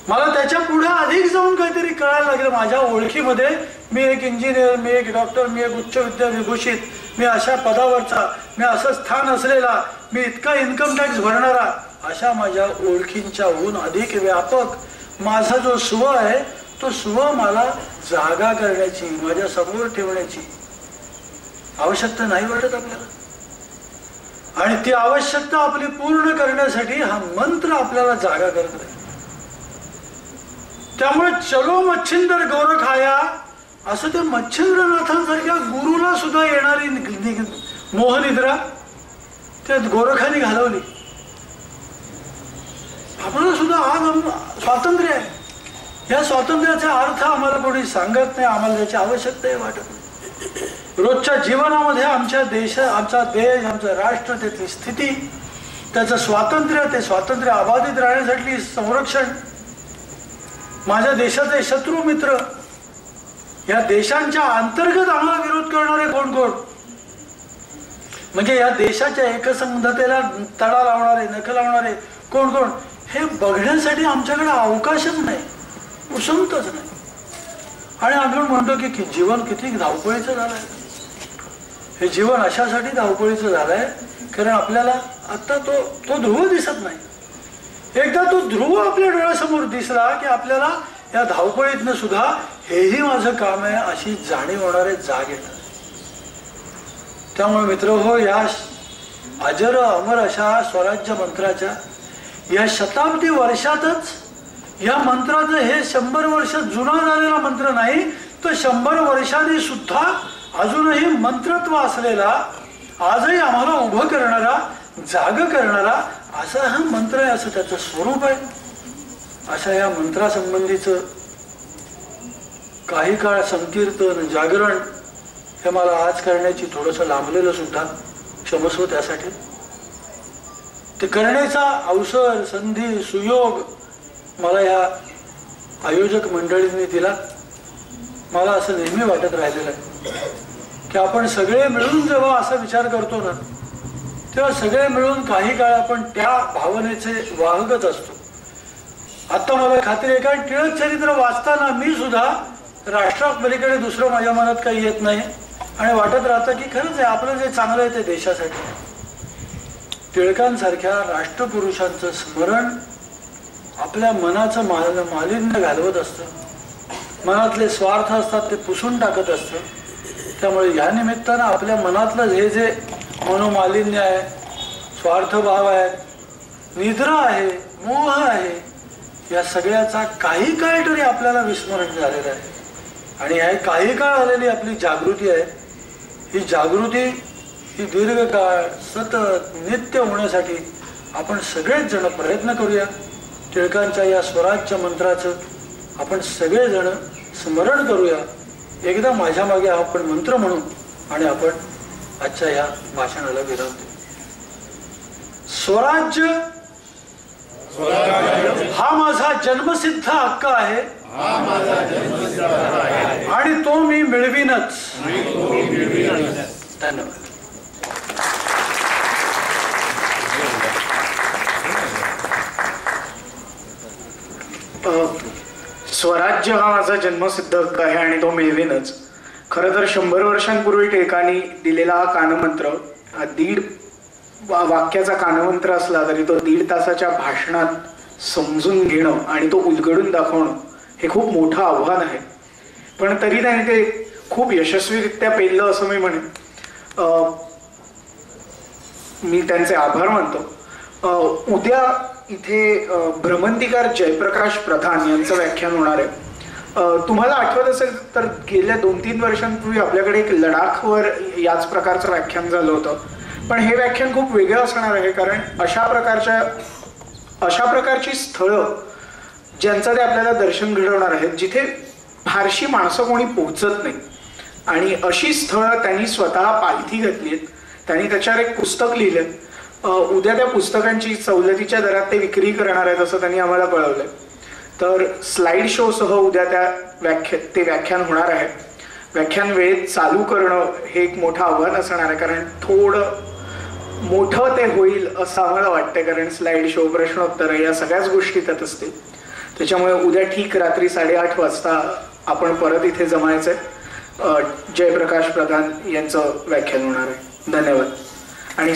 मला त्याच्या पुढे अधिक जाऊन काहीतरी कळायला लागलं. माझ्या ओळखीमध्ये मी एक इंजिनियर, मी एक डॉक्टर, मी एक उच्च विद्याविभूषित, मी अशा पदावरचा, मी असं स्थान असलेला, मी इतका इन्कम टॅक्स भरणारा, अशा माझ्या ओळखींच्याहून अधिक व्यापक माझा जो स्व आहे, तो स्व मला जागा करण्याची, माझ्या समोर ठेवण्याची आवश्यकता नाही वाटत आपल्याला. आणि ती आवश्यकता आपली पूर्ण करण्यासाठी हा मंत्र आपल्याला जागा करत आहे. त्यामुळे चलो मच्छिंदर गोरखाया असं त्या मच्छिंद्रनाथांसारख्या गुरुला सुद्धा येणारी मोहनिद्रा त्या गोरखाने घालवली. आपल्याला सुद्धा आज स्वातंत्र्य आहे. या स्वातंत्र्याचा अर्थ आम्हाला कोणी सांगत नाही, आम्हाला त्याची आवश्यकता वाटत नाही. रोजच्या जीवनामध्ये आमच्या देश, आमचा देश, आमचं राष्ट्र, त्याची स्थिती, त्याचं स्वातंत्र्य, ते स्वातंत्र्य अबाधित राहण्यासाठी संरक्षण, माझ्या देशाचे शत्रू मित्र, या देशांच्या अंतर्गत आम्हाला विरोध करणारे कोण कोण, म्हणजे या देशाच्या एकसंधतेला तडा लावणारे, नख लावणारे कोण कोण, हे बघण्यासाठी आमच्याकडे अवकाशच नाही, उसंतच नाही. आणि आपण म्हणतो की जीवन किती धावपळीचं झालंय. हे जीवन अशासाठी धावपळीचं झालंय कारण आपल्याला आता तो ध्रुव दिसत नाही. एकदा तो ध्रुव आपल्या डोळ्यासमोर दिसला की आपल्याला या धावपळीतनं सुद्धा हेही माझं काम आहे अशी जाणीव होणारे जाग येतात. त्यामुळे मित्र हो, या अजर अमर अशा स्वराज्य मंत्राच्या या शताब्दी वर्षातच या मंत्राचं हे 100 वर्ष जुना झालेला मंत्र नाही, तर 100 वर्षांनी सुद्धा अजूनही मंत्रत्व असलेला, आजही आम्हाला उभं करणारा, जाग करणारा असा हा मंत्र आहे, असं त्याचं स्वरूप आहे. अशा या मंत्रासंबंधीचं काही काळ संकीर्तन, जागरण हे मला आज करण्याची थोडंसं लांबलेलं सुद्धा, क्षमस्व त्यासाठी. ते करण्याचा अवसर, संधी, सुयोग मला या आयोजक मंडळींनी दिला. मला असं नेहमी वाटत राहिलेलं आहे की आपण सगळे मिळून जेव्हा असा विचार करतो ना, तेव्हा सगळे मिळून काही काळ आपण त्या भावनेचे वाहकच असतो. आता मला खात्री आहे, कारण टिळक चरित्र वाचताना मी सुद्धा राष्ट्रापलीकडे दुसरं माझ्या मनात काही येत नाही आणि वाटत राहतं की खरंच आहे, आपलं जे चांगलं आहे ते देशासाठी. टिळकांसारख्या राष्ट्रपुरुषांचं स्मरण आपल्या मनाचं मालिन्य घालवत असतं, मनातले स्वार्थ असतात ते पुसून टाकत असतं. त्यामुळे या निमित्तानं आपल्या मनातलं हे जे मनोमालिन्य आहे, स्वार्थभाव आहे, निद्रा आहे, मोह आहे, या सगळ्याचा काही काळ तरी आपल्याला विस्मरण झालेलं आहे. आणि या काही काळ आलेली आपली जागृती आहे, ही जागृती ही दीर्घकाळ सतत नित्य होण्यासाठी आपण सगळेच जण प्रयत्न करूया. टिळकांच्या या स्वराज्य मंत्राचं आपण सगळेजण स्मरण करूया. एकदा माझ्या मागे आपण मंत्र म्हणू आणि आपण आजच्या या भाषणाला विराम देऊ. स्वराज्य हा माझा जन्मसिद्ध हक्क आहे आणि तो मी मिळवीनच. धन्यवाद. स्वराज्य हा माझा जन्मसिद्ध हक्क आहे आणि तो मिळवेनच. खरं तर 100 वर्षांपूर्वी टिळकांनी दिलेला हा कानमंत्र, हा 1.5 वाक्याचा कानमंत्र असला तरी तो 1.5 तासाच्या भाषणात समजून घेणं आणि तो उलगडून दाखवणं हे खूप मोठं आव्हान आहे. पण तरी त्याने ते खूप यशस्वीरित्या पेललं असं मी म्हणेन. मी त्यांचे आभार मानतो. उद्या इथे भ्रमंतीकार जयप्रकाश प्रधान यांचं व्याख्यान होणार आहे. तुम्हाला आठवत असेल तर गेल्या 2-3 वर्षांपूर्वी आपल्याकडे एक लडाखवर याच प्रकारचं व्याख्यान झालं होतं. पण हे व्याख्यान खूप वेगळं असणार आहे, कारण अशा प्रकारची स्थळं ज्यांचं ते आपल्याला दर्शन घडवणार आहेत जिथे फारशी माणसं कोणी पोहोचत नाही, आणि अशी स्थळं त्यांनी स्वतः पालथी घातली आहेत. त्यांनी त्याच्यावर एक पुस्तक लिहिलं. उद्या त्या पुस्तकांची सवलतीच्या दरात ते विक्री करणार आहेत असं त्यांनी आम्हाला कळवलंय. तर स्लाइड शो सह उद्या ते व्याख्यान होणार आहे. व्याख्यान वेळेत चालू करणं हे एक मोठं आव्हान असणार आहे, कारण थोडं मोठं ते होईल असं आम्हाला वाटतं, कारण स्लाइड शो, प्रश्नोत्तर या सगळ्याच गोष्टी त्यात असतील. त्याच्यामुळे उद्या ठीक रात्री 8:30 वाजता आपण परत इथे जमायचंय. जयप्रकाश प्रधान यांचं व्याख्यान होणार आहे. धन्यवाद. आणि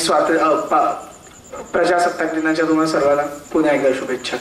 प्रजासत्ताक दिनाच्या तुम्हाला सर्वांना पुन्हा एकदा शुभेच्छा.